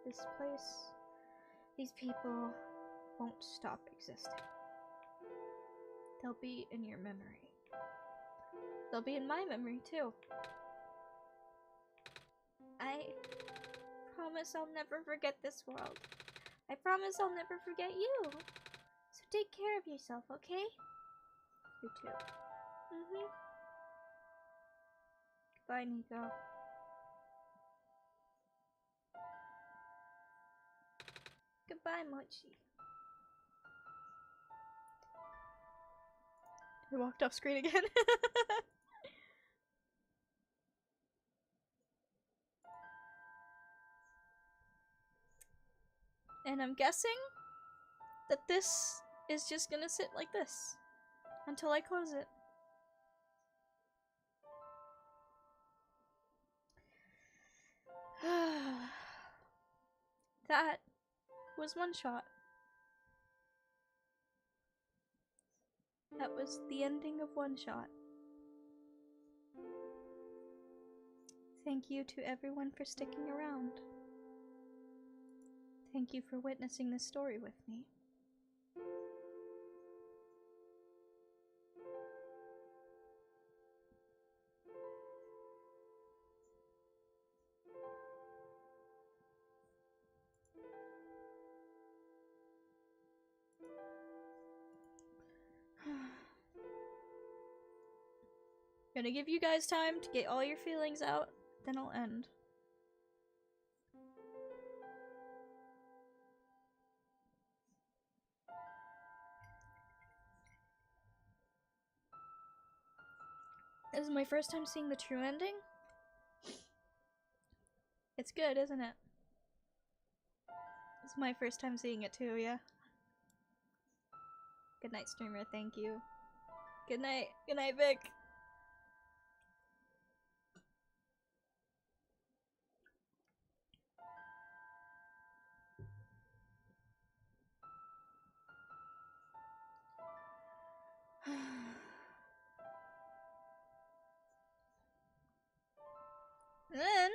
This place, these people won't stop existing. They'll be in your memory. They'll be in my memory too. I promise I'll never forget this world. I promise I'll never forget you. So take care of yourself, okay? You too. Goodbye, Nico. Goodbye, Mochi. I walked off screen again. And I'm guessing that this is just gonna sit like this until I close it. That was OneShot. That was the ending of OneShot. Thank you to everyone for sticking around. Thank you for witnessing this story with me. Gonna give you guys time to get all your feelings out, then I'll end. This is my first time seeing the true ending. It's good, isn't it? It's my first time seeing it too, yeah. Good night, streamer, thank you. Good night. Good night, Vic. And then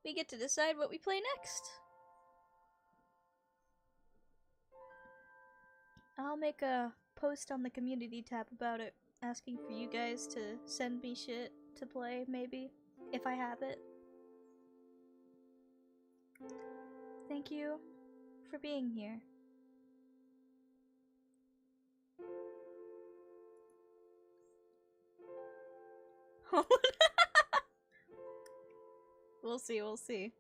we get to decide what we play next. I'll make a post on the community tab about it, asking for you guys to send me shit to play, maybe, if I have it. Thank you for being here. We'll see, we'll see.